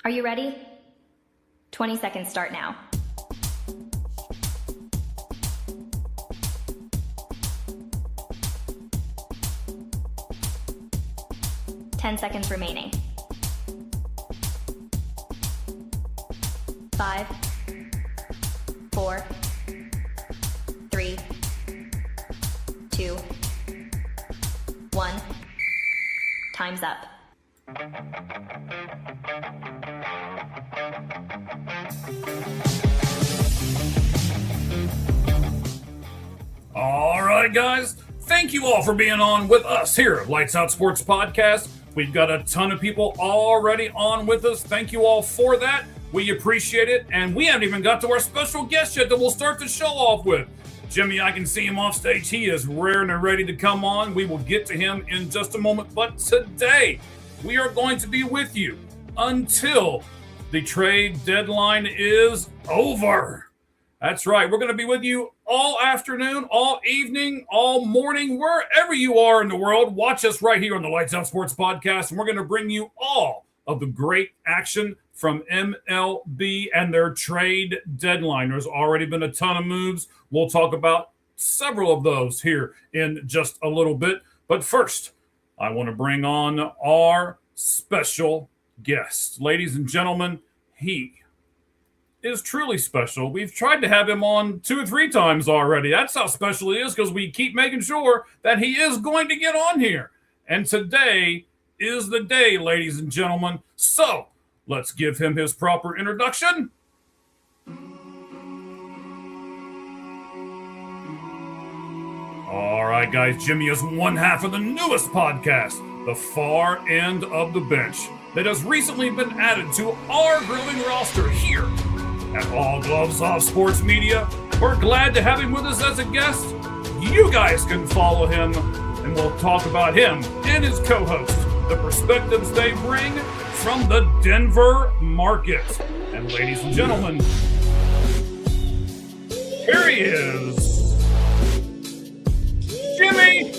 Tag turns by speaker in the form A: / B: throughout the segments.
A: Are you ready? 20 seconds start now. Ten seconds remaining. 5, 4, 3, 2, 1. Time's up.
B: All right, guys. Thank you all for being on with us here at Lights Out Sports Podcast. We've got a ton of people already on with us. Thank you all for that. We appreciate it. And we haven't even got to our special guest yet that we'll start the show off with. Jimmy, I can see him off stage. He is raring and ready to come on. We will get to him in just a moment. But today, we are going to be with you until the trade deadline is over. That's right. We're going to be with you all afternoon, all evening, all morning, wherever you are in the world. Watch us right here on the Lights Out Sports Podcast, and we're going to bring you all of the great action from MLB and their trade deadline. There's already been a ton of moves. We'll talk about several of those here in just a little bit. But first, I want to bring on our special guest. Ladies and gentlemen, he is truly special. We've tried to have him on 2 or 3 times already. That's how special he is, because we keep making sure that he is going to get on here. And today is the day, ladies and gentlemen. So let's give him his proper introduction. All right, guys. Jimmy is one half of the newest podcast, The Far End of the Bench, that has recently been added to our growing roster here at All Gloves Off Sports Media. We're glad to have him with us as a guest. You guys can follow him, and we'll talk about him and his co-host, the perspectives they bring from the Denver market. And ladies and gentlemen, here he is. Jimmy,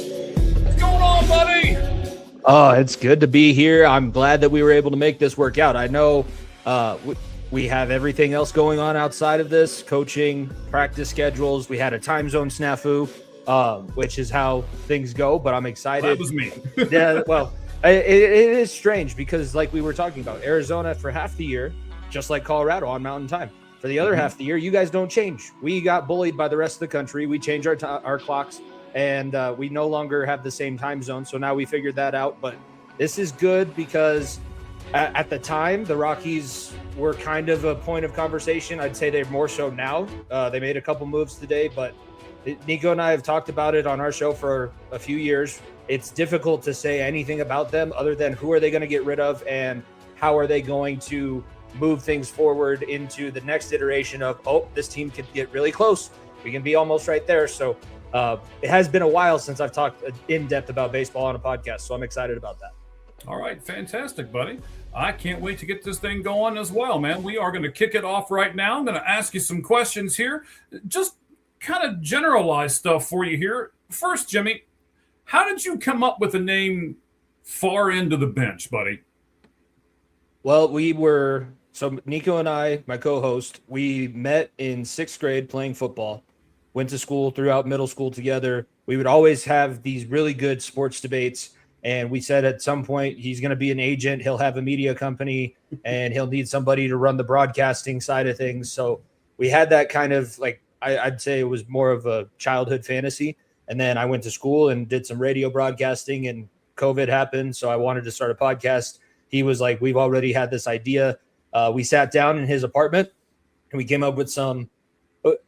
B: what's going on, buddy?
C: Oh, it's good to be here. I'm glad that we were able to make this work out. I know we have everything else going on outside of this, coaching, practice schedules. We had a time zone snafu, which is how things go, but I'm excited.
B: That was me.
C: Yeah, well, it is strange because like we were talking about, Arizona for half the year, just like Colorado on Mountain Time. For the other half of the year, you guys don't change. We got bullied by the rest of the country. We changed our clocks, and we no longer have the same time zone. So now we figured that out. But this is good because at the time, the Rockies were kind of a point of conversation. I'd say they're more so now. They made a couple moves today, but Nico and I have talked about it on our show for a few years. It's difficult to say anything about them other than who are they going to get rid of and how are they going to move things forward into the next iteration of, oh, this team could get really close. We can be almost right there. So it has been a while since I've talked in depth about baseball on a podcast, so I'm excited about that.
B: All right, fantastic, buddy. I can't wait to get this thing going as well, man. We are going to kick it off right now. I'm going to ask you some questions here, just kind of generalized stuff for you here. First, Jimmy, how did you come up with the name Far End of the Bench, buddy?
C: Well, so Nico and I, my co-host, we met in 6th grade playing football, went to school throughout middle school together. We would always have these really good sports debates. And we said at some point he's going to be an agent. He'll have a media company and he'll need somebody to run the broadcasting side of things. So we had that kind of like, I'd say it was more of a childhood fantasy. And then I went to school and did some radio broadcasting and COVID happened. So I wanted to start a podcast. He was like, we've already had this idea. We sat down in his apartment and we came up with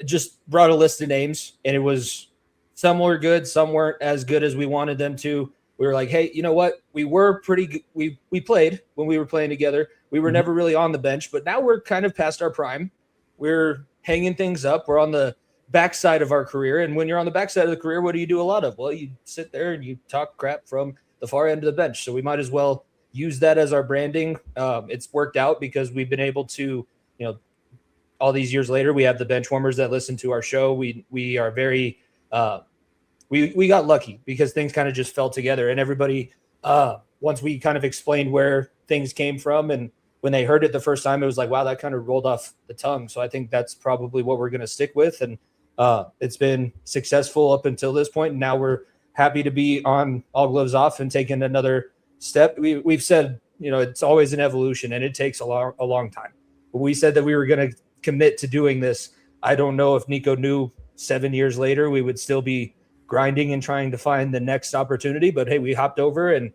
C: just brought a list of names, and it was some were good, some weren't as good as we wanted them to. We were like, hey, you know what? We were pretty good. We played when we were playing together. We were never really on the bench, but now we're kind of past our prime. We're hanging things up. We're on the backside of our career. And when you're on the backside of the career, what do you do a lot of? Well, you sit there and you talk crap from the far end of the bench. So we might as well use that as our branding. It's worked out because we've been able to, all these years later, we have the bench warmers that listen to our show. We are very, we got lucky because things kind of just fell together, and everybody, once we kind of explained where things came from and when they heard it the first time, it was like, wow, that kind of rolled off the tongue. So I think that's probably what we're going to stick with. And it's been successful up until this point. And now we're happy to be on All Gloves Off and taking another step. We've said, it's always an evolution and it takes a long time. But we said that we were going to commit to doing this. I don't know if Nico knew 7 years later we would still be grinding and trying to find the next opportunity. But hey, we hopped over and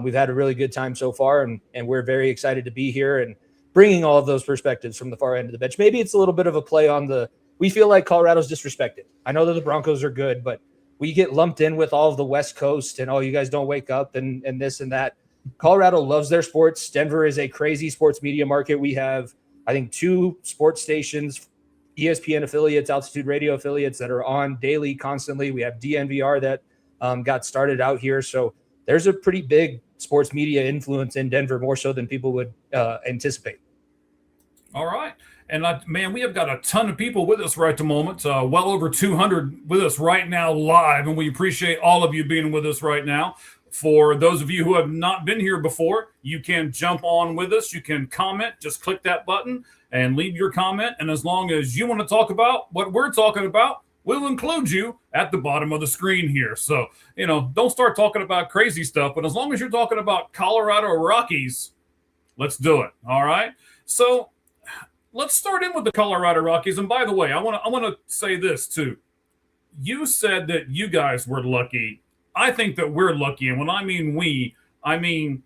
C: we've had a really good time so far. And we're very excited to be here and bringing all of those perspectives from the far end of the bench. Maybe it's a little bit of a play on we feel like Colorado's disrespected. I know that the Broncos are good, but we get lumped in with all of the West Coast and, you guys don't wake up and this and that. Colorado loves their sports. Denver is a crazy sports media market. We have, I think, 2 sports stations, ESPN affiliates, Altitude Radio affiliates that are on daily, constantly. We have DNVR that got started out here. So there's a pretty big sports media influence in Denver, more so than people would anticipate.
B: All right. And, man, we have got a ton of people with us right at the moment, well over 200 with us right now live, and we appreciate all of you being with us right now. For those of you who have not been here before, you can jump on with us. You can comment. Just click that button and leave your comment. And as long as you want to talk about what we're talking about, we'll include you at the bottom of the screen here. So, don't start talking about crazy stuff, but as long as you're talking about Colorado Rockies, let's do it. All right. So let's start in with the Colorado Rockies. And by the way, I want to say this too. You said that you guys were lucky. I think that we're lucky. And when I mean we, I mean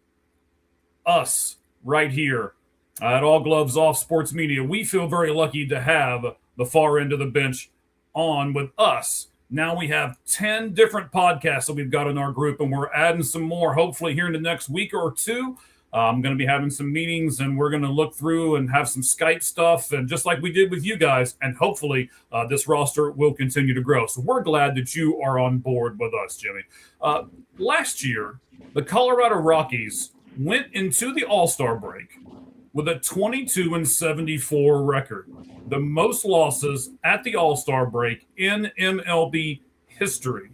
B: us right here at All Gloves Off Sports Media. We feel very lucky to have the far end of the bench on with us. Now we have 10 different podcasts that we've got in our group, and we're adding some more hopefully here in the next week or two. I'm going to be having some meetings, and we're going to look through and have some Skype stuff, and just like we did with you guys, and hopefully this roster will continue to grow. So we're glad that you are on board with us, Jimmy. Last year, the Colorado Rockies went into the All-Star break with a 22-74 record, the most losses at the All-Star break in MLB history.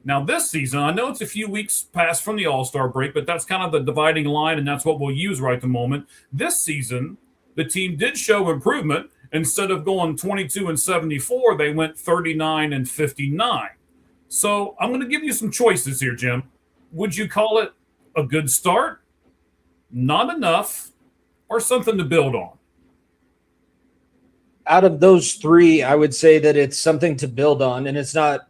B: Now, this season, I know it's a few weeks past from the All-Star break, but that's kind of the dividing line, and that's what we'll use right at the moment. This season, the team did show improvement. Instead of going 22-74, they went 39-59. So I'm going to give you some choices here, Jim. Would you call it a good start, not enough, or something to build on?
C: Out of those 3, I would say that it's something to build on, and it's not.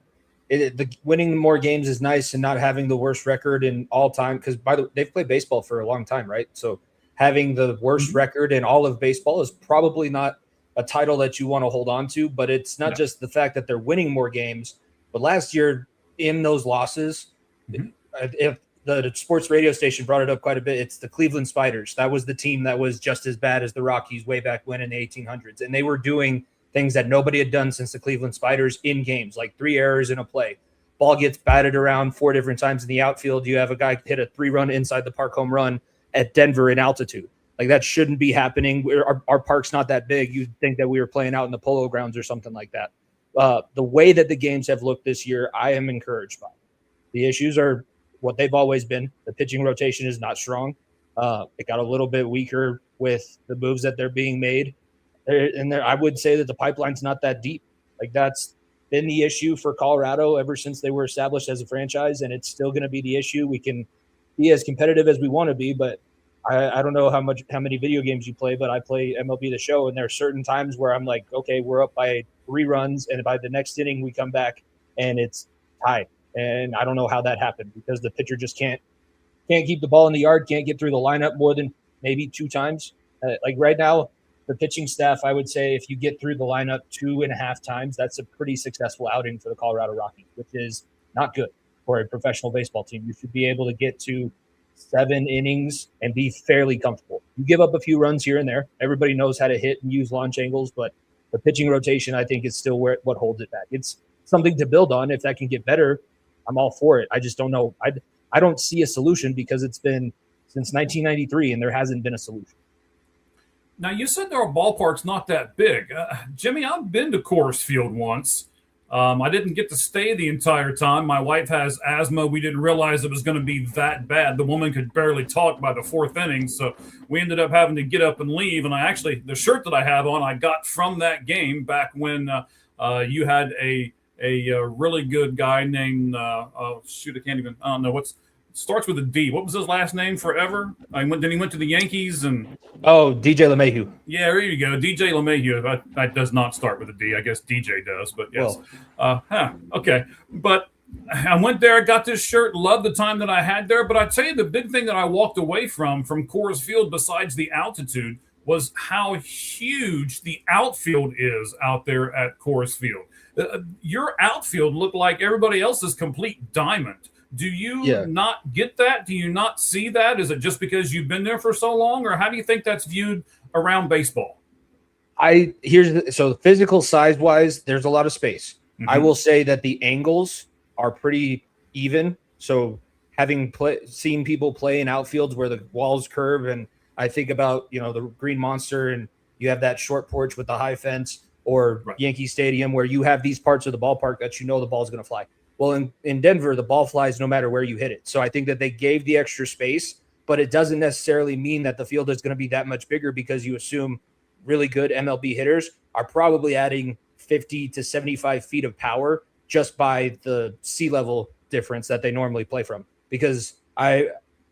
C: The winning more games is nice, and not having the worst record in all time, because they've played baseball for a long time, right? So having the worst record in all of baseball is probably not a title that you want to hold on to. But it's not just the fact that they're winning more games, but last year in those losses, if the sports radio station brought it up quite a bit, it's the Cleveland Spiders. That was the team that was just as bad as the Rockies way back when in the 1800s, and they were doing things that nobody had done since the Cleveland Spiders in games, like 3 errors in a play. Ball gets batted around 4 different times in the outfield. You have a guy hit a 3-run inside the park home run at Denver in altitude. Like, that shouldn't be happening. Our park's not that big. You'd think that we were playing out in the Polo Grounds or something like that. The way that the games have looked this year, I am encouraged by. The issues are what they've always been. The pitching rotation is not strong. It got a little bit weaker with the moves that they're being made. And I would say that the pipeline's not that deep. Like, that's been the issue for Colorado ever since they were established as a franchise, and it's still going to be the issue. We can be as competitive as we want to be, but I don't know how many video games you play, but I play MLB The Show, and there are certain times where I'm like, okay, we're up by 3 runs, and by the next inning we come back and it's tied. And I don't know how that happened, because the pitcher just can't keep the ball in the yard, can't get through the lineup more than maybe 2 times. Like right now, the pitching staff, I would say if you get through the lineup 2.5 times, that's a pretty successful outing for the Colorado Rockies, which is not good for a professional baseball team. You should be able to get to 7 innings and be fairly comfortable. You give up a few runs here and there. Everybody knows how to hit and use launch angles, but the pitching rotation, I think, is still what holds it back. It's something to build on. If that can get better, I'm all for it. I just don't know. I don't see a solution, because it's been since 1993 and there hasn't been a solution.
B: Now, you said our ballpark's not that big. Jimmy, I've been to Coors Field once, I didn't get to stay the entire time. My wife has asthma. We didn't realize it was going to be that bad. The woman could barely talk by the fourth inning. So we ended up having to get up and leave. And the shirt that I have on, I got from that game back when you had a really good guy named, I don't know starts with a D. What was his last name forever? Then he went to the Yankees and.
C: Oh, DJ LeMahieu.
B: Yeah, there you go. DJ LeMahieu. That does not start with a D. I guess DJ does, but yes. Okay. But I went there, got this shirt, loved the time that I had there. But I tell you, the big thing that I walked away from Coors Field, besides the altitude, was how huge the outfield is out there at Coors Field. Your outfield looked like everybody else's complete diamond. Do you not get that? Do you not see that? Is it just because you've been there for so long, or how do you think that's viewed around baseball?
C: So physical size wise, there's a lot of space. Mm-hmm. I will say that the angles are pretty even. So having seen people play in outfields where the walls curve, and I think about, the Green Monster, and you have that short porch with the high fence, or Yankee Stadium where you have these parts of the ballpark that the ball's going to fly. Well, in Denver, the ball flies no matter where you hit it. So I think that they gave the extra space, but it doesn't necessarily mean that the field is going to be that much bigger, because you assume really good MLB hitters are probably adding 50 to 75 feet of power just by the sea level difference that they normally play from. Because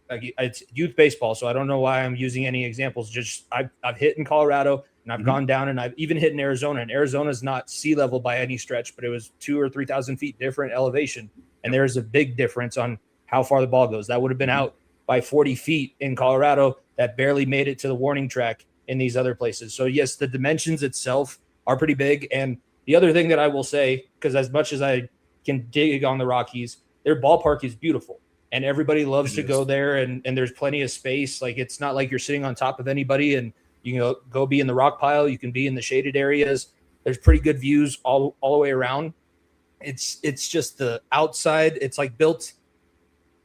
C: it's youth baseball, so I don't know why I'm using any examples. Just I've hit in Colorado, and I've gone down, and I've even hit in Arizona. And Arizona's not sea level by any stretch, but it was 2,000 or 3,000 feet different elevation. And there's a big difference on how far the ball goes. That would have been out by 40 feet in Colorado. That barely made it to the warning track in these other places. So yes, the dimensions itself are pretty big. And the other thing that I will say, because as much as I can dig on the Rockies, their ballpark is beautiful. And everybody loves to go there, and there's plenty of space. Like, it's not like you're sitting on top of anybody and you can go be in the rock pile. You can be in the shaded areas. There's pretty good views all the way around. It's just the outside. It's like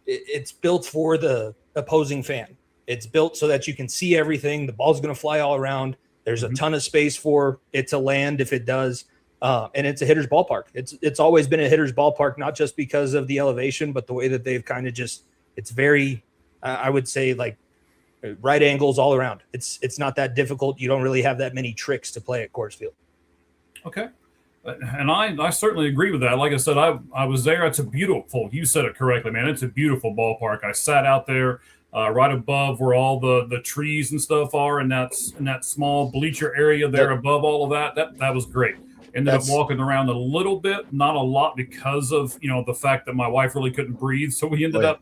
C: it's built for the opposing fan. It's built so that you can see everything. The ball's going to fly all around. There's a ton of space for it to land if it does. And it's a hitter's ballpark. It's always been a hitter's ballpark, not just because of the elevation, but the way that they've kind of it's very, I would say, like right angles all around. It's not that difficult. You don't really have that many tricks to play at Coors Field.
B: Okay. And I certainly agree with that. Like I said, I was there. It's a beautiful, you said it correctly, man. It's a beautiful ballpark. I sat out there right above where all the trees and stuff are, and in that small bleacher area there above all of that. That was great. Ended up walking around a little bit, not a lot, because of the fact that my wife really couldn't breathe. So we ended up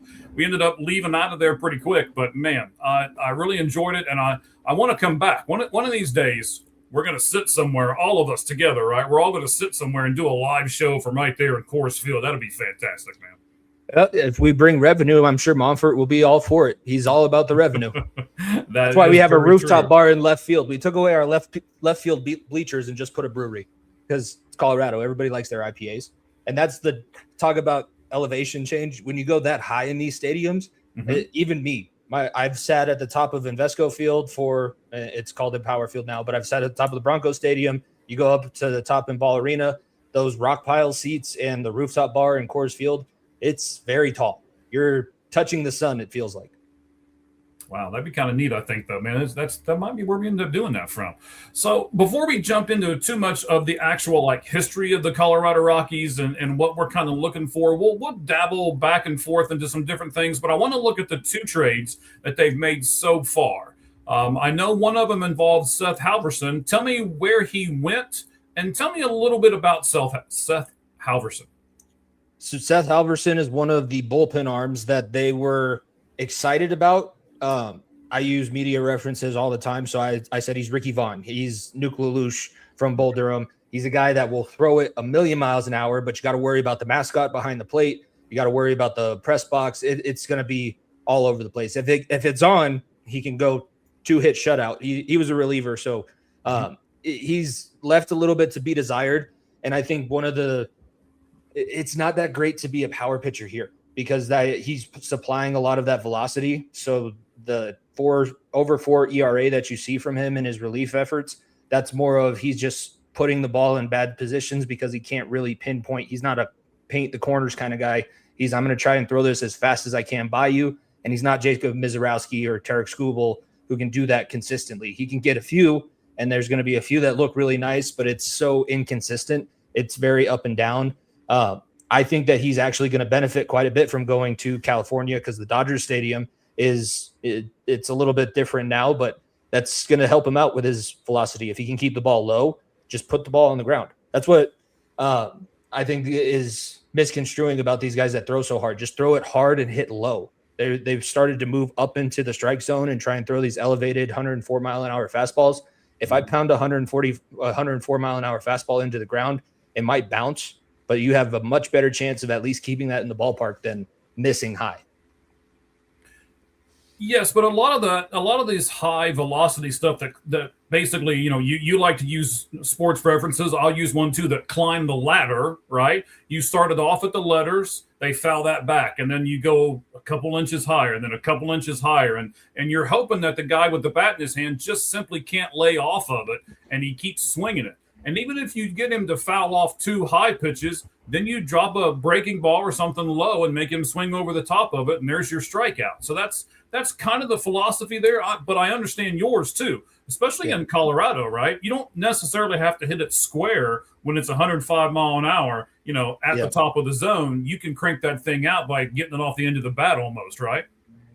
B: leaving out of there pretty quick. But man, I really enjoyed it, and I want to come back. One of these days, we're going to sit somewhere, all of us together, right? We're all going to sit somewhere and do a live show from right there in Coors Field. That'd be fantastic, man.
C: If we bring revenue, I'm sure Monfort will be all for it. He's all about the revenue. That's why we have a rooftop bar in left field. We took away our left field bleachers and just put a brewery, because it's Colorado. Everybody likes their IPAs. And that's the talk about elevation change. When you go that high in these stadiums, even me, I've sat at the top of Invesco Field it's called Empower Field now, but I've sat at the top of the Broncos Stadium. You go up to the top in Ball Arena, those rock pile seats and the rooftop bar in Coors Field, it's very tall. You're touching the sun, it feels like.
B: Wow, that'd be kind of neat, I think, though, man. That might be where we end up doing that from. So before we jump into too much of the actual history of the Colorado Rockies and what we're kind of looking for, we'll dabble back and forth into some different things. But I want to look at the two trades that they've made so far. I know one of them involves Seth Halverson. Tell me where he went, and tell me a little bit about Seth Halverson.
C: So Seth Halverson is one of the bullpen arms that they were excited about. I use media references all the time. So I said he's Ricky Vaughn. He's Nuke Lelouch from Bull Durham. He's a guy that will throw it a million miles an hour, but you got to worry about the mascot behind the plate. You got to worry about the press box. It's going to be all over the place. If it's on, he can go 2-hit shutout. He was a reliever. So he's left a little bit to be desired. And I think it's not that great to be a power pitcher here, because he's supplying a lot of that velocity. So the over 4 ERA that you see from him in his relief efforts, that's more of he's just putting the ball in bad positions because he can't really pinpoint. He's not a paint the corners kind of guy. I'm going to try and throw this as fast as I can by you. And he's not Jacob Mizorowski or Tarek Skubal who can do that consistently. He can get a few, and there's going to be a few that look really nice, but it's so inconsistent. It's very up and down. I think that he's actually going to benefit quite a bit from going to California because the Dodgers Stadium it's a little bit different now, but that's going to help him out with his velocity. If he can keep the ball low, just put the ball on the ground. That's what I think is misconstruing about these guys that throw so hard. Just throw it hard and hit low. They've started to move up into the strike zone and try and throw these elevated 104 mile an hour fastballs. If I pound 104 mile an hour fastball into the ground, it might bounce, but you have a much better chance of at least keeping that in the ballpark than missing high.
B: Yes, but a lot of these high velocity stuff that basically, you like to use sports references. I'll use one too, that climb the ladder, right? You started off at the letters, they foul that back, and then you go a couple inches higher, and then a couple inches higher, and you're hoping that the guy with the bat in his hand just simply can't lay off of it, and he keeps swinging it. And even if you get him to foul off 2 high pitches, then you drop a breaking ball or something low and make him swing over the top of it, and there's your strikeout. So that's kind of the philosophy there, but I understand yours too, especially in Colorado, right? You don't necessarily have to hit it square when it's 105 mile an hour, at the top of the zone. You can crank that thing out by getting it off the end of the bat almost, right?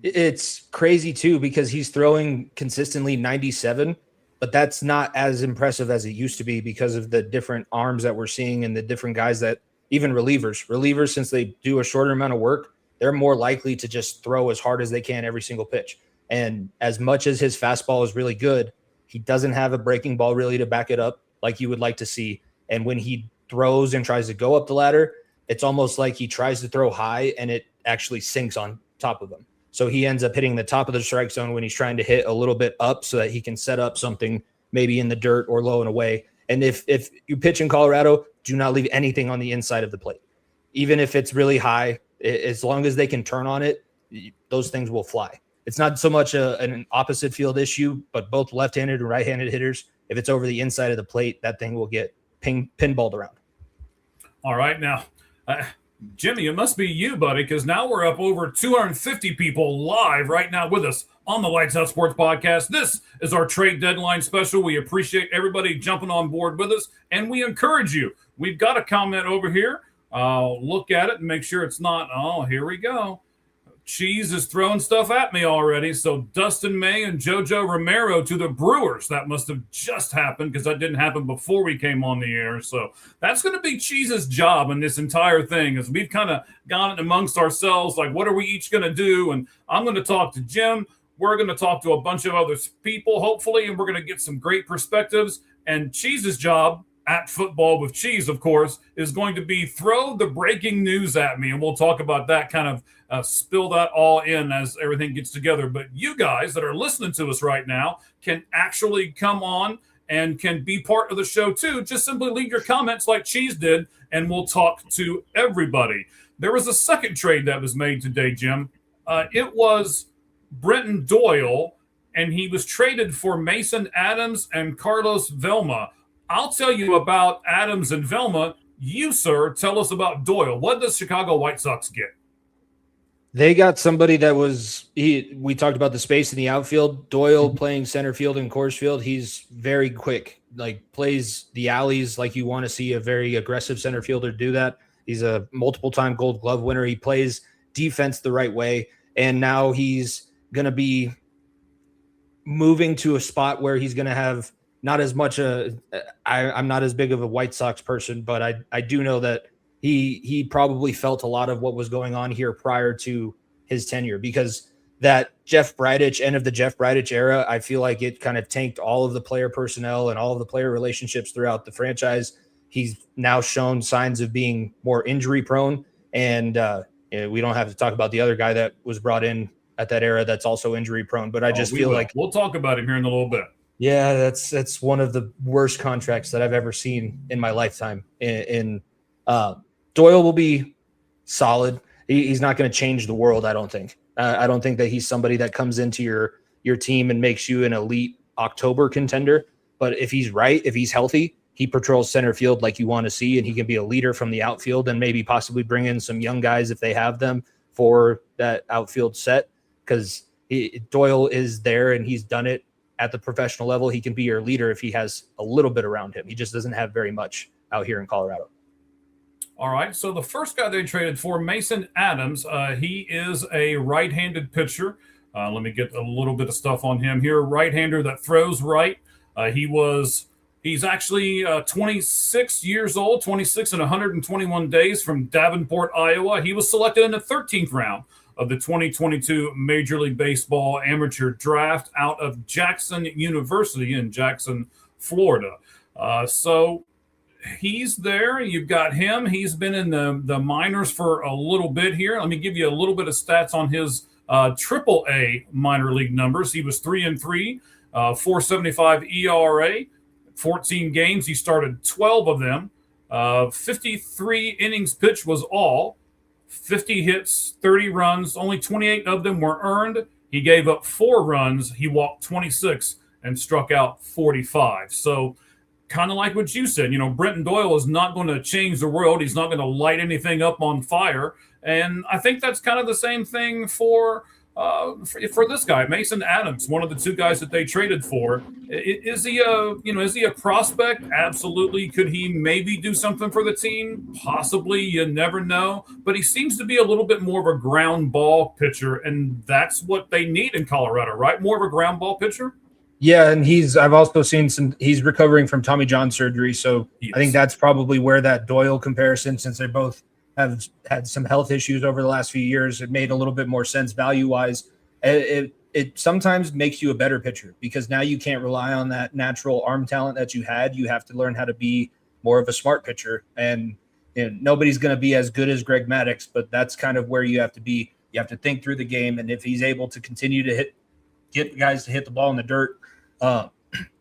C: It's crazy too because he's throwing consistently 97, but that's not as impressive as it used to be because of the different arms that we're seeing and the different guys that even relievers, since they do a shorter amount of work, they're more likely to just throw as hard as they can every single pitch. And as much as his fastball is really good, he doesn't have a breaking ball really to back it up like you would like to see. And when he throws and tries to go up the ladder, it's almost like he tries to throw high and it actually sinks on top of him. So he ends up hitting the top of the strike zone when he's trying to hit a little bit up so that he can set up something maybe in the dirt or low and away. And if you pitch in Colorado, do not leave anything on the inside of the plate. Even if it's really high, as long as they can turn on it, those things will fly. It's not so much an opposite field issue, but both left-handed and right-handed hitters, if it's over the inside of the plate, that thing will get pinballed around.
B: All right. Now, Jimmy, it must be you, buddy, because now we're up over 250 people live right now with us on the Lights Out Sports Podcast. This is our trade deadline special. We appreciate everybody jumping on board with us, and we encourage you. We've got a comment over here. Look at it and make sure it's not. Oh, here we go. Cheese is throwing stuff at me already. So Dustin May and JoJo Romero to the Brewers. That must have just happened because that didn't happen before we came on the air. So that's going to be Cheese's job in this entire thing, as we've kind of gone amongst ourselves, like, what are we each going to do? And I'm going to talk to Jim. We're going to talk to a bunch of other people, hopefully, and we're going to get some great perspectives. And Cheese's job at Football with Cheese, of course, is going to be throw the breaking news at me, and we'll talk about that, kind of spill that all in as everything gets together. But you guys that are listening to us right now can actually come on and can be part of the show too. Just simply leave your comments like Cheese did, and we'll talk to everybody. There was a second trade that was made today, Jim. It was Brenton Doyle, and he was traded for Mason Adams and Carlos Velma. I'll tell you about Adams and Velma. You, sir, tell us about Doyle. What does Chicago White Sox get?
C: They got somebody that we talked about the space in the outfield. Doyle playing center field in Coors Field. He's very quick, like plays the alleys like you want to see a very aggressive center fielder do that. He's a multiple-time Gold Glove winner. He plays defense the right way, and now he's going to be moving to a spot where he's going to have not as much I'm not as big of a White Sox person, but I do know that he probably felt a lot of what was going on here prior to his tenure, because that end of the Jeff Bridich era, I feel like it kind of tanked all of the player personnel and all of the player relationships throughout the franchise. He's now shown signs of being more injury prone, and we don't have to talk about the other guy that was brought in at that era that's also injury prone, but I just feel like
B: we'll talk about him here in a little bit.
C: Yeah, that's one of the worst contracts that I've ever seen in my lifetime. Doyle will be solid. He's not going to change the world, I don't think. I don't think that he's somebody that comes into your team and makes you an elite October contender. But if he's right, if he's healthy, he patrols center field like you want to see, and he can be a leader from the outfield and maybe possibly bring in some young guys if they have them for that outfield set, because Doyle is there and he's done it at the professional level. He can be your leader if he has a little bit around him. He just doesn't have very much out here in Colorado.
B: All right, so the first guy they traded for, Mason Adams, he is a right-handed pitcher. Let me get a little bit of stuff on him here. Right-hander that throws right. He's actually 26 years old, 26 and 121 days, from Davenport, Iowa. He was selected in the 13th round of the 2022 Major League Baseball amateur draft out of Jackson University in Jackson, Florida. So he's there. You've got him. He's been in the minors for a little bit here. Let me give you a little bit of stats on his AAA minor league numbers. He was 3-3, 4.75 ERA, 14 games. He started 12 of them. 53 innings pitched was all. 50 hits, 30 runs. Only 28 of them were earned. He gave up 4 runs. He walked 26 and struck out 45. So kind of like what you said, Brenton Doyle is not going to change the world. He's not going to light anything up on fire. And I think that's kind of the same thing for this guy, Mason Adams, one of the 2 guys that they traded for. Is he a prospect? Absolutely. Could he maybe do something for the team? Possibly. You never know. But he seems to be a little bit more of a ground ball pitcher, and that's what they need in Colorado, right? More of a ground ball pitcher?
C: Yeah, and I've also seen he's recovering from Tommy John surgery, so yes. I think that's probably where that Doyle comparison, since they both have had some health issues over the last few years, it made a little bit more sense value-wise. It sometimes makes you a better pitcher, because now you can't rely on that natural arm talent that you had. You have to learn how to be more of a smart pitcher, and nobody's going to be as good as Greg Maddux, but that's kind of where you have to be. You have to think through the game, and if he's able to continue to get guys to hit the ball in the dirt,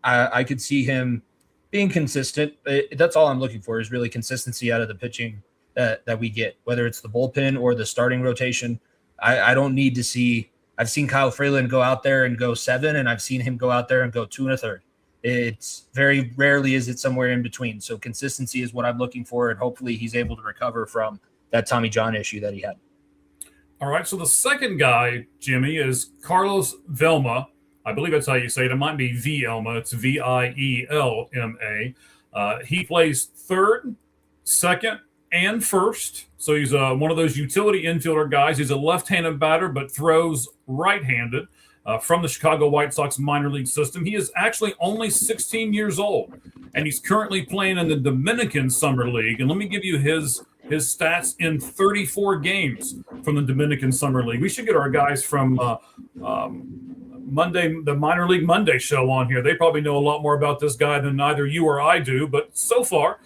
C: I could see him being consistent. That's all I'm looking for, is really consistency out of the pitching that we get, whether it's the bullpen or the starting rotation. I don't need to see – I've seen Kyle Freeland go out there and go 7, and I've seen him go out there and go 2 1/3. It's very rarely is it somewhere in between. So consistency is what I'm looking for, and hopefully he's able to recover from that Tommy John issue that he had.
B: All right, so the second guy, Jimmy, is Carlos Velma. I believe that's how you say it. It might be Vielma. It's Vielma. He plays third, second, and first. So he's one of those utility infielder guys. He's a left-handed batter, but throws right-handed from the Chicago White Sox minor league system. He is actually only 16 years old, and he's currently playing in the Dominican Summer League. And let me give you his stats in 34 games from the Dominican Summer League. We should get our guys from the Minor League Monday show on here. They probably know a lot more about this guy than either you or I do. But so far,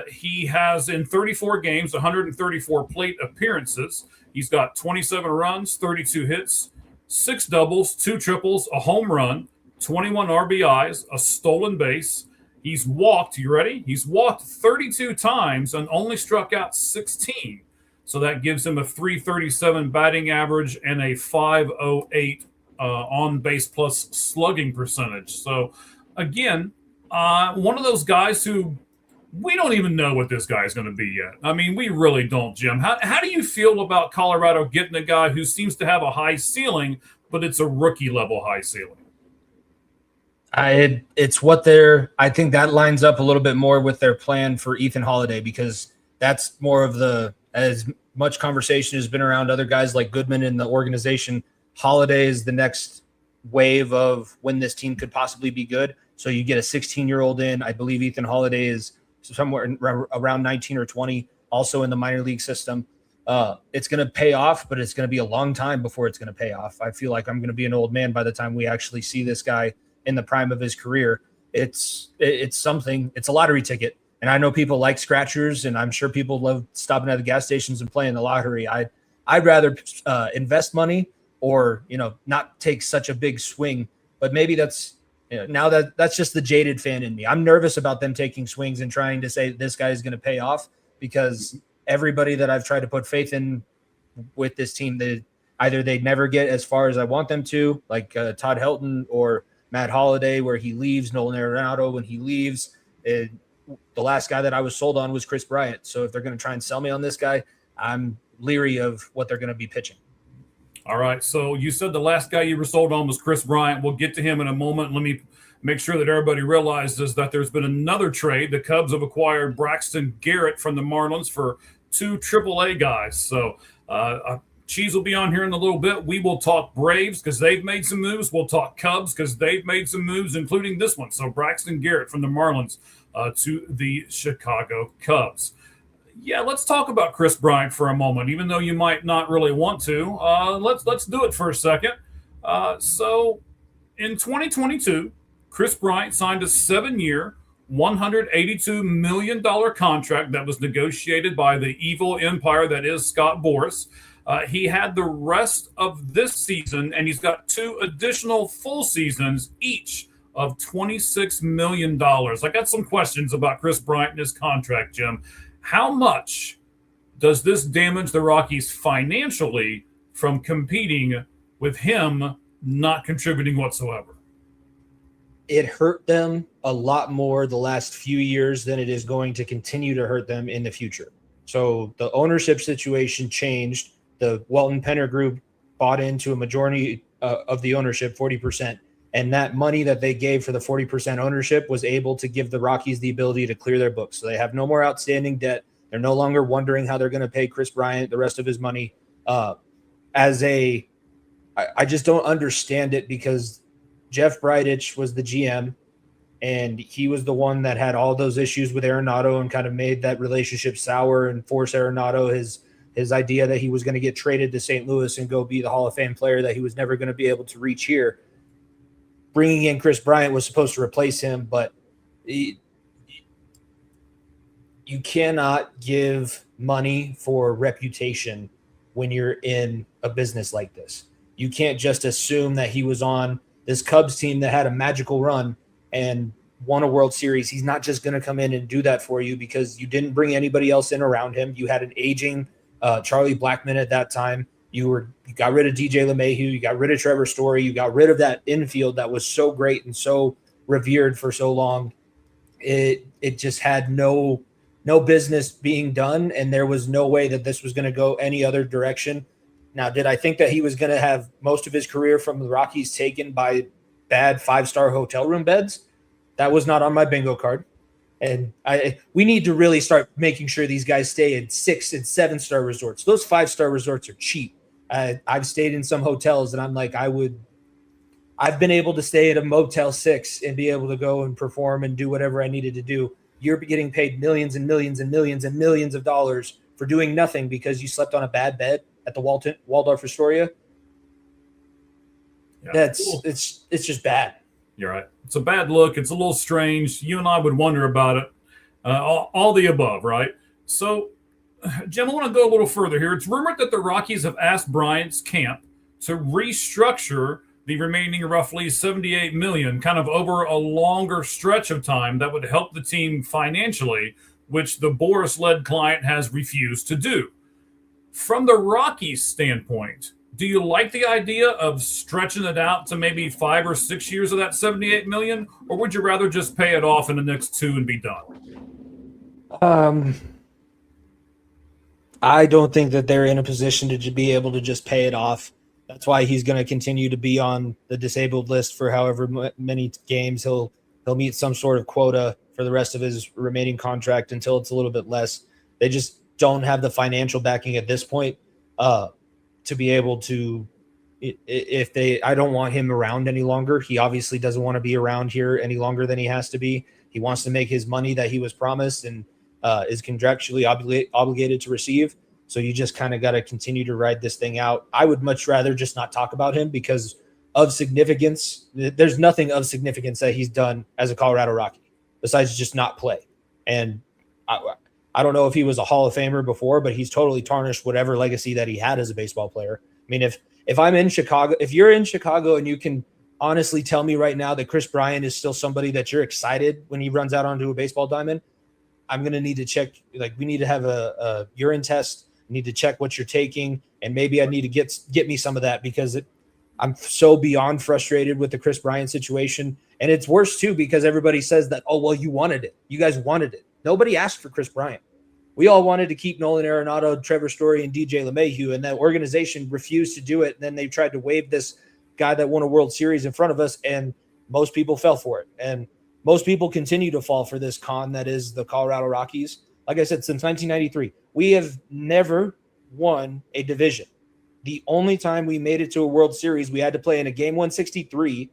B: he has in 34 games, 134 plate appearances. He's got 27 runs, 32 hits, 6 doubles, 2 triples, a home run, 21 RBIs, a stolen base. He's walked, you ready? He's walked 32 times and only struck out 16. So that gives him a 337 batting average and a 508 on base plus slugging percentage. So again, one of those guys who we don't even know what this guy is going to be yet. I mean, we really don't, Jim. How do you feel about Colorado getting a guy who seems to have a high ceiling, but it's a rookie level high ceiling?
C: It's what I think that lines up a little bit more with their plan for Ethan Holiday, because that's more of as much conversation has been around other guys like Goodman in the organization. Holiday is the next wave of when this team could possibly be good. So you get a 16-year-old in. I believe Ethan Holiday is somewhere around 19 or 20, also in the minor league system. It's going to pay off, but it's going to be a long time before it's going to pay off. I feel like I'm going to be an old man by the time we actually see this guy in the prime of his career. It's something. It's a lottery ticket. And I know people like scratchers, and I'm sure people love stopping at the gas stations and playing the lottery. I'd rather invest money or, not take such a big swing. But maybe that's that's just the jaded fan in me. I'm nervous about them taking swings and trying to say this guy is going to pay off, because everybody that I've tried to put faith in with this team, either they never get as far as I want them to, like Todd Helton or Matt Holliday, where he leaves, Nolan Arenado when he leaves. the last guy that I was sold on was Chris Bryant. So if they're going to try and sell me on this guy, I'm leery of what they're going to be pitching.
B: All right. So you said the last guy you were sold on was Chris Bryant. We'll get to him in a moment. Let me make sure that everybody realizes that there's been another trade. The Cubs have acquired Braxton Garrett from the Marlins for 2 AAA guys. So Cheese will be on here in a little bit. We will talk Braves because they've made some moves. We'll talk Cubs because they've made some moves, including this one. So Braxton Garrett from the Marlins to the Chicago Cubs. Yeah, let's talk about Chris Bryant for a moment, even though you might not really want to. Let's do it for a second. So in 2022, Chris Bryant signed a 7-year, $182 million contract that was negotiated by the evil empire that is Scott Boras. He had the rest of this season, and he's got 2 additional full seasons, each of $26 million. I got some questions about Chris Bryant and his contract, Jim. How much does this damage the Rockies financially from competing with him not contributing whatsoever?
C: It hurt them a lot more the last few years than it is going to continue to hurt them in the future. So the ownership situation changed. The Welton Penner Group bought into a majority of the ownership, 40%. And that money that they gave for the 40% ownership was able to give the Rockies the ability to clear their books. So they have no more outstanding debt. They're no longer wondering how they're going to pay Chris Bryant the rest of his money. I just don't understand it because Jeff Bridich was the GM, and he was the one that had all those issues with Arenado and kind of made that relationship sour and force Arenado his idea that he was going to get traded to St. Louis and go be the Hall of Fame player that he was never going to be able to reach here. Bringing in Chris Bryant was supposed to replace him, but you cannot give money for reputation when you're in a business like this. You can't just assume that he was on this Cubs team that had a magical run and won a World Series. He's not just going to come in and do that for you because you didn't bring anybody else in around him. You had an aging Charlie Blackmon at that time. You got rid of DJ LeMahieu. You got rid of Trevor Story. You got rid of that infield that was so great and so revered for so long. It just had no business being done, and there was no way that this was going to go any other direction. Now, did I think that he was going to have most of his career from the Rockies taken by bad 5-star hotel room beds? That was not on my bingo card. And we need to really start making sure these guys stay in 6- and 7-star resorts. Those 5-star resorts are cheap. I've stayed in some hotels, and I'm like, I've been able to stay at a Motel 6 and be able to go and perform and do whatever I needed to do. You're getting paid millions and millions and millions and millions of dollars for doing nothing because you slept on a bad bed at the Waldorf Astoria.
B: Yeah,
C: it's just bad.
B: You're right. It's a bad look. It's a little strange. You and I would wonder about it. All the above, right? So, Jim, I want to go a little further here. It's rumored that the Rockies have asked Bryant's camp to restructure the remaining roughly $78 million, kind of over a longer stretch of time that would help the team financially, which the Boras-led client has refused to do. From the Rockies' standpoint, do you like the idea of stretching it out to maybe 5 or 6 years of that $78 million, or would you rather just pay it off in the next 2 and be done?
C: I don't think that they're in a position to be able to just pay it off. That's why he's going to continue to be on the disabled list for however many games. He'll meet some sort of quota for the rest of his remaining contract until it's a little bit less. They just don't have the financial backing at this point to be able to. I don't want him around any longer. He obviously doesn't want to be around here any longer than he has to be. He wants to make his money that he was promised and is contractually obligated to receive. So you just kind of got to continue to ride this thing out. I would much rather just not talk about him because of significance. There's nothing of significance that he's done as a Colorado Rocky besides just not play. And I don't know if he was a Hall of Famer before, but he's totally tarnished whatever legacy that he had as a baseball player. I mean, if I'm in Chicago, if you're in Chicago and you can honestly tell me right now that Chris Bryant is still somebody that you're excited when he runs out onto a baseball diamond, I'm going to need to check. Like, we need to have a urine test. Need to check what you're taking, and maybe I need to get me some of that because I'm so beyond frustrated with the Chris Bryant situation. And it's worse too, because everybody says that, oh, well, you wanted it. You guys wanted it. Nobody asked for Chris Bryant. We all wanted to keep Nolan Arenado, Trevor Story, and DJ LeMahieu, and that organization refused to do it. And then they tried to waive this guy that won a World Series in front of us, and most people fell for it. And most people continue to fall for this con that is the Colorado Rockies. Like I said, since 1993, we have never won a division. The only time we made it to a World Series, we had to play in a game 163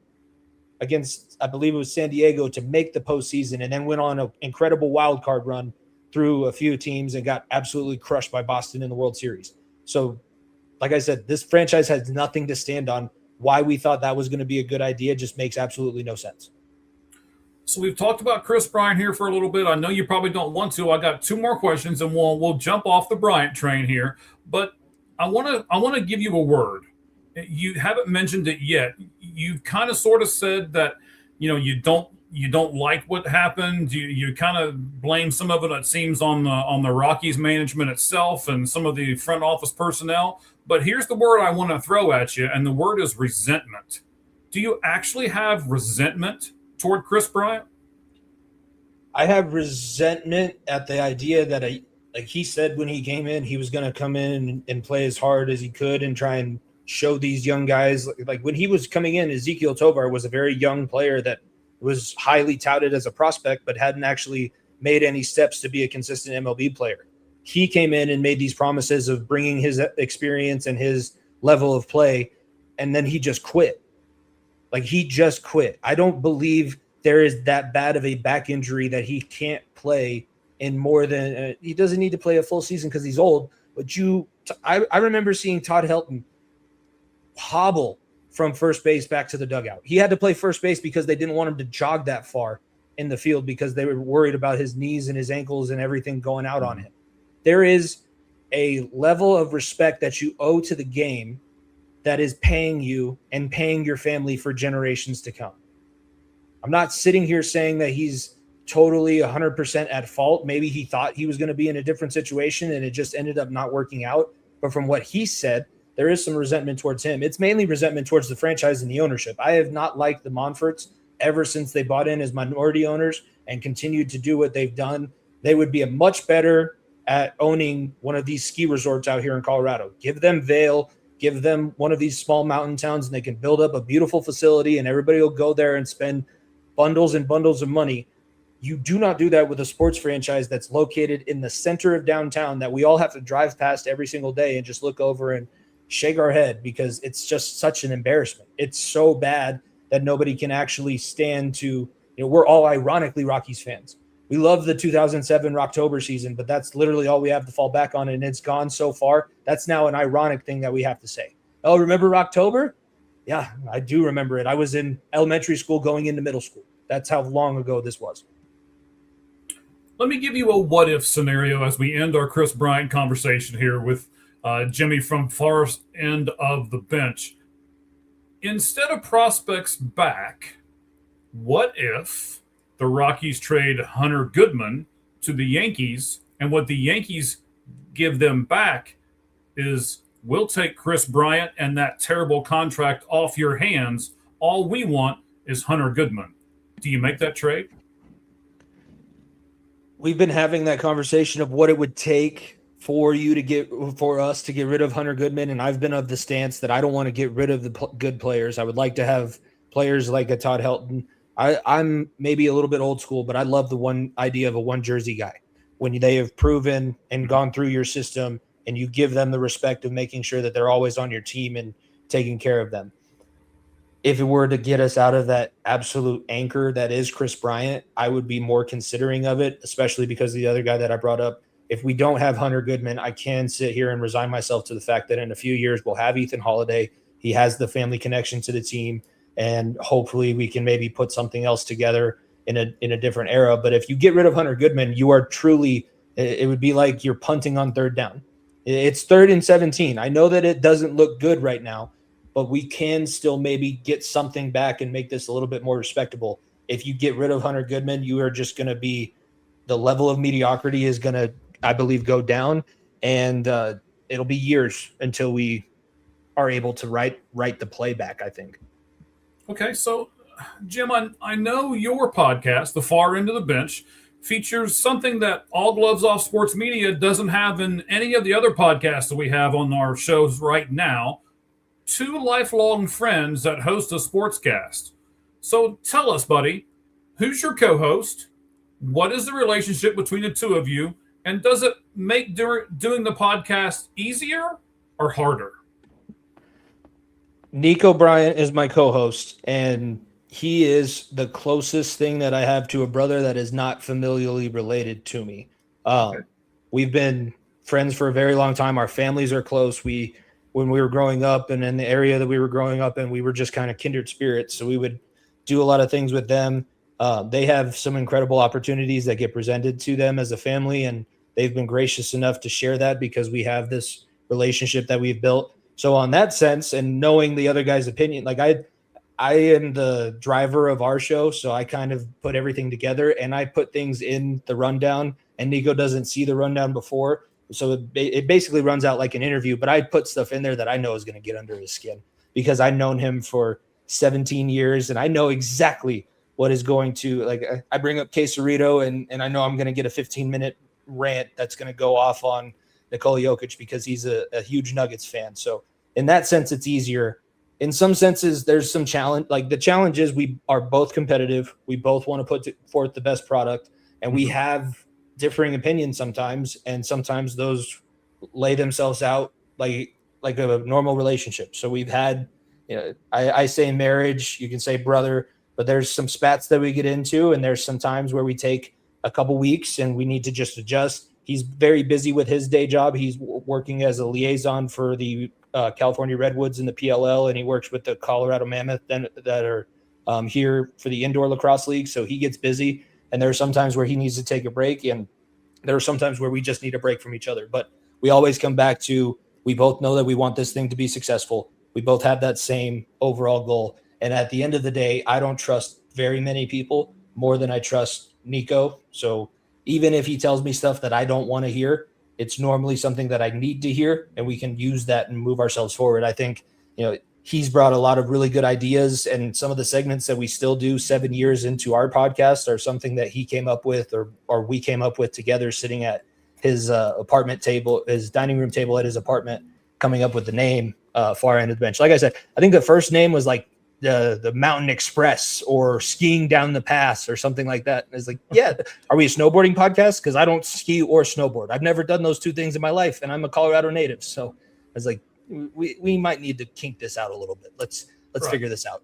C: against, I believe it was San Diego, to make the postseason, and then went on an incredible wild card run through a few teams and got absolutely crushed by Boston in the World Series. So, like I said, this franchise has nothing to stand on. Why we thought that was going to be a good idea just makes absolutely no sense.
B: So we've talked about Chris Bryant here for a little bit. I know you probably don't want to. I got two more questions, and we'll jump off the Bryant train here. But I want to give you a word. You haven't mentioned it yet. You kind of sort of said that you don't like what happened. You kind of blame some of it, it seems, on the Rockies management itself and some of the front office personnel. But here's the word I want to throw at you, and the word is resentment. Do you actually have resentment toward Chris Bryant?
C: I have resentment at the idea that like he said when he came in, he was going to come in and play as hard as he could and try and show these young guys. Like when he was coming in, Ezekiel Tovar was a very young player that was highly touted as a prospect, but hadn't actually made any steps to be a consistent MLB player. He came in and made these promises of bringing his experience and his level of play, and then he just quit. Like he just quit. I don't believe there is that bad of a back injury that he can't play in more than he doesn't need to play a full season because he's old. But I remember seeing Todd Helton hobble from first base back to the dugout. He had to play first base because they didn't want him to jog that far in the field because they were worried about his knees and his ankles and everything going out on him. There is a level of respect that you owe to the game that is paying you and paying your family for generations to come. I'm not sitting here saying that he's totally 100% at fault. Maybe he thought he was going to be in a different situation and it just ended up not working out. But from what he said, there is some resentment towards him. It's mainly resentment towards the franchise and the ownership. I have not liked the Monforts ever since they bought in as minority owners and continued to do what they've done. They would be a much better at owning one of these ski resorts out here in Colorado. Give them Vail, give them one of these small mountain towns, and they can build up a beautiful facility and everybody will go there and spend bundles and bundles of money. You do not do that with a sports franchise that's located in the center of downtown that we all have to drive past every single day and just look over and shake our head because it's just such an embarrassment. It's so bad that nobody can actually stand to, we're all ironically Rockies fans. We love the 2007 Rocktober season, but that's literally all we have to fall back on, and it's gone so far. That's now an ironic thing that we have to say. Oh, remember Rocktober? Yeah, I do remember it. I was in elementary school going into middle school. That's how long ago this was.
B: Let me give you a what-if scenario as we end our Chris Bryant conversation here with Jimmy from far end of the bench. Instead of prospects back, what if the Rockies trade Hunter Goodman to the Yankees, and what the Yankees give them back is, we'll take Chris Bryant and that terrible contract off your hands. All we want is Hunter Goodman. Do you make that trade?
C: We've been having that conversation of what it would take for us to get rid of Hunter Goodman, and I've been of the stance that I don't want to get rid of the good players. I would like to have players like a Todd Helton. I'm maybe a little bit old school, but I love the one idea of a one jersey guy. When they have proven and gone through your system and you give them the respect of making sure that they're always on your team and taking care of them. If it were to get us out of that absolute anchor that is Chris Bryant, I would be more considering of it, especially because the other guy that I brought up, if we don't have Hunter Goodman, I can sit here and resign myself to the fact that in a few years we'll have Ethan Holiday. He has the family connection to the team, and hopefully we can maybe put something else together in a different era. But if you get rid of Hunter Goodman, you are truly – it would be like you're punting on third down. It's 3rd and 17. I know that it doesn't look good right now, but we can still maybe get something back and make this a little bit more respectable. If you get rid of Hunter Goodman, you are just going to be – the level of mediocrity is going to, I believe, go down, and it'll be years until we are able to write the playback, I think.
B: Okay, so Jim, I know your podcast, The Far End of the Bench, features something that All Gloves Off Sports Media doesn't have in any of the other podcasts that we have on our shows right now. Two lifelong friends that host a sportscast. So tell us, buddy, who's your co-host? What is the relationship between the two of you? And does it make doing the podcast easier or harder?
C: Nico Bryant is my co-host, and he is the closest thing that I have to a brother that is not familially related to me. We've been friends for a very long time. Our families are close. When we were growing up and in the area that we were growing up in, we were just kind of kindred spirits. So we would do a lot of things with them. They have some incredible opportunities that get presented to them as a family, and they've been gracious enough to share that because we have this relationship that we've built. So on that sense, and knowing the other guy's opinion, like I am the driver of our show, so I kind of put everything together and I put things in the rundown, and Nico doesn't see the rundown before. So it basically runs out like an interview, but I put stuff in there that I know is going to get under his skin because I've known him for 17 years and I know exactly what is going to, like, I bring up Quesarito and I know I'm going to get a 15-minute rant that's going to go off on Nikola Jokic because he's a huge Nuggets fan. So in that sense, it's easier. In some senses, there's some challenge. Like the challenge is we are both competitive. We both want to put forth the best product, and we have differing opinions sometimes, and sometimes those lay themselves out like a normal relationship. So we've had, I say marriage, you can say brother, but there's some spats that we get into, and there's some times where we take a couple weeks and we need to just adjust. He's very busy with his day job. He's working as a liaison for the California Redwoods in the PLL, and he works with the Colorado Mammoth that are here for the indoor lacrosse league. So he gets busy, and there are some times where he needs to take a break, and there are some times where we just need a break from each other. But we always come back to, we both know that we want this thing to be successful. We both have that same overall goal. And at the end of the day, I don't trust very many people more than I trust Nico. So even if he tells me stuff that I don't want to hear, it's normally something that I need to hear, and we can use that and move ourselves forward. I think, he's brought a lot of really good ideas, and some of the segments that we still do 7 years into our podcast are something that he came up with or we came up with together sitting at his apartment table, his dining room table at his apartment, coming up with the name Far End of the Bench. Like I said, I think the first name was like the Mountain Express or Skiing Down the Pass or something like that. And it's like, yeah, are we a snowboarding podcast? Because I don't ski or snowboard. I've never done those two things in my life, and I'm a Colorado native. So I was like, we might need to kink this out a little bit. Let's figure this out.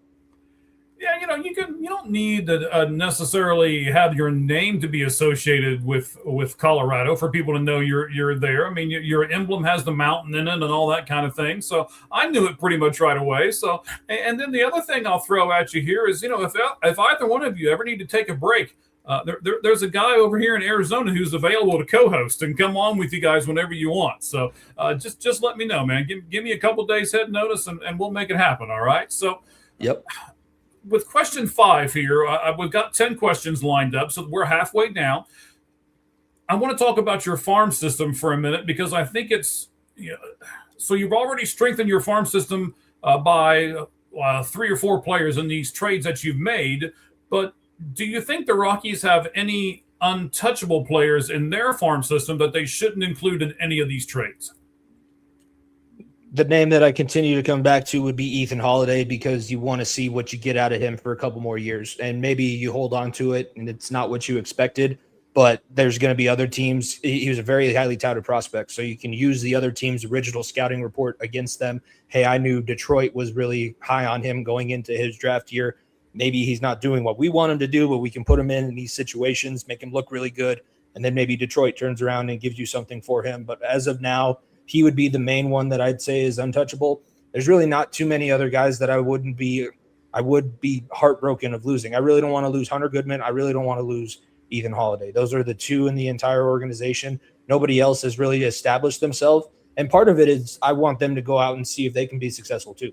B: Yeah, you don't need to necessarily have your name to be associated with Colorado for people to know you're there. I mean, your emblem has the mountain in it and all that kind of thing. So I knew it pretty much right away. So, and then the other thing I'll throw at you here is, if either one of you ever need to take a break, there's a guy over here in Arizona who's available to co-host and come on with you guys whenever you want. So just let me know, man. Give me a couple days head notice and we'll make it happen. All right. So,
C: yep.
B: With question 5 here, we've got 10 questions lined up, so we're halfway down. I want to talk about your farm system for a minute because I think it's so you've already strengthened your farm system by 3 or 4 players in these trades that you've made. But do you think the Rockies have any untouchable players in their farm system that they shouldn't include in any of these trades?
C: The name that I continue to come back to would be Ethan Holiday, because you want to see what you get out of him for a couple more years. And maybe you hold on to it and it's not what you expected, but there's going to be other teams. He was a very highly touted prospect, so you can use the other team's original scouting report against them. Hey, I knew Detroit was really high on him going into his draft year. Maybe he's not doing what we want him to do, but we can put him in these situations, make him look really good. And then maybe Detroit turns around and gives you something for him. But as of now, he would be the main one that I'd say is untouchable. There's really not too many other guys that I would be heartbroken of losing. I really don't want to lose Hunter Goodman. I really don't want to lose Ethan Holiday. Those are the two in the entire organization. Nobody else has really established themselves. And part of it is I want them to go out and see if they can be successful too.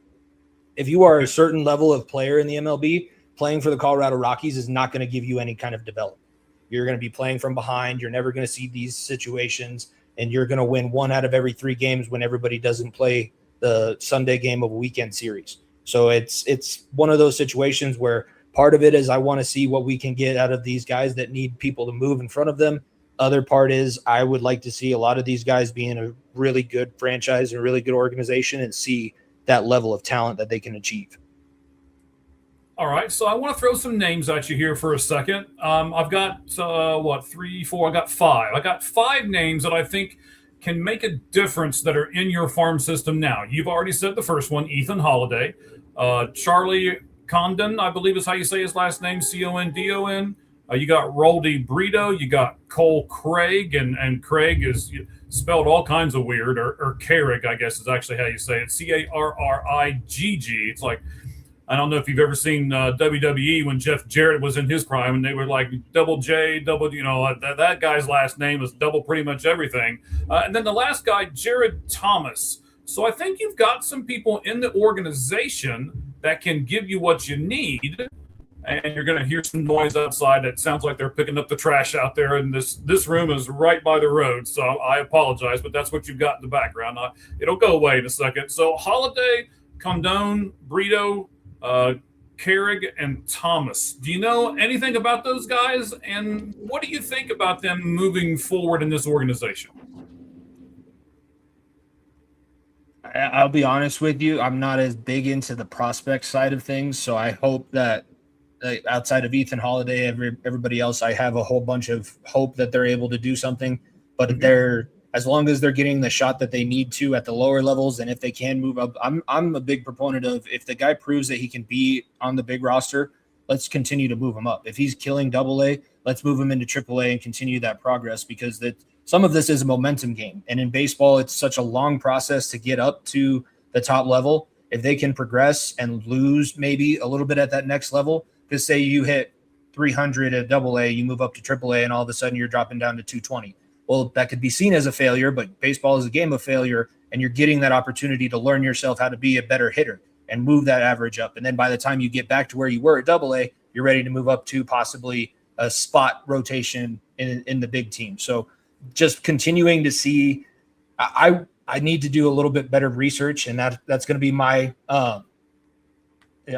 C: If you are a certain level of player in the MLB, playing for the Colorado Rockies is not going to give you any kind of development. You're going to be playing from behind. You're never going to see these situations. And you're going to win 1 out of every 3 games when everybody doesn't play the Sunday game of a weekend series. So it's one of those situations where part of it is I want to see what we can get out of these guys that need people to move in front of them. Other part is I would like to see a lot of these guys be in a really good franchise and a really good organization and see that level of talent that they can achieve.
B: All right, so I want to throw some names at you here for a second. I've got, 3, 4, I got 5. I got 5 names that I think can make a difference that are in your farm system now. You've already said the first one, Ethan Holiday. Charlie Condon, I believe is how you say his last name, Condon. You got Roldy Brito. You got Cole Craig, and Craig is spelled all kinds of weird, or Carrig, I guess is actually how you say it, Carrigg. It's like, I don't know if you've ever seen WWE when Jeff Jarrett was in his prime, and they were like double J, double, that guy's last name is double pretty much everything. And then the last guy, Jared Thomas. So I think you've got some people in the organization that can give you what you need. And you're going to hear some noise outside that sounds like they're picking up the trash out there. And this room is right by the road. So I apologize, but that's what you've got in the background. It'll go away in a second. So Holiday, Condon, Brito, Carrig, and Thomas. Do you know anything about those guys? And what do you think about them moving forward in this organization?
C: I'll be honest with you. I'm not as big into the prospect side of things. So I hope that outside of Ethan Holiday, everybody else, I have a whole bunch of hope that they're able to do something. But as long as they're getting the shot that they need to at the lower levels, and if they can move up, I'm a big proponent of, if the guy proves that he can be on the big roster, let's continue to move him up. If he's killing AA, let's move him into AAA and continue that progress, because some of this is a momentum game. And in baseball, it's such a long process to get up to the top level. If they can progress and lose maybe a little bit at that next level, because say you hit 300 at AA, you move up to AAA, and all of a sudden you're dropping down to 220. Well, that could be seen as a failure, but baseball is a game of failure, and you're getting that opportunity to learn yourself how to be a better hitter and move that average up. And then by the time you get back to where you were at AA, you're ready to move up to possibly a spot rotation in the big team. So just continuing to see, I need to do a little bit better research, and that's going to be my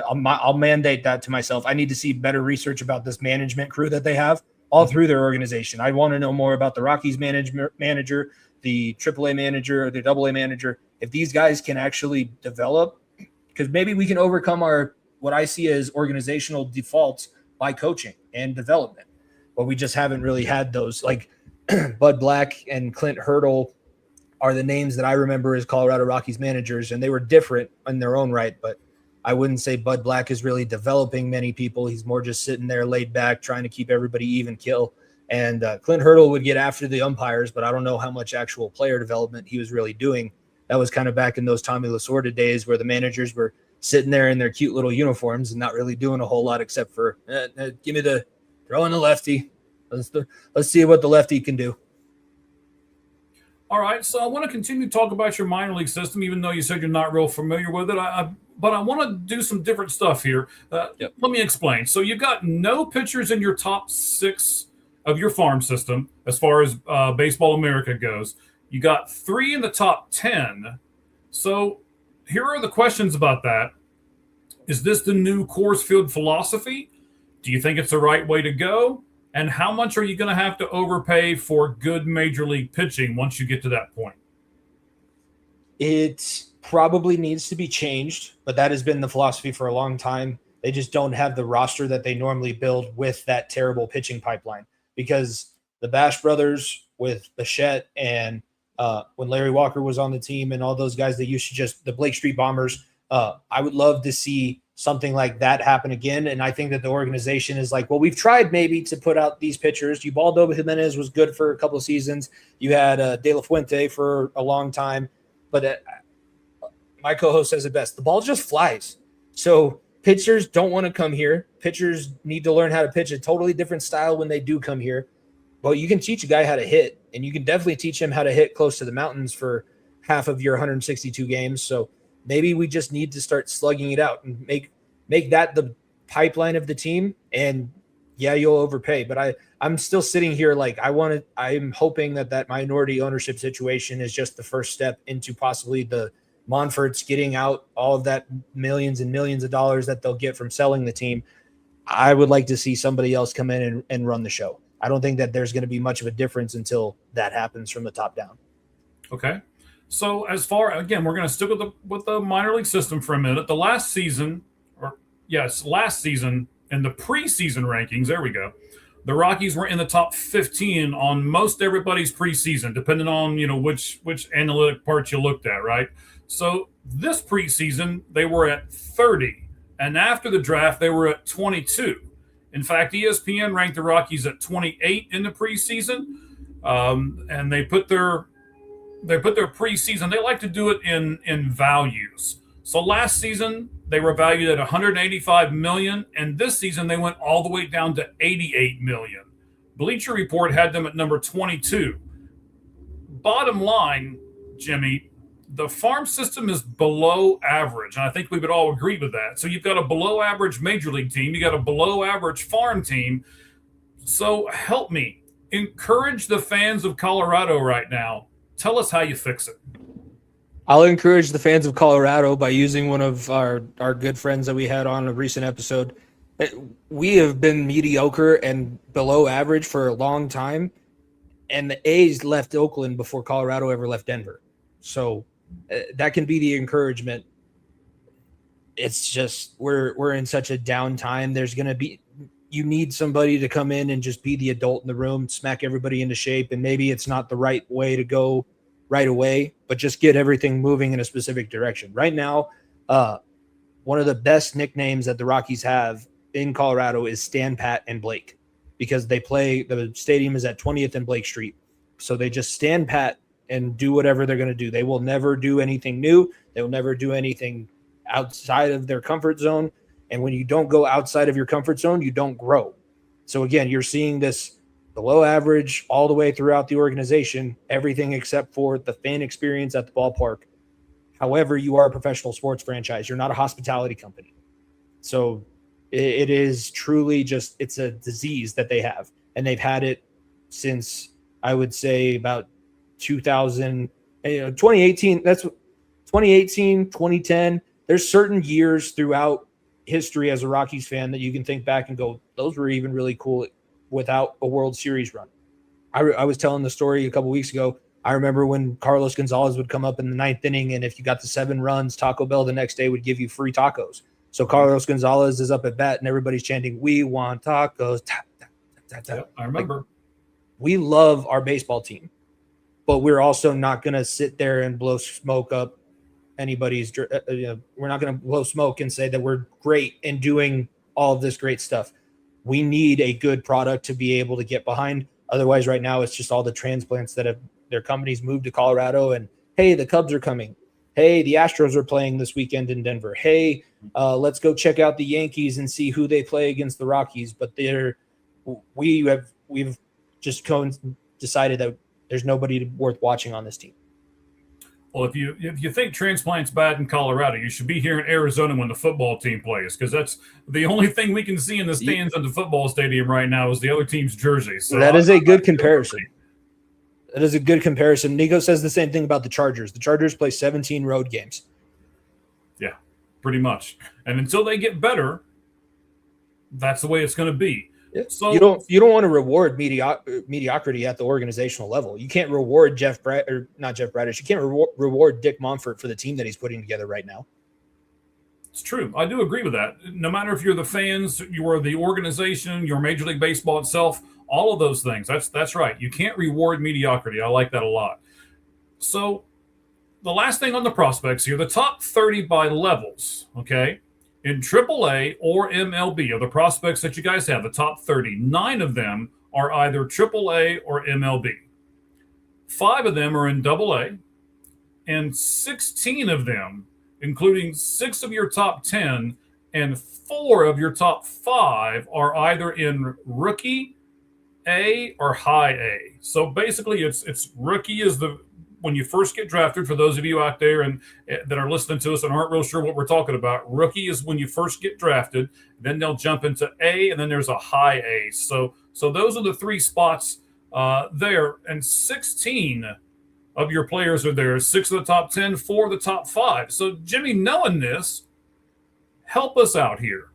C: I'll mandate that to myself. I need to see better research about this management crew that they have all through their organization. I want to know more about the Rockies manager, the AAA manager, or the AA manager. If these guys can actually develop, because maybe we can overcome what I see as organizational defaults by coaching and development. But we just haven't really had those. Like Bud Black and Clint Hurdle are the names that I remember as Colorado Rockies managers, and they were different in their own right, but I wouldn't say Bud Black is really developing many people. He's more just sitting there laid back, trying to keep everybody even kill. And Clint Hurdle would get after the umpires, but I don't know how much actual player development he was really doing. That was kind of back in those Tommy Lasorda days where the managers were sitting there in their cute little uniforms and not really doing a whole lot except for give me the throw in the lefty. Let's see what the lefty can do.
B: All right, so I want to continue to talk about your minor league system, even though you said you're not real familiar with it. But I want to do some different stuff here. Let me explain. So you've got no pitchers in your top 6 of your farm system as far as Baseball America goes. You got 3 in the top 10. So here are the questions about that. Is this the new Coors Field philosophy? Do you think it's the right way to go? And how much are you going to have to overpay for good major league pitching once you get to that point?
C: It probably needs to be changed, but that has been the philosophy for a long time. They just don't have the roster that they normally build with that terrible pitching pipeline, because the Bash brothers with Bichette and when Larry Walker was on the team and all those guys that used to just the Blake Street Bombers, I would love to see something like that happen again. And I think that the organization is like, well, we've tried maybe to put out these pitchers. Ubaldo Jimenez was good for a couple of seasons. You had De La Fuente for a long time, but my co-host says it best. The ball just flies. So pitchers don't want to come here. Pitchers need to learn how to pitch a totally different style when they do come here. But you can teach a guy how to hit, and you can definitely teach him how to hit close to the mountains for half of your 162 games. So maybe we just need to start slugging it out and make that the pipeline of the team. And yeah, you'll overpay. But I'm still sitting here like I'm hoping that minority ownership situation is just the first step into possibly the Monfort's getting out all of that millions and millions of dollars that they'll get from selling the team. I would like to see somebody else come in and run the show. I don't think that there's going to be much of a difference until that happens from the top down.
B: Okay. So as far, again, we're going to stick with the minor league system for a minute. Last season in the preseason rankings, there we go. The Rockies were in the top 15 on most everybody's preseason, depending on, which analytic part you looked at, right? So this preseason, they were at 30. And after the draft, they were at 22. In fact, ESPN ranked the Rockies at 28 in the preseason. And they put their preseason, they like to do it in values. So last season, they were valued at $185 million, and this season they went all the way down to $88 million. Bleacher Report had them at number 22. Bottom line, Jimmy, the farm system is below average, and I think we would all agree with that. So you've got a below average major league team, you got a below average farm team. So help me, encourage the fans of Colorado right now. Tell us how you fix it.
C: I'll encourage the fans of Colorado by using one of our good friends that we had on a recent episode. We have been mediocre and below average for a long time, and the A's left Oakland before Colorado ever left Denver. So that can be the encouragement. It's just we're in such a down time. You need somebody to come in and just be the adult in the room, smack everybody into shape, and maybe it's not the right way to go right away, but just get everything moving in a specific direction. Right now, one of the best nicknames that the Rockies have in Colorado is Stan, Pat, and Blake, because the stadium is at 20th and Blake Street. So they just stand pat and do whatever they're going to do. They will never do anything new. They will never do anything outside of their comfort zone. And when you don't go outside of your comfort zone, you don't grow. So again, you're seeing this below average all the way throughout the organization, everything except for the fan experience at the ballpark. However, you are a professional sports franchise. You're not a hospitality company. So it is truly just, it's a disease that they have. And they've had it since, I would say, about 2018. That's 2018, 2010. There's certain years throughout history as a Rockies fan that you can think back and go, those were even really cool without a World Series run. I was telling the story a couple weeks ago. I remember when Carlos Gonzalez would come up in the ninth inning, and if you got the 7 runs, Taco Bell the next day would give you free tacos. So Carlos Gonzalez is up at bat, and everybody's chanting, "We want tacos."
B: Yep, I remember.
C: Like, we love our baseball team, but we're also not going to sit there and blow smoke up anybody's. We're not going to blow smoke and say that we're great in doing all of this great stuff. We need a good product to be able to get behind. Otherwise, right now, it's just all the transplants that have their companies moved to Colorado. And, hey, the Cubs are coming. Hey, the Astros are playing this weekend in Denver. Hey, let's go check out the Yankees and see who they play against the Rockies. But we've just decided that there's nobody worth watching on this team.
B: Well, if you think transplant's bad in Colorado, you should be here in Arizona when the football team plays, because that's the only thing we can see in the stands of the football stadium right now is the other team's jersey. So
C: that is a good comparison. That is a good comparison. Nico says the same thing about the Chargers. The Chargers play 17 road games.
B: Yeah, pretty much. And until they get better, that's the way it's going to be. So
C: you don't want to reward mediocrity at the organizational level. You can't reward not Jeff Bradish. You can't reward Dick Monfort for the team that he's putting together right now.
B: It's true. I do agree with that. No matter if you're the fans, you're the organization, your Major League Baseball itself, all of those things. That's right. You can't reward mediocrity. I like that a lot. So the last thing on the prospects here, the top 30 by levels, okay? In AAA or MLB are the prospects that you guys have, the top 30. 9 of them are either AAA or MLB. 5 of them are in AA, and 16 of them, including 6 of your top 10 and 4 of your top 5, are either in rookie A or high A. So basically, it's rookie is when you first get drafted. For those of you out there and that are listening to us and aren't real sure what we're talking about, rookie is when you first get drafted. Then they'll jump into A, and then there's a high A. So those are the 3 spots there. And 16 of your players are there. 6 of the top 10, 4 of the top 5. So, Jimmy, knowing this, help us out here.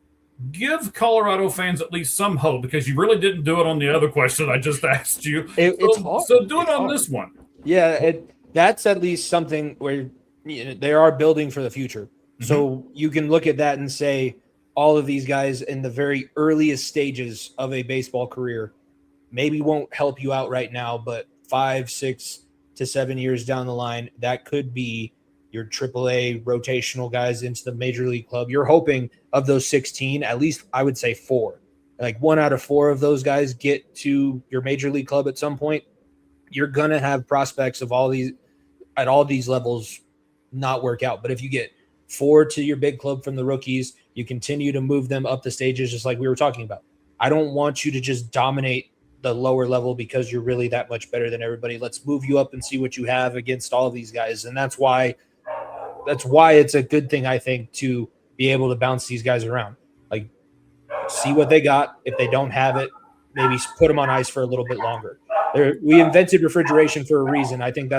B: Give Colorado fans at least some hope, because you really didn't do it on the other question I just asked you.
C: It's hard.
B: So do it on this one.
C: Yeah, that's at least something where they are building for the future. Mm-hmm. So you can look at that and say all of these guys in the very earliest stages of a baseball career maybe won't help you out right now, but 5, 6 to 7 years down the line, that could be your AAA rotational guys into the major league club. You're hoping of those 16, at least I would say 4. Like 1 out of 4 of those guys get to your major league club at some point. You're going to have prospects of all these at all these levels not work out. But if you get 4 to your big club from the rookies, you continue to move them up the stages, just like we were talking about. I don't want you to just dominate the lower level because you're really that much better than everybody. Let's move you up and see what you have against all of these guys. And that's why it's a good thing, I think, to be able to bounce these guys around. Like, see what they got. If they don't have it, maybe put them on ice for a little bit longer. We invented refrigeration for a reason. I think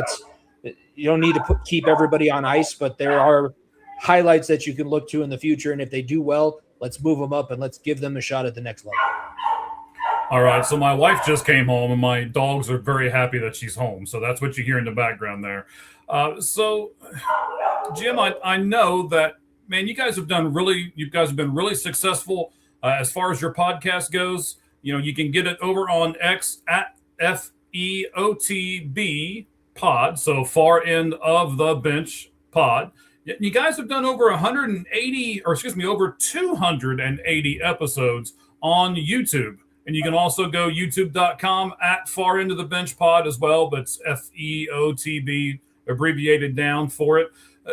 C: you don't need to keep everybody on ice, but there are highlights that you can look to in the future. And if they do well, let's move them up and let's give them a shot at the next level.
B: All right, so my wife just came home, and my dogs are very happy that she's home. So that's what you hear in the background there. So, Jim, I know that, man, you guys have been really successful as far as your podcast goes. You know, you can get it over on X at FEOTB pod, so far end of the bench pod. You guys have done over 280 episodes on YouTube. And you can also go youtube.com at far into the bench pod as well, but it's FEOTB abbreviated down for it.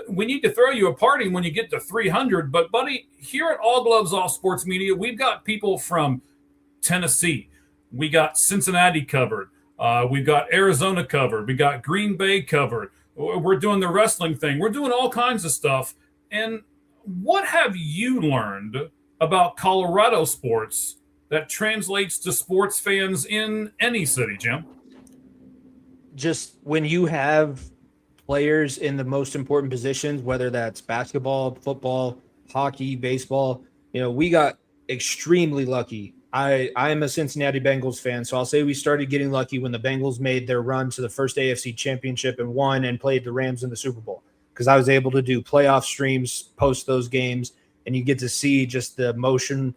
B: We need to throw you a party when you get to 300. But, buddy, here at All Gloves Off Sports Media, we've got people from Tennessee. We got Cincinnati covered. We've got Arizona covered. We got Green Bay covered. We're doing the wrestling thing. We're doing all kinds of stuff. And what have you learned about Colorado sports that translates to sports fans in any city, Jim?
C: Just when you have players in the most important positions, whether that's basketball, football, hockey, baseball, we got extremely lucky. I am a Cincinnati Bengals fan, so I'll say we started getting lucky when the Bengals made their run to the first AFC championship and won and played the Rams in the Super Bowl, because I was able to do playoff streams post those games, and you get to see just the emotion,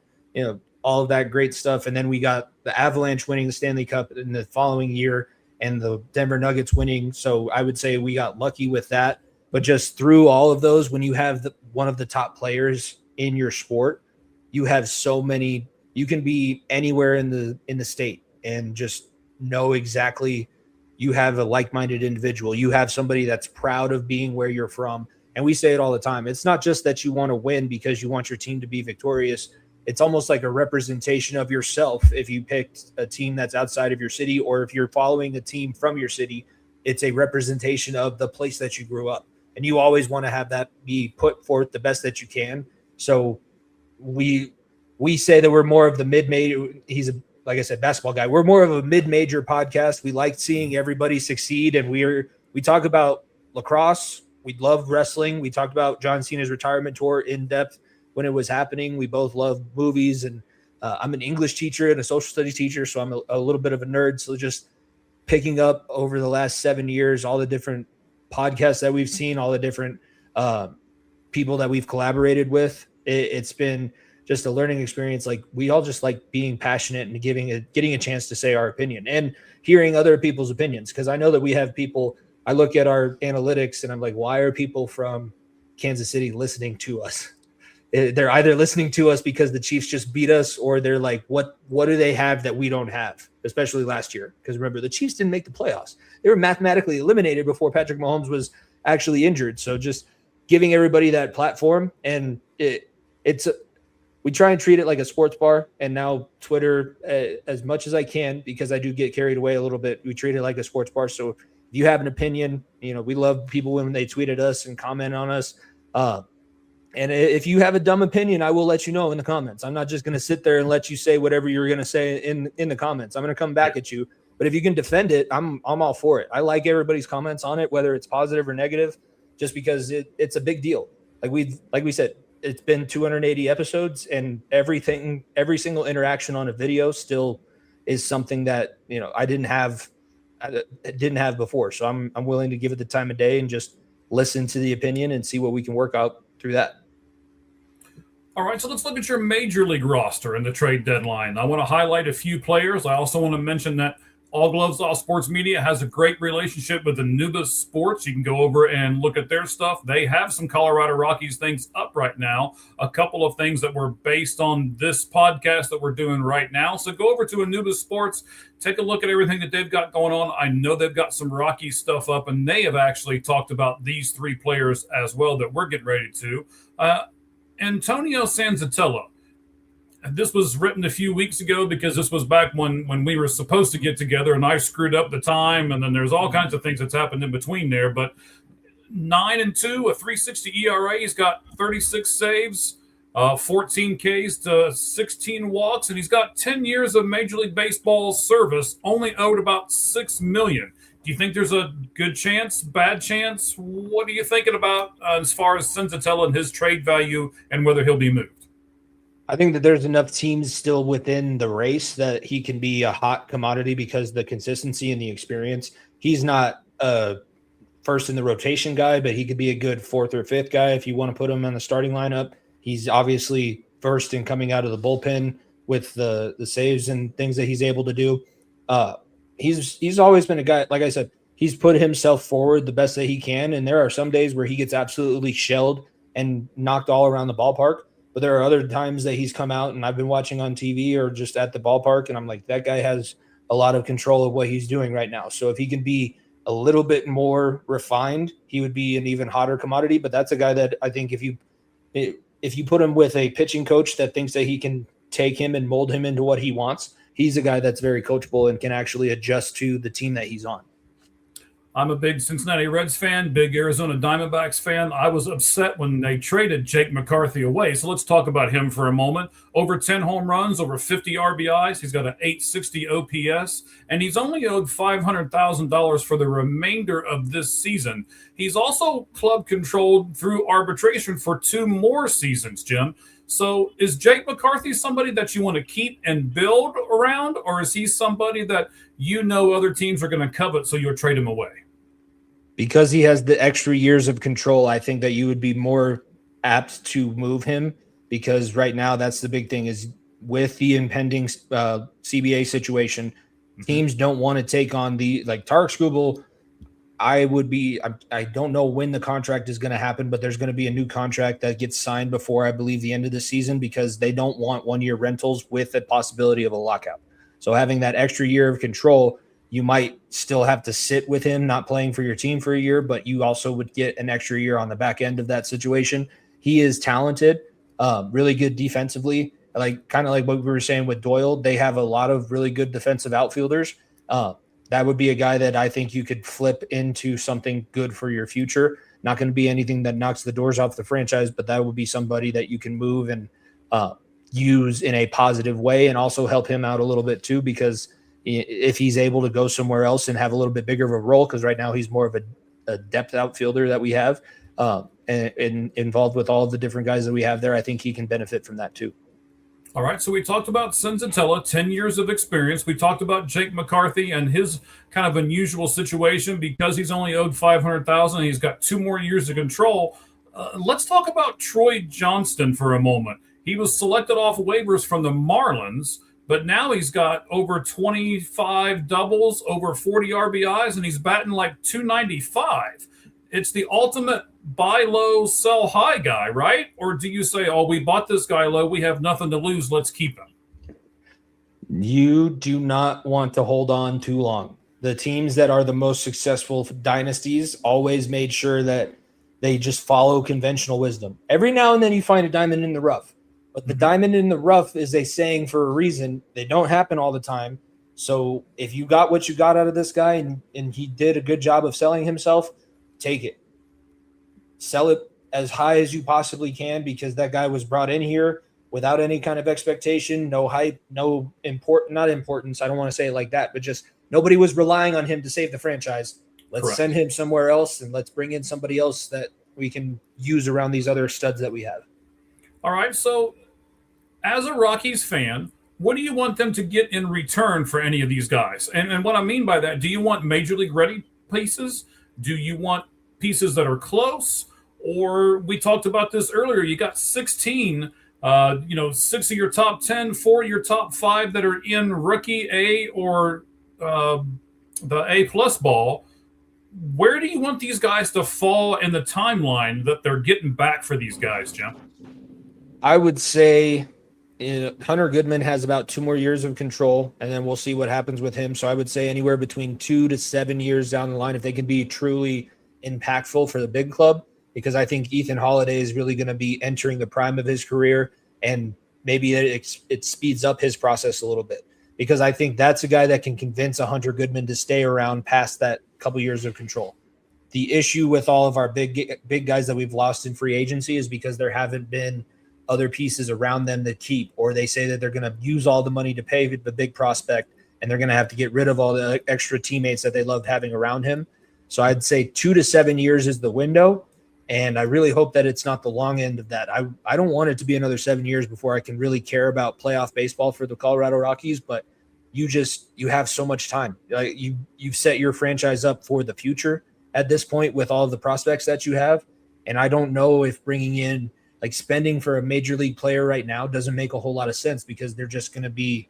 C: all of that great stuff. And then we got the Avalanche winning the Stanley Cup in the following year and the Denver Nuggets winning. So I would say we got lucky with that. But just through all of those, when you have one of the top players in your sport, you have so many. You can be anywhere in the state and just know exactly you have a like-minded individual. You have somebody that's proud of being where you're from. And we say it all the time. It's not just that you want to win because you want your team to be victorious. It's almost like a representation of yourself. If you picked a team that's outside of your city, or if you're following a team from your city, it's a representation of the place that you grew up. And you always want to have that be put forth the best that you can. So we say that we're more of the mid-major. He's like I said, basketball guy. We're more of a mid-major podcast. We like seeing everybody succeed. And we talk about lacrosse. We love wrestling. We talked about John Cena's retirement tour in depth when it was happening. We both love movies, and I'm an English teacher and a social studies teacher, so I'm a little bit of a nerd. So just picking up over the last 7 years, all the different podcasts that we've seen, all the different people that we've collaborated with, it's been just a learning experience. Like, we all just like being passionate and getting a chance to say our opinion and hearing other people's opinions. Because I know that we have people, I look at our analytics and I'm like, why are people from Kansas City listening to us? They're either listening to us because the Chiefs just beat us, or they're like, what do they have that we don't have, especially last year? Because remember, the Chiefs didn't make the playoffs. They were mathematically eliminated before Patrick Mahomes was actually injured. So just giving everybody that platform, and we try and treat it like a sports bar. And now Twitter, as much as I can, because I do get carried away a little bit, we treat it like a sports bar. So if you have an opinion, we love people when they tweet at us and comment on us. And if you have a dumb opinion, I will let you know in the comments. I'm not just going to sit there and let you say whatever you're going to say in the comments. I'm going to come back at you But if you can defend it, I'm all for it. I like everybody's comments on it, whether it's positive or negative, just because it's a big deal. Like we said, it's been 280 episodes, and every single interaction on a video still is something that, I didn't have before. So I'm willing to give it the time of day and just listen to the opinion and see what we can work out through that.
B: All right, so let's look at your major league roster and the trade deadline. I want to highlight a few players. I also want to mention that All Gloves, All Sports Media has a great relationship with Anubis Sports. You can go over and look at their stuff. They have some Colorado Rockies things up right now, a couple of things that were based on this podcast that we're doing right now. So go over to Anubis Sports, take a look at everything that they've got going on. I know they've got some Rockies stuff up, and they have actually talked about these three players as well that we're getting ready to. Antonio Sanzatella. This was written a few weeks ago because this was back when we were supposed to get together, and I screwed up the time, and then there's all kinds of things that's happened in between there. But 9-2, a 3.60 ERA. He's got 36 saves, 14 Ks to 16 walks, and he's got 10 years of Major League Baseball service, only owed about $6 million. Do you think there's a good chance, bad chance? What are you thinking about as far as Sanzatella and his trade value and whether he'll be moved?
C: I think that there's enough teams still within the race that he can be a hot commodity because the consistency and the experience. He's not a first in the rotation guy, but he could be a good fourth or fifth guy if you want to put him on the starting lineup. He's obviously first in coming out of the bullpen with the saves and things that he's able to do. He's always been a guy, like I said, he's put himself forward the best that he can, and there are some days where he gets absolutely shelled and knocked all around the ballpark. But there are other times that he's come out and I've been watching on TV or just at the ballpark, and I'm like, that guy has a lot of control of what he's doing right now. So if he can be a little bit more refined, he would be an even hotter commodity. But that's a guy that I think if you put him with a pitching coach that thinks that he can take him and mold him into what he wants, he's a guy that's very coachable and can actually adjust to the team that he's on.
B: I'm a big Cincinnati Reds fan, big Arizona Diamondbacks fan. I was upset when they traded Jake McCarthy away. So let's talk about him for a moment. Over 10 home runs, over 50 RBIs. He's got an 860 OPS, and he's only owed $500,000 for the remainder of this season. He's also club controlled through arbitration for 2 more seasons, Jim. So is Jake McCarthy somebody that you want to keep and build around, or is he somebody that other teams are going to covet, so you'll trade him away?
C: Because he has the extra years of control, I think that you would be more apt to move him, because right now that's the big thing is with the impending CBA situation, teams don't want to take on Tarek Skubal. I don't know when the contract is going to happen, but there's going to be a new contract that gets signed before, I believe, the end of the season, because they don't want 1-year rentals with the possibility of a lockout. So having that extra year of control, you might still have to sit with him, not playing for your team for a year, but you also would get an extra year on the back end of that situation. He is talented, really good defensively. Kind of like what we were saying with Doyle, they have a lot of really good defensive outfielders. That would be a guy that I think you could flip into something good for your future. Not going to be anything that knocks the doors off the franchise, but that would be somebody that you can move and use in a positive way, and also help him out a little bit too, because if he's able to go somewhere else and have a little bit bigger of a role, because right now he's more of a depth outfielder that we have and involved with all of the different guys that we have there, I think he can benefit from that too.
B: All right, so we talked about Sanzatella, 10 years of experience. We talked about Jake McCarthy and his kind of unusual situation because he's only owed $500,000. He's got 2 more years of control. Let's talk about Troy Johnston for a moment. He was selected off waivers from the Marlins, but now he's got over 25 doubles, over 40 RBIs, and he's batting like 295. It's the ultimate buy low, sell high guy, right? Or do you say, oh, we bought this guy low, we have nothing to lose, let's keep him?
C: You do not want to hold on too long. The teams that are the most successful dynasties always made sure that they just follow conventional wisdom. Every now and then you find a diamond in the rough, but the diamond in the rough is a saying for a reason. They don't happen all the time. So if you got what you got out of this guy and he did a good job of selling himself, take it. Sell it as high as you possibly can, because that guy was brought in here without any kind of expectation, no hype, not importance. I don't want to say it like that, but just nobody was relying on him to save the franchise. Let's
B: Correct.
C: send him somewhere else, and let's bring in somebody else that we can use around these other studs that we have.
B: All right. So, as a Rockies fan, what do you want them to get in return for any of these guys? And what I mean by that, do you want major league ready pieces? Do you want pieces that are close? Or we talked about this earlier. You got 16, 6 of your top 10, 4 of your top 5 that are in rookie A or the A plus ball. Where do you want these guys to fall in the timeline that they're getting back for these guys, Jim?
C: I would say Hunter Goodman has about 2 more years of control, and then we'll see what happens with him. So I would say anywhere between 2 to 7 years down the line, if they can be truly impactful for the big club, because I think Ethan Holiday is really going to be entering the prime of his career, and maybe it speeds up his process a little bit, because I think that's a guy that can convince a Hunter Goodman to stay around past that couple years of control. The issue with all of our big guys that we've lost in free agency is because there haven't been other pieces around them that keep, or they say that they're going to use all the money to pay the big prospect, and they're going to have to get rid of all the extra teammates that they loved having around him. So I'd say 2 to 7 years is the window, and I really hope that it's not the long end of that. I don't want it to be another 7 years before I can really care about playoff baseball for the Colorado Rockies, but you have so much time. You've set your franchise up for the future at this point with all of the prospects that you have, and I don't know if bringing in, like, spending for a major league player right now doesn't make a whole lot of sense, because they're just going to be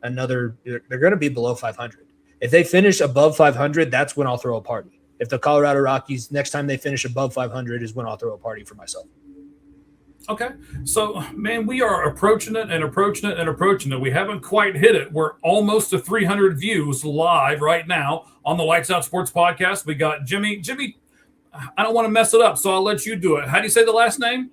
C: they're going to be below 500. If they finish above 500, that's when I'll throw a party. If the Colorado Rockies, next time they finish above 500 is when I'll throw a party for myself.
B: Okay. So, man, we are approaching it and approaching it and approaching it. We haven't quite hit it. We're almost to 300 views live right now on the Lights Out Sports Podcast. We got Jimmy. Jimmy, I don't want to mess it up, so I'll let you do it. How do you say the last name?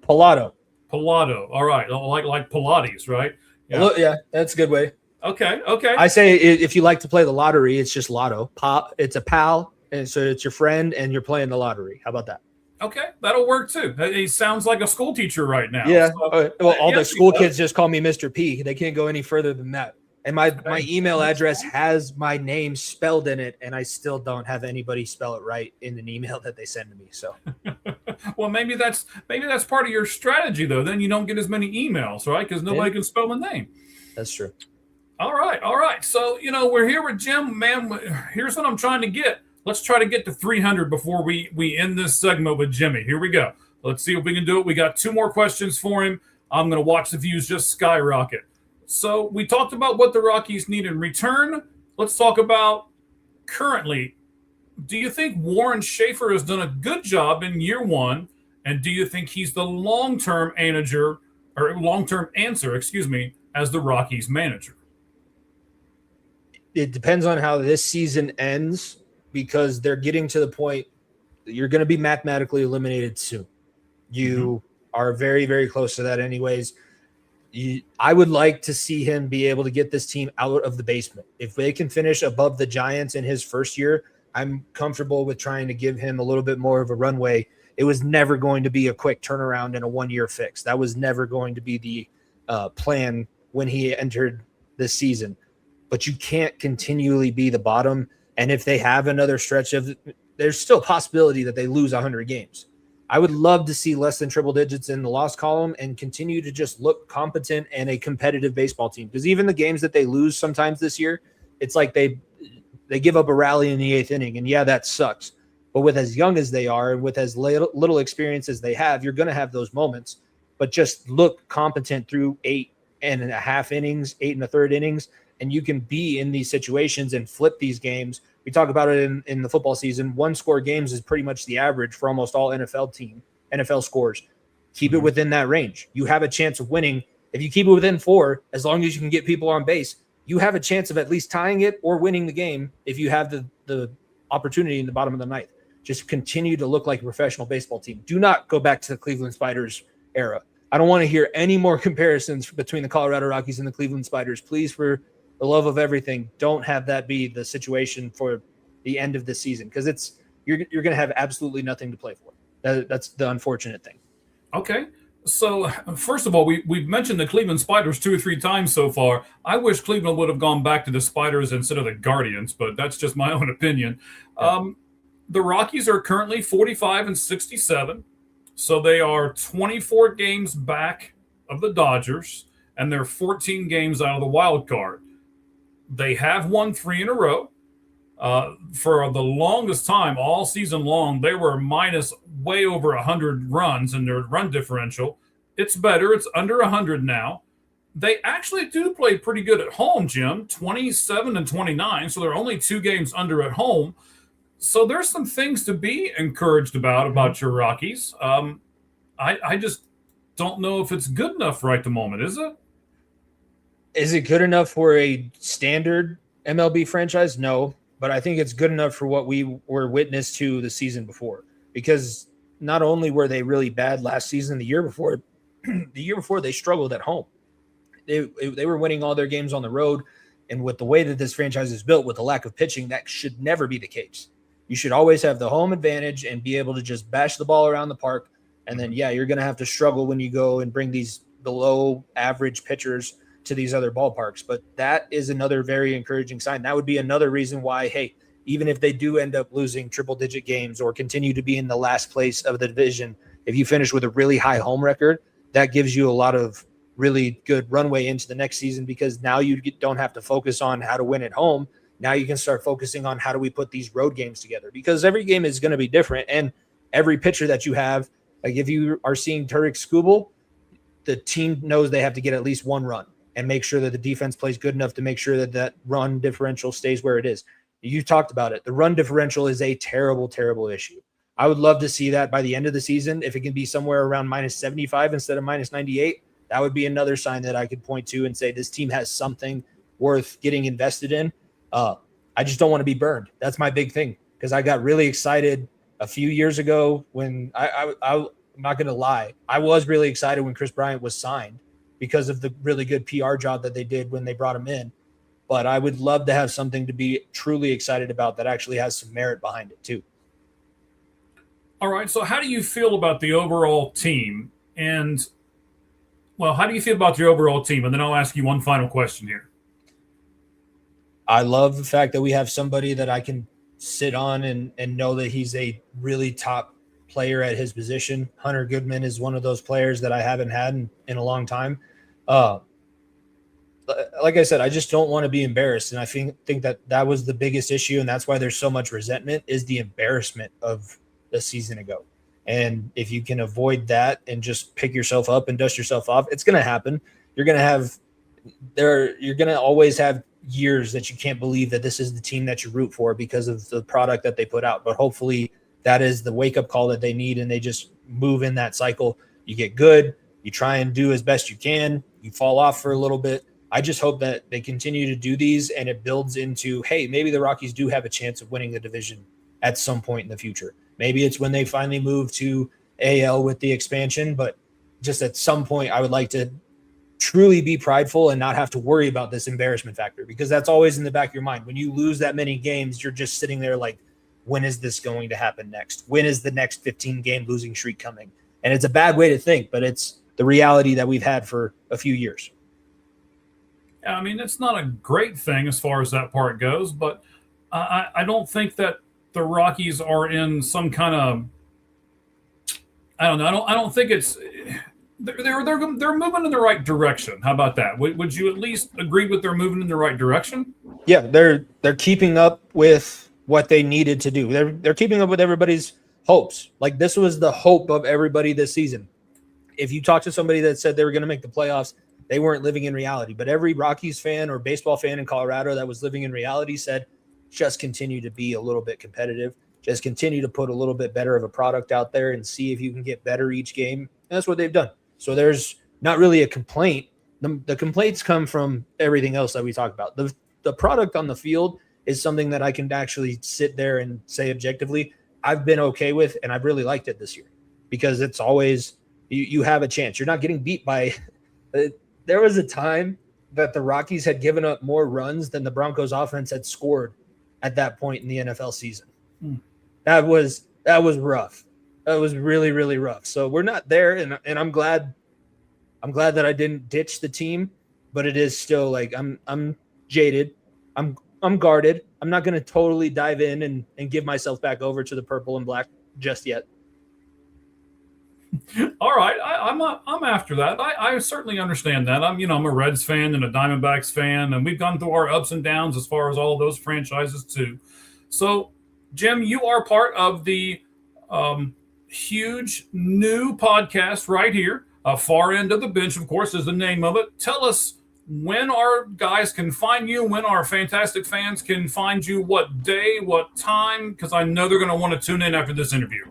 C: Pilato.
B: All right. Like Pilates, right?
C: Yeah, that's a good way.
B: Okay.
C: I say if you like to play the lottery, it's just lotto. It's a pal, and so it's your friend, and you're playing the lottery. How about that?
B: Okay, that'll work too. He sounds like a school teacher right now.
C: Yeah.
B: So,
C: all the school kids just call me Mr. P. They can't go any further than that. And my email address has my name spelled in it, and I still don't have anybody spell it right in an email that they send to me. So,
B: well, maybe that's part of your strategy, though. Then you don't get as many emails, right? Because nobody can spell my name.
C: That's true.
B: All right. So we're here with Jim, man. Here's what I'm trying to get. Let's try to get to 300 before we end this segment with Jimmy. Here we go. Let's see if we can do it. We got 2 more questions for him. I'm going to watch the views just skyrocket. So we talked about what the Rockies need in return. Let's talk about currently. Do you think Warren Schaefer has done a good job in year 1? And do you think he's the long-term answer, as the Rockies manager?
C: It depends on how this season ends, because they're getting to the point that you're going to be mathematically eliminated soon. You are very, very close to that anyways. I would like to see him be able to get this team out of the basement. If they can finish above the Giants in his first year, I'm comfortable with trying to give him a little bit more of a runway. It was never going to be a quick turnaround and a 1-year fix. That was never going to be the plan when he entered this season. But you can't continually be the bottom. And if they have another stretch there's still a possibility that they lose 100 games. I would love to see less than triple digits in the loss column and continue to just look competent and a competitive baseball team. Because even the games that they lose sometimes this year, it's like they give up a rally in the 8th inning. And yeah, that sucks. But with as young as they are and with as little experience as they have, you're going to have those moments. But just look competent through 8.5 innings, 8 1/3 innings, and you can be in these situations and flip these games. We talk about it in the football season. 1-score games is pretty much the average for almost all NFL scores. Keep it within that range. You have a chance of winning. If you keep it within 4, as long as you can get people on base, you have a chance of at least tying it or winning the game if you have the opportunity in the bottom of the ninth. Just continue to look like a professional baseball team. Do not go back to the Cleveland Spiders era. I don't want to hear any more comparisons between the Colorado Rockies and the Cleveland Spiders. Please, for the love of everything, don't have that be the situation for the end of the season, because you're going to have absolutely nothing to play for. That's the unfortunate thing.
B: Okay. So, first of all, we've mentioned the Cleveland Spiders 2 or 3 times so far. I wish Cleveland would have gone back to the Spiders instead of the Guardians, but that's just my own opinion.
C: Yeah.
B: The Rockies are currently 45-67, so they are 24 games back of the Dodgers, and they're 14 games out of the wild card. They have won 3 in a row. For the longest time, all season long, they were minus way over 100 runs in their run differential. It's better. It's under 100 now. They actually do play pretty good at home, Jim, 27-29. So they're only 2 games under at home. So there's some things to be encouraged about your Rockies. I just don't know if it's good enough right the moment, is it?
C: Is it good enough for a standard MLB franchise? No. But I think it's good enough for what we were witness to the season before, because not only were they really bad last season, the year before they struggled at home. They were winning all their games on the road, and with the way that this franchise is built, with the lack of pitching, that should never be the case. You should always have the home advantage and be able to just bash the ball around the park. And then, you're going to have to struggle when you go and bring these below average pitchers to these other ballparks. But that is another very encouraging sign. That would be another reason why, hey, even if they do end up losing triple-digit games or continue to be in the last place of the division, if you finish with a really high home record, that gives you a lot of really good runway into the next season, because now you don't have to focus on how to win at home. Now you can start focusing on how do we put these road games together, because every game is going to be different. And every pitcher that you have, like if you are seeing Turek Skubal, the team knows they have to get at least 1 run and make sure that the defense plays good enough to make sure that that run differential stays where it is. You talked about it. The run differential is a terrible, terrible issue. I would love to see that by the end of the season. If it can be somewhere around minus 75 instead of minus 98, that would be another sign that I could point to and say this team has something worth getting invested in. I just don't want to be burned. That's my big thing, because I got really excited a few years ago when I'm not going to lie. I was really excited when Chris Bryant was signed, because of the really good PR job that they did when they brought him in. But I would love to have something to be truly excited about that actually has some merit behind it too.
B: All right. So how do you feel about the overall team? And, how do you feel about your overall team? And then I'll ask you one final question here.
C: I love the fact that we have somebody that I can sit on and know that he's a really top player at his position. Hunter Goodman is one of those players that I haven't had in a long time. Like I said, I just don't want to be embarrassed. And I think that was the biggest issue. And that's why there's so much resentment, is the embarrassment of the season ago. And if you can avoid that and just pick yourself up and dust yourself off, it's going to happen. You're going to always have years that you can't believe that this is the team that you root for because of the product that they put out. But hopefully that is the wake-up call that they need, and they just move in that cycle. You get good, you try and do as best you can, you fall off for a little bit. I just hope that they continue to do these, and it builds into, hey, maybe the Rockies do have a chance of winning the division at some point in the future. Maybe it's when they finally move to AL with the expansion, but just at some point I would like to truly be prideful and not have to worry about this embarrassment factor, because that's always in the back of your mind. When you lose that many games, you're just sitting there like, when is this going to happen next? When is the next 15-game losing streak coming? And it's a bad way to think, but it's the reality that we've had for a few years.
B: Yeah, I mean, it's not a great thing as far as that part goes, but I don't think that the Rockies are in some kind of, I don't know. I don't think it's, they're moving in the right direction. How about that? Would you at least agree with they're moving in the right direction?
C: Yeah, they're keeping up with what they needed to do. They're keeping up with everybody's hopes. Like, this was the hope of everybody this season. If you talk to somebody that said they were going to make the playoffs, they weren't living in reality. But every Rockies fan or baseball fan in Colorado that was living in reality said, just continue to be a little bit competitive. Just continue to put a little bit better of a product out there and see if you can get better each game. And that's what they've done. So there's not really a complaint. The complaints come from everything else that we talk about. The product on the field is something that I can actually sit there and say objectively, I've been okay with, and I've really liked it this year, because it's always, you have a chance. You're not getting beat by there was a time that the Rockies had given up more runs than the Broncos offense had scored at that point in the NFL season. That was rough. was really, really rough. So we're not there, and I'm glad that I didn't ditch the team, but it is still like I'm jaded. I'm guarded. I'm not going to totally dive in and give myself back over to the purple and black just yet.
B: All right, I'm after that. I certainly understand that. I'm a Reds fan and a Diamondbacks fan, and we've gone through our ups and downs as far as all of those franchises too. So, Jim, you are part of the huge new podcast right here. Far End of the Bench, of course, is the name of it. Tell us when our guys can find you, when our fantastic fans can find you, what day, what time, because I know they're going to want to tune in after this interview.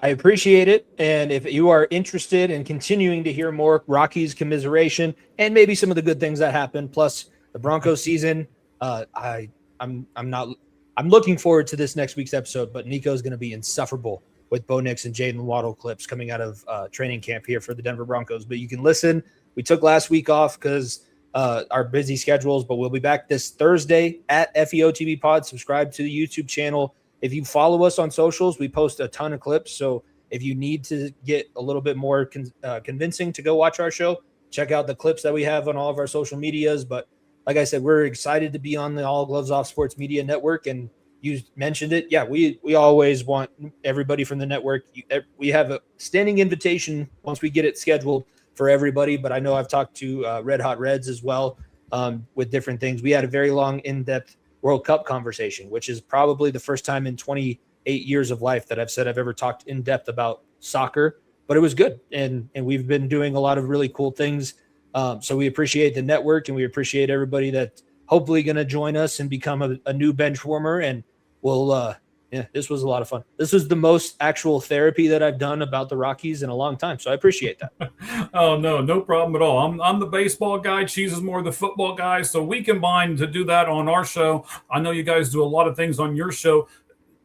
C: I appreciate it. And if you are interested in continuing to hear more Rockies commiseration and maybe some of the good things that happened, plus the Broncos season, I'm looking forward to this next week's episode, but Nico's going to be insufferable with Bo Nix and Jaden Waddle clips coming out of training camp here for the Denver Broncos. But you can listen. We took last week off because our busy schedules, but we'll be back this Thursday at FEO TV Pod. Subscribe to the YouTube channel. If you follow us on socials, we post a ton of clips. So if you need to get a little bit more convincing to go watch our show, check out the clips that we have on all of our social medias. But like I said, we're excited to be on the All Gloves Off Sports Media Network. And you mentioned it. Yeah, we always want everybody from the network. We have a standing invitation once we get it scheduled for everybody. But I know I've talked to Red Hot Reds as well with different things. We had a very long, in-depth World Cup conversation, which is probably the first time in 28 years of life that I've said I've ever talked in depth about soccer, but it was good. And we've been doing a lot of really cool things. So we appreciate the network and we appreciate everybody that's hopefully going to join us and become a new bench warmer. And this was a lot of fun. This was the most actual therapy that I've done about the Rockies in a long time. So I appreciate that.
B: Oh, no problem at all. I'm the baseball guy. Cheese is more the football guy. So we combine to do that on our show. I know you guys do a lot of things on your show.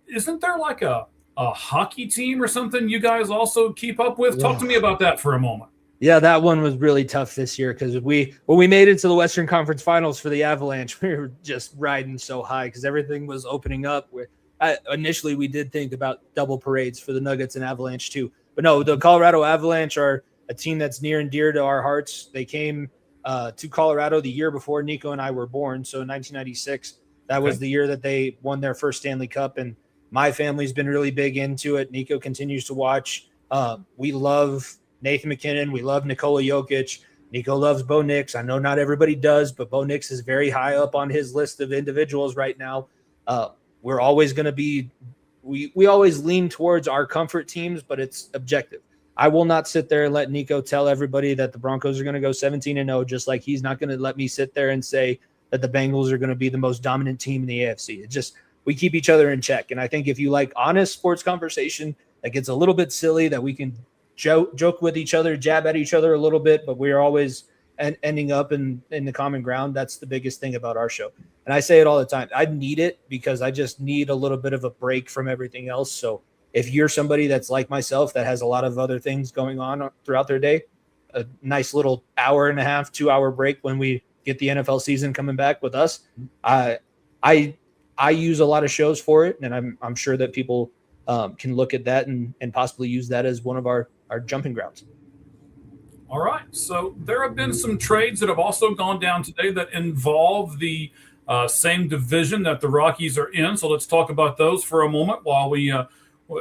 B: Isn't there like a hockey team or something you guys also keep up with? Talk to me about that for a moment.
C: Yeah, that one was really tough this year because when we made it to the Western Conference Finals for the Avalanche, we were just riding so high because everything was opening up. Initially, we did think about double parades for the Nuggets and Avalanche too. But no, the Colorado Avalanche are a team that's near and dear to our hearts. They came to Colorado the year before Nico and I were born. So in 1996, that was the year that they won their first Stanley Cup. And my family's been really big into it. Nico continues to watch. We love Nathan McKinnon. We love Nikola Jokic. Nico loves Bo Nix. I know not everybody does, but Bo Nix is very high up on his list of individuals right now. We're always going to be we always lean towards our comfort teams, but it's objective. I will not sit there and let Nico tell everybody that the Broncos are going to go 17-0, just like he's not going to let me sit there and say that the Bengals are going to be the most dominant team in the AFC. It's just we keep each other in check. And I think if you like honest sports conversation that gets a little bit silly, that we can joke with each other, jab at each other a little bit, but we're always ending up in the common ground. That's the biggest thing about our show. And I say it all the time. I need it because I just need a little bit of a break from everything else. So if you're somebody that's like myself that has a lot of other things going on throughout their day, a nice little hour and a half, 2 hour break when we get the NFL season coming back with us, I use a lot of shows for it. And I'm sure that people can look at that and possibly use that as one of our jumping grounds.
B: All right. So there have been some trades that have also gone down today that involve the same division that the Rockies are in. So let's talk about those for a moment while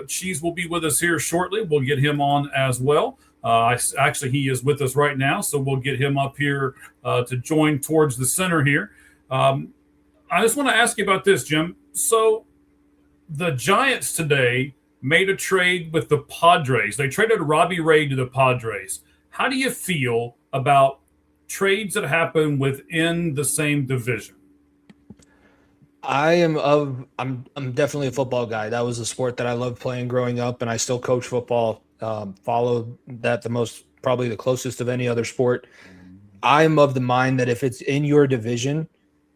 B: Cheese will be with us here shortly. We'll get him on as well. Actually, he is with us right now, so we'll get him up here to join towards the center here. I just want to ask you about this, Jim. So the Giants today made a trade with the Padres. They traded Robbie Ray to the Padres. How do you feel about trades that happen within the same division?
C: I'm definitely a football guy. That was a sport that I loved playing growing up, and I still coach football. Followed that probably the closest of any other sport. I'm of the mind that if it's in your division,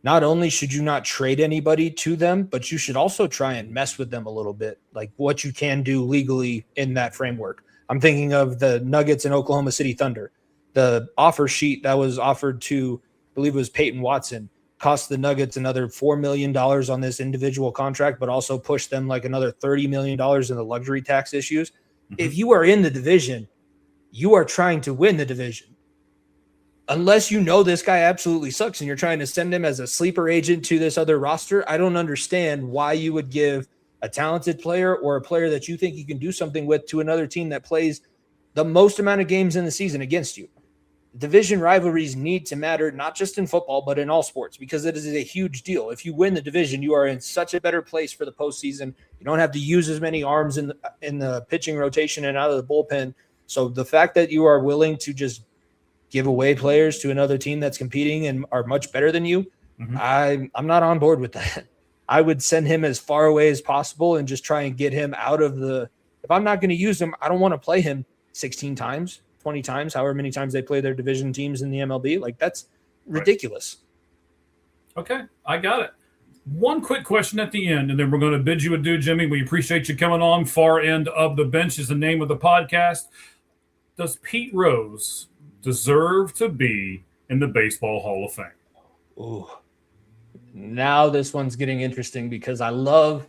C: not only should you not trade anybody to them, but you should also try and mess with them a little bit, like what you can do legally in that framework. I'm thinking of the Nuggets and Oklahoma City Thunder. The offer sheet that was offered to, I believe it was Peyton Watson, cost the Nuggets another $4 million on this individual contract, but also pushed them like another $30 million in the luxury tax issues. If you are in the division, you are trying to win the division. Unless you know this guy absolutely sucks and you're trying to send him as a sleeper agent to this other roster, I don't understand why you would give a talented player or a player that you think you can do something with to another team that plays the most amount of games in the season against you. Division rivalries need to matter, not just in football, but in all sports, because it is a huge deal. If you win the division, you are in such a better place for the postseason. You don't have to use as many arms in the pitching rotation and out of the bullpen. So the fact that you are willing to just give away players to another team that's competing and are much better than you, I'm not on board with that. I would send him as far away as possible and just try and get him out of the – if I'm not going to use him, I don't want to play him 16 times, 20 times, however many times they play their division teams in the MLB. Like, that's ridiculous.
B: Right. Okay, I got it. One quick question at the end, and then we're going to bid you adieu, Jimmy. We appreciate you coming on. Far End of the Bench is the name of the podcast. Does Pete Rose deserve to be in the Baseball Hall of Fame?
C: Ooh. Now this one's getting interesting because I love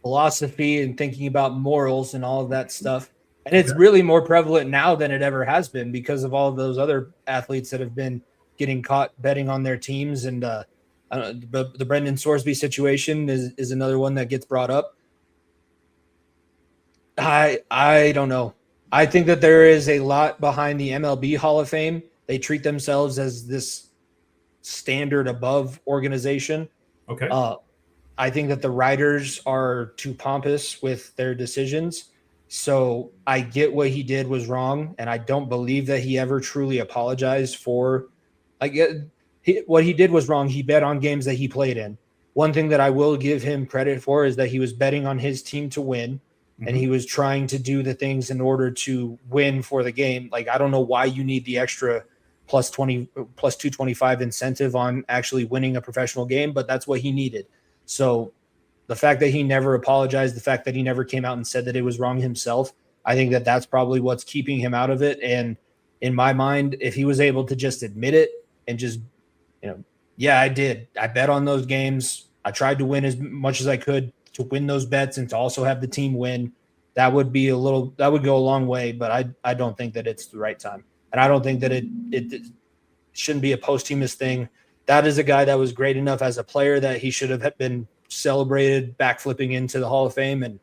C: philosophy and thinking about morals and all of that stuff. And it's really more prevalent now than it ever has been because of all of those other athletes that have been getting caught betting on their teams. And the Brendan Sorsby situation is another one that gets brought up. I don't know. I think that there is a lot behind the MLB Hall of Fame. They treat themselves as this standard above organization.
B: Okay.
C: I think that the writers are too pompous with their decisions. So I get what he did was wrong, and I don't believe that he ever truly apologized for. What he did was wrong. He bet on games that he played in. One thing that I will give him credit for is that he was betting on his team to win, and he was trying to do the things in order to win for the game. Like, I don't know why you need the extra plus 225 incentive on actually winning a professional game, but that's what he needed. So the fact that he never apologized, the fact that he never came out and said that it was wrong himself, I think that that's probably what's keeping him out of it. And in my mind, if he was able to just admit it and just, yeah, I did. I bet on those games. I tried to win as much as I could to win those bets and to also have the team win. That would go a long way, but I don't think that it's the right time. And I don't think that it shouldn't be a posthumous thing. That is a guy that was great enough as a player that he should have been celebrated backflipping into the Hall of Fame. And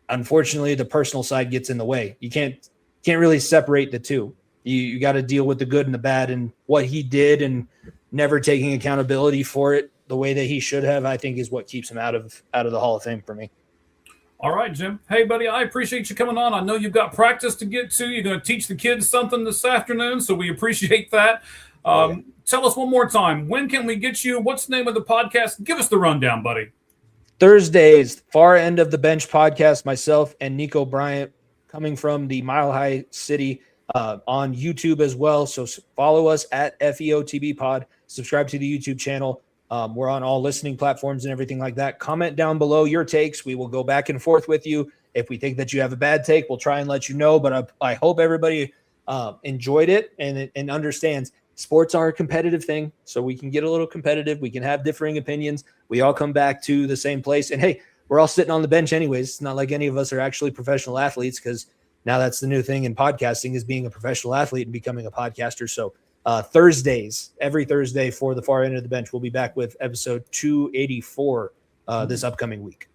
C: unfortunately, the personal side gets in the way. You can't really separate the two. You got to deal with the good and the bad, and what he did and never taking accountability for it the way that he should have, I think, is what keeps him out of the Hall of Fame for me.
B: All right, Jim. Hey, buddy, I appreciate you coming on. I know you've got practice to get to. You're going to teach the kids something this afternoon, so we appreciate that. Tell us one more time, when can we get you? What's the name of the podcast? Give us the rundown, buddy.
C: Thursdays, Far End of the Bench podcast, myself and Nico Bryant, coming from the Mile High City, on YouTube as well. So follow us at FEOTB Pod. Subscribe to the YouTube channel. We're on all listening platforms and everything like that. Comment down below your takes. We will go back and forth with you. If we think that you have a bad take, we'll try and let you know. But I hope everybody enjoyed it and understands sports are a competitive thing. So we can get a little competitive. We can have differing opinions. We all come back to the same place. And, hey, we're all sitting on the bench anyways. It's not like any of us are actually professional athletes, because now that's the new thing in podcasting, is being a professional athlete and becoming a podcaster. So Thursdays, every Thursday for the Far End of the Bench, we'll be back with episode 284 this upcoming week.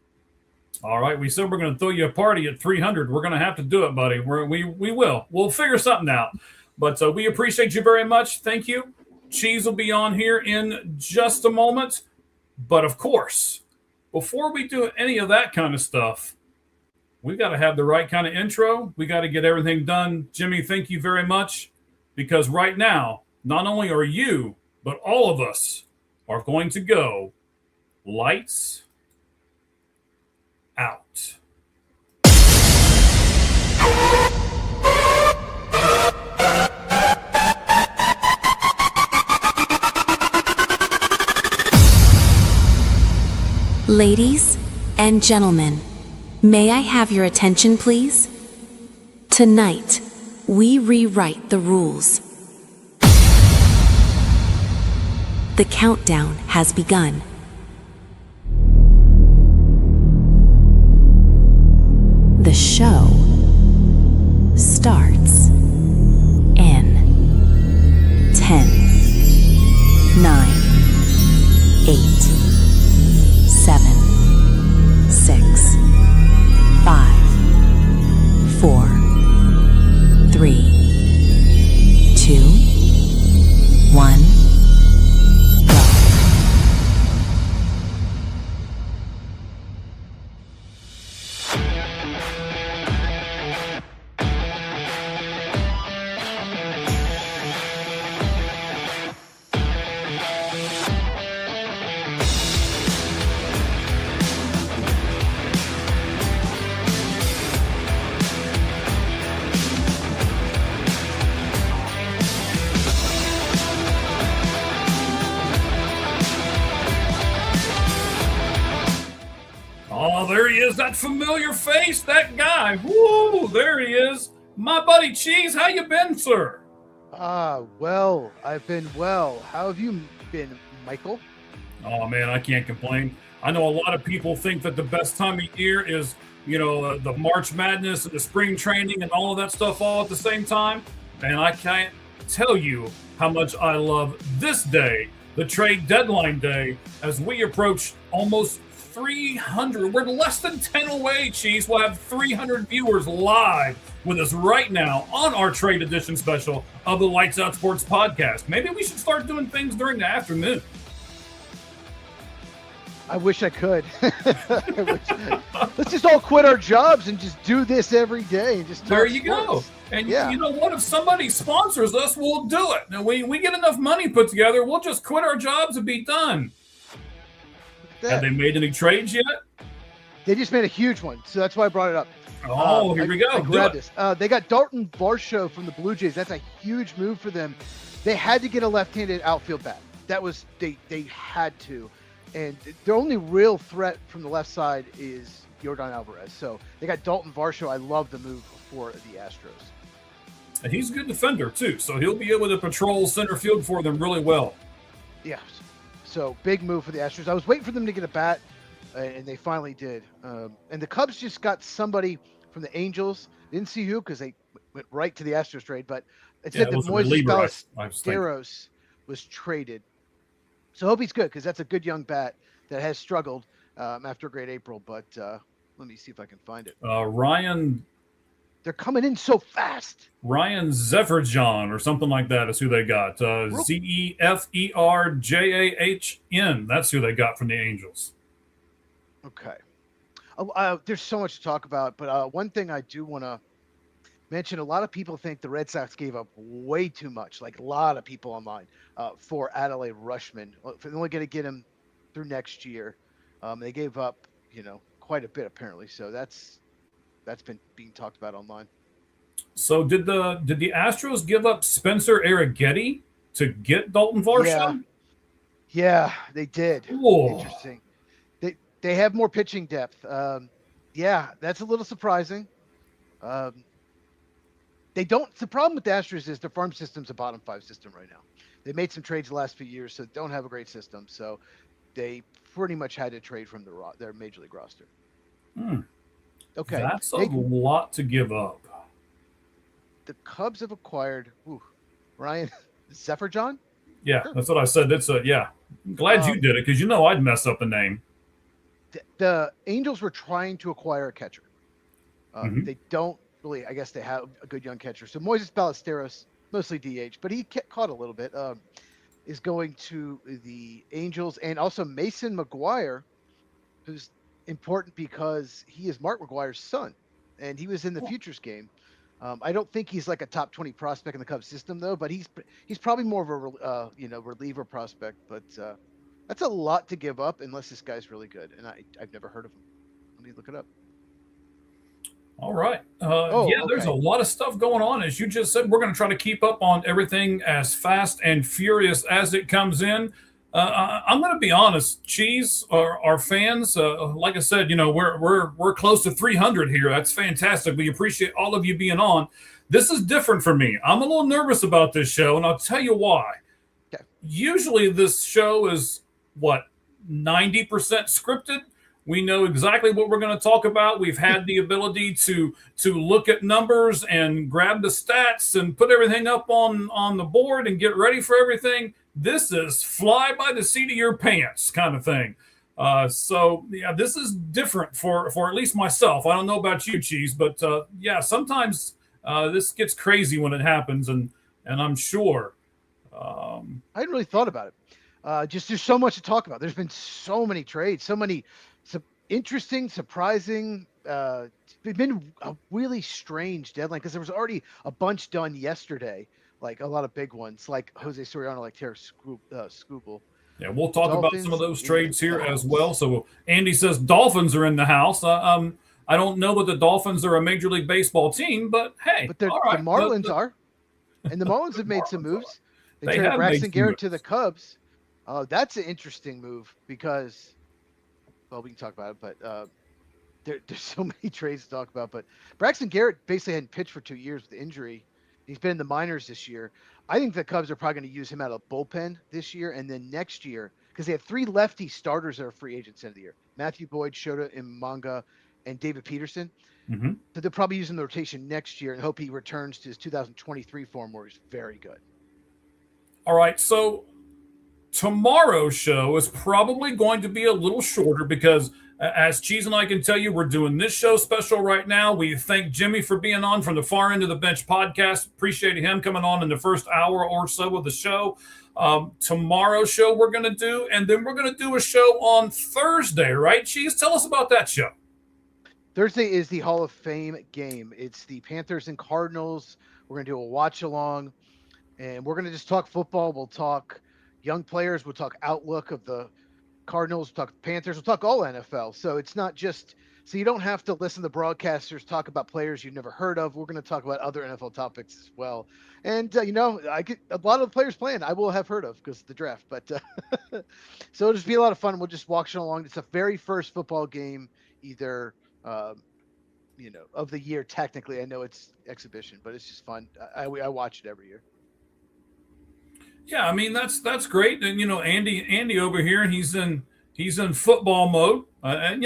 B: All right. We said we're going to throw you a party at 300. We're going to have to do it, buddy. We will. We'll figure something out. But we appreciate you very much. Thank you. Cheese will be on here in just a moment. But, of course, before we do any of that kind of stuff, we got to have the right kind of intro. We got to get everything done. Jimmy, thank you very much. Because right now, not only are you, but all of us are going to go lights out.
D: Ladies and gentlemen, may I have your attention, please? Tonight, we rewrite the rules. The countdown has begun. The show starts in 10, 9, 8, 7, 6, 5, 4, 3, 2, 1, go.
B: Oh, there he is, that familiar face, that guy. Woo, there he is. My buddy Cheese, how you been, sir?
E: Well, I've been well. How have you been, Michael?
B: Oh, man, I can't complain. I know a lot of people think that the best time of year is, the March Madness and the spring training and all of that stuff all at the same time. And I can't tell you how much I love this day, the trade deadline day, as we approach almost 300. We're less than 10 away, Cheese. We'll have 300 viewers live with us right now on our trade edition special of the Lights Out Sports podcast. Maybe we should start doing things during the afternoon.
E: I wish I could. Let's just all quit our jobs and just do this every day. And just
B: There you go. And you know what? If somebody sponsors us, we'll do it. And we get enough money put together, we'll just quit our jobs and be done. Have they made any trades yet?
E: They just made a huge one, so that's why I brought it up.
B: Oh, here we go.
E: I grabbed this. They got Dalton Varsho from the Blue Jays. That's a huge move for them. They had to get a left-handed outfield bat. That was they had to, and their only real threat from the left side is Yordan Alvarez. So they got Dalton Varsho. I love the move for the Astros.
B: And he's a good defender too, so he'll be able to patrol center field for them really well.
E: Yeah. So big move for the Astros. I was waiting for them to get a bat, and they finally did. And the Cubs just got somebody from the Angels. Didn't see who because they went right to the Astros trade, but it said that Moises Ballesteros was traded. So I hope he's good because that's a good young bat that has struggled after a great April. But let me see if I can find it.
B: Ryan.
E: They're coming in so fast.
B: Ryan Zeferjahn or something like that is who they got. Zeferjahn. That's who they got from the Angels.
E: Okay. There's so much to talk about, but one thing I do want to mention, a lot of people think the Red Sox gave up way too much, like a lot of people online, for Adley Rutschman. They're only going to get him through next year. They gave up, quite a bit apparently. So that's been being talked about online.
B: So did the Astros give up Spencer Arrighetti to get Dalton Varsho?
E: Yeah, they did.
B: Whoa.
E: Interesting. They have more pitching depth. Yeah, that's a little surprising. They don't. The problem with the Astros is their farm system's a bottom 5 system right now. They made some trades the last few years, so they don't have a great system. So they pretty much had to trade from their major league roster. Okay,
B: that's a lot to give up.
E: The Cubs have acquired Ryan Zeferjahn.
B: Yeah, that's what I said. I'm glad you did it because I'd mess up a name.
E: The Angels were trying to acquire a catcher. They don't really. I guess they have a good young catcher. So Moises Ballesteros, mostly DH, but he caught a little bit. Is going to the Angels, and also Mason McGuire, who's important because he is Mark McGuire's son, and he was in the Futures game. I don't think he's like a top 20 prospect in the Cubs system though, but he's probably more of a reliever prospect. But that's a lot to give up unless this guy's really good, and I've never heard of him. Let me look it up.
B: All right. There's a lot of stuff going on. As you just said, we're going to try to keep up on everything as fast and furious as it comes in. I'm going to be honest, Cheese, our fans, like I said, we're close to 300 here. That's fantastic. We appreciate all of you being on. This is different for me. I'm a little nervous about this show, and I'll tell you why. Okay. Usually this show is, 90% scripted? We know exactly what we're going to talk about. We've had the ability to look at numbers and grab the stats and put everything up on the board and get ready for everything. This is fly by the seat of your pants kind of thing. So yeah, this is different for at least myself. I don't know about you, Cheese, but yeah, sometimes this gets crazy when it happens, and I'm sure.
E: I hadn't really thought about it. Just there's so much to talk about. There's been so many trades, so many interesting, surprising. It's been a really strange deadline because there was already a bunch done yesterday, like a lot of big ones, like Jose Soriano, like Terry Skubal.
B: Yeah, we'll talk about some of those trades here
E: Dolphins.
B: as well. So Andy says Dolphins are in the house. I don't know that the Dolphins are a Major League Baseball team, but hey,
E: But
B: all right.
E: the Marlins are, and the Marlins have made some moves. They
B: They
E: traded
B: have made
E: Braxton
B: some
E: Garrett
B: moves.
E: to the Cubs. That's an interesting move because, well, we can talk about it, but there's so many trades to talk about. But Braxton Garrett basically hadn't pitched for 2 years with injury. He's been in the minors this year. I think the Cubs are probably going to use him out of bullpen this year and then next year because they have 3 lefty starters that are free agents end of the year: Matthew Boyd, Shota Imanga, and David Peterson.
B: Mm-hmm.
E: So they'll probably use him in the rotation next year and hope he returns to his 2023 form where he's very good.
B: All right, so tomorrow's show is probably going to be a little shorter because, as Cheese and I can tell you, we're doing this show special right now. We thank Jimmy for being on from the Far End of the Bench podcast. Appreciate him coming on in the first hour or so of the show. Tomorrow's show we're going to do, and then we're going to do a show on Thursday, right, Cheese? Tell us about that show.
E: Thursday is the Hall of Fame game. It's the Panthers and Cardinals. We're going to do a watch along, and we're going to just talk football. We'll talk young players. We'll talk outlook of the Cardinals. We'll talk Panthers. We'll talk all NFL. So it's not just so you don't have to listen to broadcasters talk about players you've never heard of. We're going to talk about other NFL topics as well. And I get a lot of the players playing I will have heard of because of the draft. But so it'll just be a lot of fun. We'll just walk along. It's the very first football game either. Of the year, technically. I know it's exhibition, but it's just fun. I watch it every year.
B: Yeah, I mean that's great. And Andy over here, and he's in football mode. And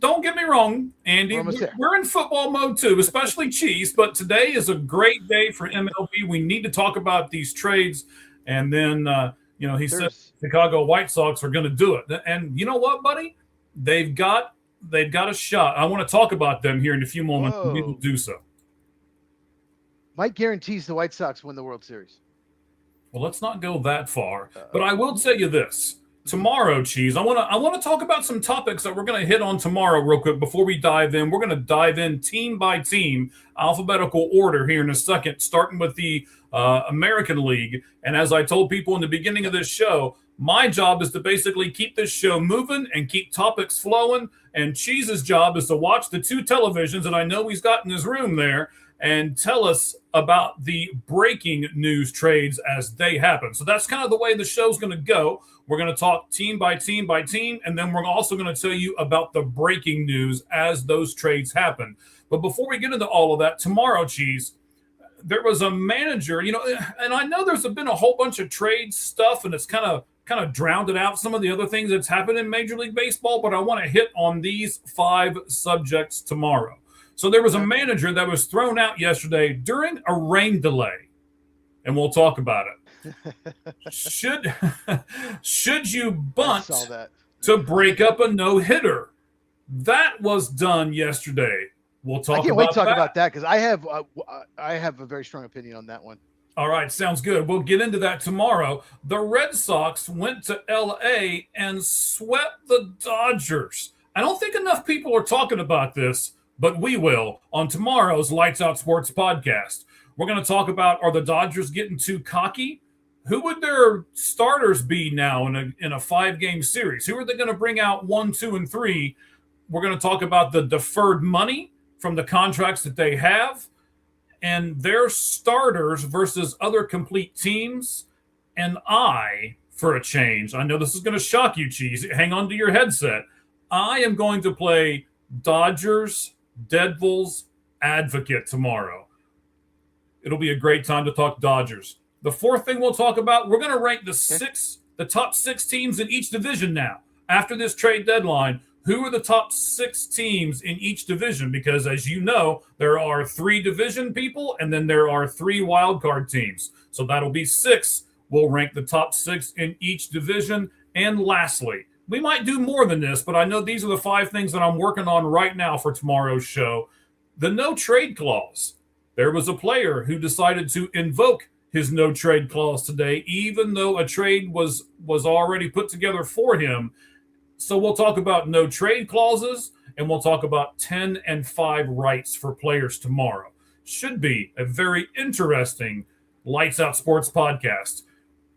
B: don't get me wrong, Andy, we're in football mode too, especially Cheese. But today is a great day for MLB. We need to talk about these trades, and then he said Chicago White Sox are going to do it. And you know what, buddy? They've got a shot. I want to talk about them here in a few moments.
E: Whoa.
B: We will do so.
E: Mike guarantees the White Sox win the World Series.
B: Well, let's not go that far. But I will tell you this. Tomorrow, Cheese, I want to talk about some topics that we're going to hit on tomorrow real quick before we dive in. We're going to dive in team by team, alphabetical order here in a second, starting with the American League. And as I told people in the beginning of this show, my job is to basically keep this show moving and keep topics flowing. And Cheese's job is to watch the 2 televisions that I know he's got in his room there and tell us about the breaking news trades as they happen. So that's kind of the way the show's going to go. We're going to talk team by team by team, and then we're also going to tell you about the breaking news as those trades happen. But before we get into all of that, tomorrow, Cheese, there was a manager, and I know there's been a whole bunch of trade stuff, and it's kind of drowned out some of the other things that's happened in Major League Baseball, but I want to hit on these 5 subjects tomorrow. So there was a manager that was thrown out yesterday during a rain delay, and we'll talk about it. Should you bunt to break up a no-hitter? That was done yesterday. We'll talk.
E: I can't wait to talk about that because I have a very strong opinion on that one.
B: All right, sounds good. We'll get into that tomorrow. The Red Sox went to L.A. and swept the Dodgers. I don't think enough people are talking about this, but we will on tomorrow's Lights Out Sports podcast. We're going to talk about, are the Dodgers getting too cocky? Who would their starters be now in a 5-game series? Who are they going to bring out 1, 2, and 3? We're going to talk about the deferred money from the contracts that they have and their starters versus other complete teams. And for a change, I know this is going to shock you, Cheese. Hang on to your headset. I am going to play Dodgers Devil's advocate tomorrow. It'll be a great time to talk Dodgers. The 4th thing we'll talk about, we're going to rank the top 6 teams in each division now. After this trade deadline, who are the top 6 teams in each division, because as you know, there are 3 division people and then there are 3 wild card teams. So that'll be 6. We'll rank the top 6 in each division. And lastly, we might do more than this, but I know these are the 5 things that I'm working on right now for tomorrow's show. The no trade clause. There was a player who decided to invoke his no trade clause today, even though a trade was already put together for him. So we'll talk about no trade clauses, and we'll talk about 10 and 5 rights for players tomorrow. Should be a very interesting Lights Out Sports podcast.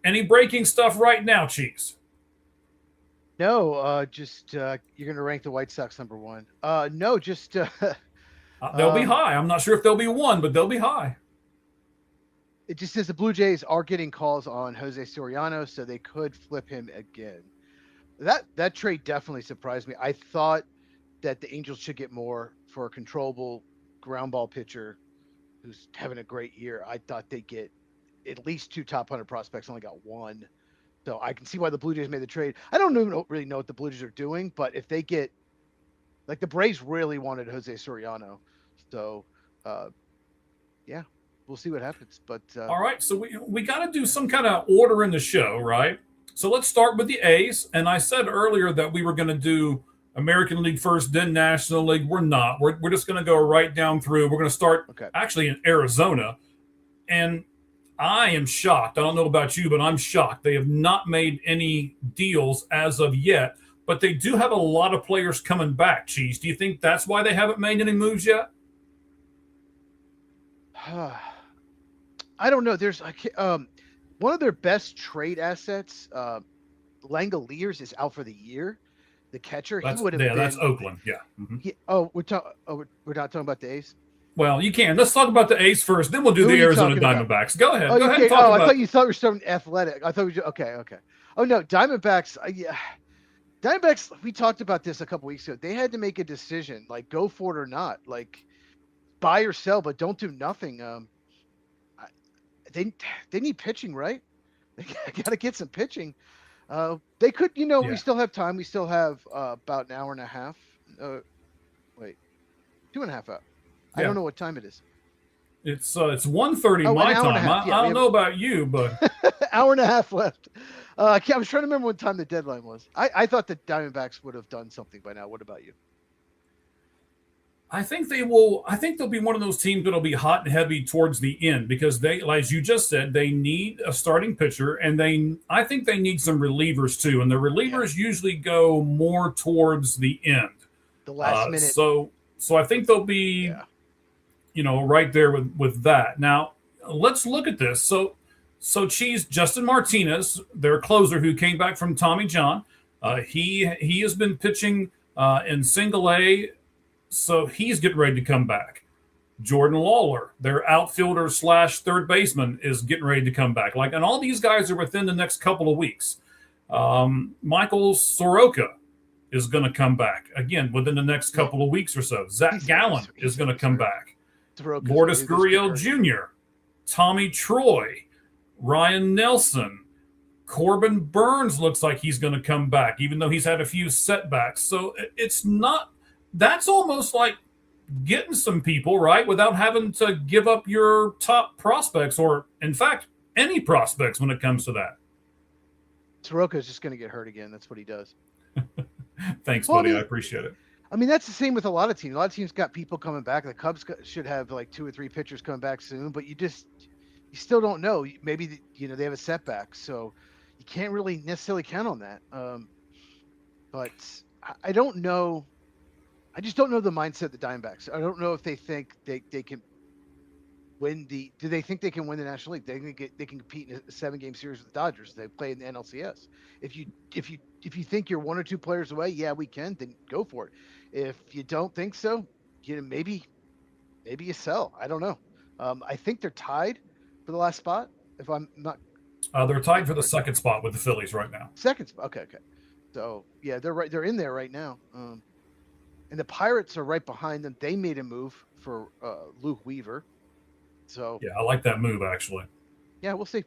B: Any breaking stuff right now, Chiefs?
E: No, just you're going to rank the White Sox number 1. No, just
B: they'll be high. I'm not sure if they'll be 1, but they'll be high.
E: It just says the Blue Jays are getting calls on Jose Soriano, so they could flip him again. That trade definitely surprised me. I thought that the Angels should get more for a controllable ground ball pitcher who's having a great year. I thought they'd get at least 2 top 100 prospects, only got 1. So I can see why the Blue Jays made the trade. I don't even really know what the Blue Jays are doing, but if they get, like, the Braves really wanted Jose Soriano. So, yeah, we'll see what happens. But
B: all right, so we got to do some kind of order in the show, right? So let's start with the A's. And I said earlier that we were going to do American League first, then National League. We're not. We're just going to go right down through. We're going to start actually in Arizona. And I am shocked. I don't know about you, but I'm shocked. They have not made any deals as of yet. But they do have a lot of players coming back, Cheese. Do you think that's why they haven't made any moves yet?
E: I don't know. There's one of their best trade assets, Langoliers, is out for the year. The catcher, he would have been.
B: That's Oakland. Yeah.
E: Mm-hmm. We're not talking about the A's.
B: Well, you can. Let's talk about the A's first, then we'll do the Arizona Diamondbacks. Go ahead. Go ahead. And talk about...
E: I thought you were starting athletic. I thought okay. Oh no, Diamondbacks. Yeah, Diamondbacks. We talked about this a couple weeks ago. They had to make a decision, like go for it or not, like buy or sell, but don't do nothing. They need pitching, right? They got to get some pitching. They could, we still have time. We still have about an hour and a half. Wait, 2.5 hours. I don't know what time it is.
B: It's 1:30 my time. I don't know about you, but
E: hour and a half left. I was trying to remember what time the deadline was. I thought the Diamondbacks would have done something by now. What about you?
B: I think they will. I think they'll be one of those teams that'll be hot and heavy towards the end because they, as you just said, they need a starting pitcher, and I think they need some relievers too. And the relievers usually go more towards the end, the last minute. So I think they'll be, right there with that. Now let's look at this. So Cheese, Justin Martinez, their closer who came back from Tommy John, he has been pitching in Single A. So he's getting ready to come back. Jordan Lawler, their outfielder / third baseman, is getting ready to come back. And all these guys are within the next couple of weeks. Michael Soroka is going to come back again within the next couple of weeks or so. Zach Gallen is going to come back. Lourdes Gurriel Jr., Tommy Troy, Ryan Nelson, Corbin Burns looks like he's going to come back, even though he's had a few setbacks. So it's not. That's almost like getting some people, right, without having to give up your top prospects or, in fact, any prospects when it comes to that.
E: Soroka is just going to get hurt again. That's what he does.
B: Thanks, buddy. I appreciate it.
E: I mean, that's the same with a lot of teams. A lot of teams got people coming back. The Cubs should have like 2 or 3 pitchers coming back soon, but you still don't know. Maybe, they have a setback, so you can't really necessarily count on that. But I don't know. I just don't know the mindset of the Diamondbacks. I don't know if they think they can win do they think they can win the National League? They can compete in a 7-game series with the Dodgers. They play in the NLCS. If you think you're 1 or 2 players away, we can, then go for it. If you don't think so, maybe you sell. I don't know. I think they're tied for the last spot. If I'm not,
B: they're tied for the second spot with the Phillies right now.
E: Second spot. Okay. So yeah, they're right. They're in there right now. And the Pirates are right behind them. They made a move for Luke Weaver. So
B: yeah, I like that move actually.
E: Yeah, we'll see.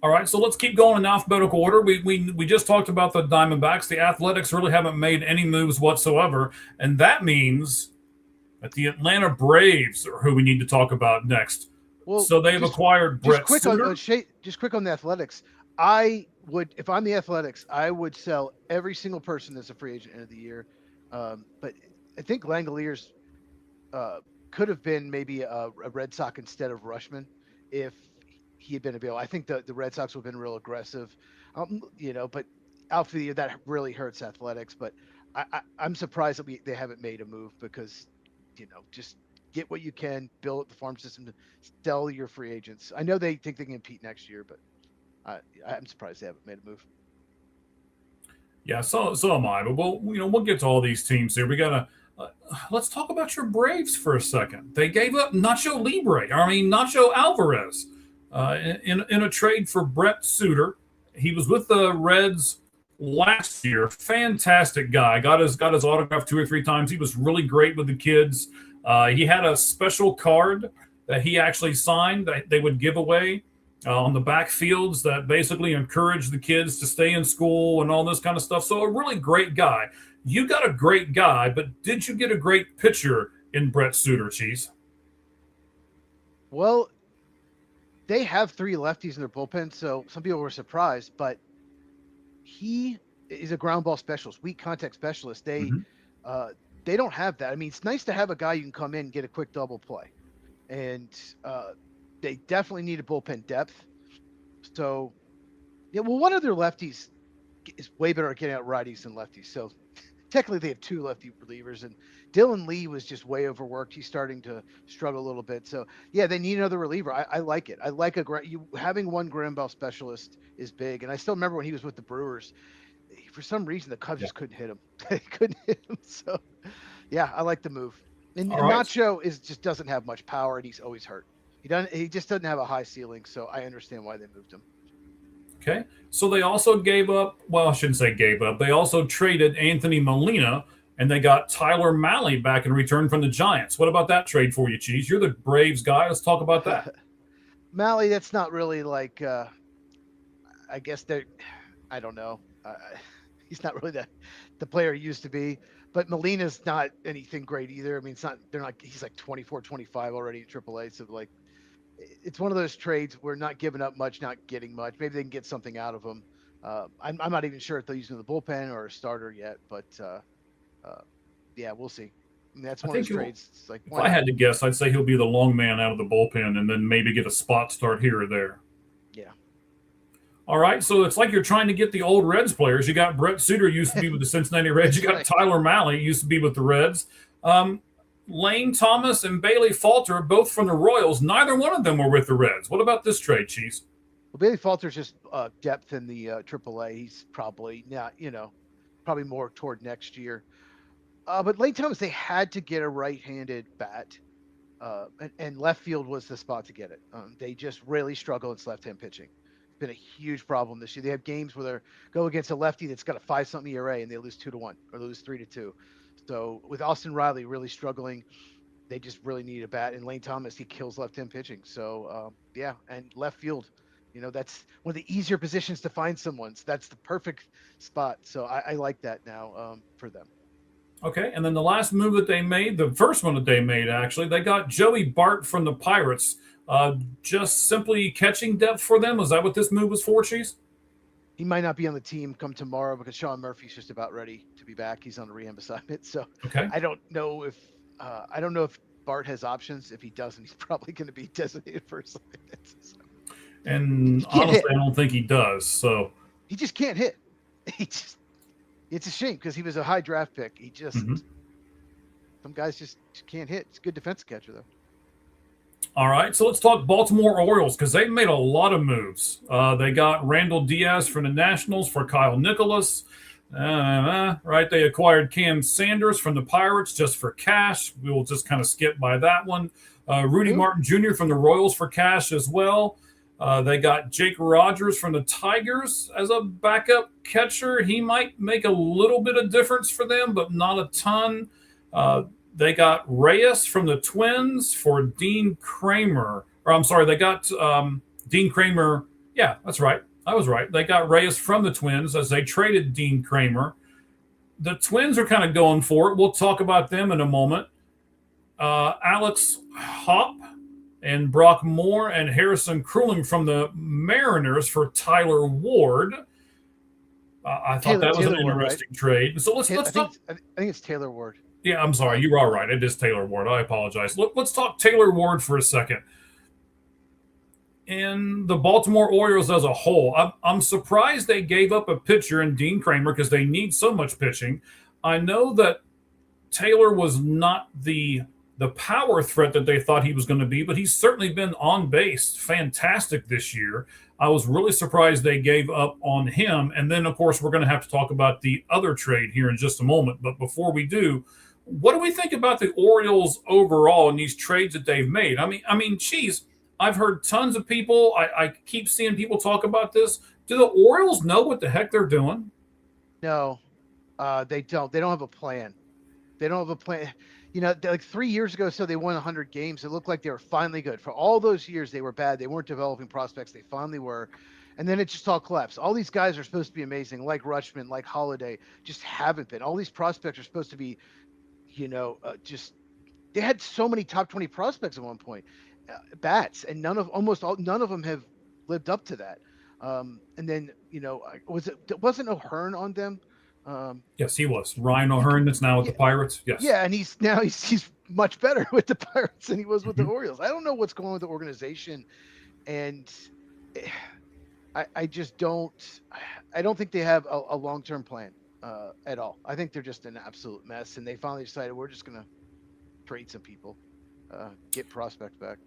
B: All right, so let's keep going in alphabetical order. We just talked about the Diamondbacks. The Athletics really haven't made any moves whatsoever, and that means that the Atlanta Braves are who we need to talk about next.
E: Well,
B: so they've acquired Brett Suter.
E: Just quick on the Athletics. I would, if I'm the Athletics, I would sell every single person that's a free agent end of the year. But I think Langoliers could have been maybe a Red Sox instead of Rushman if he had been available. I think the Red Sox would have been real aggressive, but out for the year, that really hurts Athletics. But I'm surprised that they haven't made a move because, just get what you can, build the farm system to sell your free agents. I know they think they can compete next year, but I'm surprised they haven't made a move.
B: Yeah, so am I. But we'll get to all these teams here. We gotta let's talk about your Braves for a second. They gave up Nacho Alvarez in a trade for Brett Suter. He was with the Reds last year. Fantastic guy. Got his autograph 2 or 3 times. He was really great with the kids. He had a special card that he actually signed that they would give away on the backfields that basically encouraged the kids to stay in school and all this kind of stuff. So a really great guy. You got a great guy, but did you get a great pitcher in Brett Suter, Cheese?
E: Well, they have 3 lefties in their bullpen, so some people were surprised, but he is a ground ball specialist, weak contact specialist. They don't have that. I mean, it's nice to have a guy you can come in and get a quick double play. And they definitely need a bullpen depth. So, one of their lefties is way better at getting out righties than lefties. So, technically, they have 2 lefty relievers. And Dylan Lee was just way overworked. He's starting to struggle a little bit. So, yeah, they need another reliever. I like it. I like having one ground ball specialist is big. And I still remember when he was with the Brewers. For some reason, the Cubs just couldn't hit him. They couldn't hit him. So, yeah, I like the move. And Nacho just doesn't have much power, and he's always hurt. He just doesn't have a high ceiling, so I understand why they moved him.
B: Okay. So they also gave up, well, I shouldn't say gave up. They also traded Anthony Molina, and they got Tyler Mahle back in return from the Giants. What about that trade for you, Cheese? You're the Braves guy. Let's talk about that.
E: Mahle, that's not really like I guess I don't know. He's not really the player he used to be. But Molina's not anything great either. I mean, he's like 24, 25 already in AAA. So, it's one of those trades where not giving up much, not getting much. Maybe they can get something out of him. I'm not even sure if they'll use him in the bullpen or a starter yet. But, yeah, we'll see. I mean, that's one of those trades. It's like,
B: if I had to guess, I'd say he'll be the long man out of the bullpen and then maybe get a spot start here or there.
E: Yeah.
B: All right, so it's like you're trying to get the old Reds players. You got Brett Suter, used to be with the Cincinnati Reds. You got Tyler Mahle, used to be with the Reds. Lane Thomas and Bailey Falter, both from the Royals. Neither one of them were with the Reds. What about this trade, Cheese?
E: Well, Bailey Falter's just depth in the AAA. He's probably probably more toward next year. But Lane Thomas, they had to get a right-handed bat, and left field was the spot to get it. They just really struggle in left-hand pitching. Been a huge problem this year. They have games where they go against a lefty that's got a 5-something ERA and they lose 2-1 or lose 3-2. So with Austin Riley really struggling, they just really need a bat. And Lane Thomas, he kills left-hand pitching. So and left field, that's one of the easier positions to find someone. So that's the perfect spot. So I like that now for them.
B: Okay, and then the last move that they made, the first one that they made actually, they got Joey Bart from the Pirates. Just simply catching depth for them? Is that what this move was for, Cheese?
E: He might not be on the team come tomorrow because Sean Murphy's just about ready to be back. He's on a rehab assignment. So
B: okay.
E: I don't know if Bart has options. If he doesn't, he's probably going to be designated for assignment. So.
B: And honestly, I don't think he does. So
E: he just can't hit. It's a shame because he was a high draft pick. He just some guys just can't hit. It's a good defensive catcher though.
B: All right, so let's talk Baltimore Orioles because they've made a lot of moves. They got Randall Diaz from the Nationals for Kyle Nicholas. Right, they acquired Cam Sanders from the Pirates just for cash. We will just kind of skip by that one. Rudy Martin Jr. from the Royals for cash as well. They got Jake Rogers from the Tigers as a backup catcher. He might make a little bit of difference for them, but not a ton. They got Reyes from the Twins for Dean Kramer. They got Dean Kramer Yeah, that's right. I was right. They got Reyes from the Twins as they traded Dean Kramer. The Twins are kind of going for it. We'll talk about them in a moment. Alex Hop and Brock Moore and Harrison Kruling from the Mariners for Tyler Ward. I thought that was an
E: Ward, right?
B: interesting trade. So let's talk.
E: I think it's Taylor Ward.
B: Yeah, I'm sorry. You are right. It is Taylor Ward. I apologize. Let's talk Taylor Ward for a second. In the Baltimore Orioles as a whole, I'm surprised they gave up a pitcher in Dean Kramer because they need so much pitching. I know that Taylor was not the power threat that they thought he was going to be, but he's certainly been on base fantastic this year. I was really surprised they gave up on him. And then, of course, we're going to have to talk about the other trade here in just a moment. But before we do, what do we think about the Orioles overall in these trades that they've made? I mean, geez, I've heard tons of people. I keep seeing people talk about this. Do the Orioles know what the heck they're doing?
E: No, they don't. They don't have a plan. They don't have a plan. You know, like 3 years ago, so they won 100 games. It looked like they were finally good. For all those years, they were bad. They weren't developing prospects. They finally were. And then it just all collapsed. All these guys are supposed to be amazing, like Rutschman, like Holiday, just haven't been. All these prospects are supposed to be, just they had so many top 20 prospects at one point, bats, and none of them have lived up to that. And then, wasn't O'Hearn on them?
B: Yes, he was. Ryan O'Hearn that's now with the Pirates. Yes.
E: Yeah, and he's much better with the Pirates than he was with the Orioles. I don't know what's going on with the organization, and I just don't. I don't think they have a long-term plan at all. I think they're just an absolute mess, and they finally decided we're just gonna trade some people, get prospects back.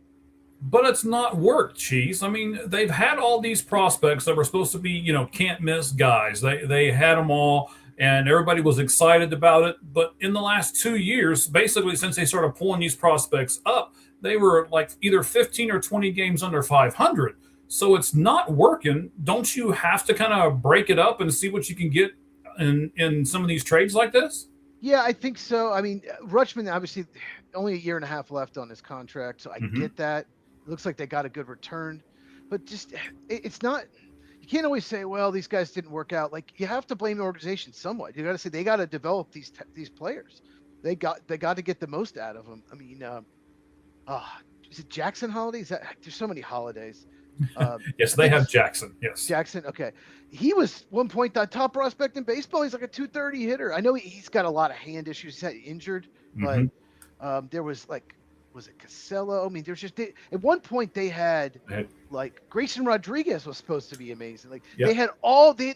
B: But it's not worked, Cheese. I mean, they've had all these prospects that were supposed to be, can't miss guys. They had them all, and everybody was excited about it. But in the last 2 years, basically since they started pulling these prospects up, they were like either 15 or 20 games under 500. So it's not working. Don't you have to kind of break it up and see what you can get in some of these trades like this?
E: Yeah, I think so. I mean, Rutschman, obviously, only a year and a half left on his contract, so I get that. It looks like they got a good return, but just it's not. You can't always say, "Well, these guys didn't work out." Like, you have to blame the organization somewhat. You got to say they got to develop these players. They got to get the most out of them. I mean, is it Jackson Holiday? There's so many holidays.
B: Yes, they have Jackson. Yes,
E: Jackson. Okay, he was one point the top prospect in baseball. He's like a 230 hitter. I know he's got a lot of hand issues. He's had injured, but there was it Casello? I mean, there's just at one point they had like Grayson Rodriguez was supposed to be amazing. Like they had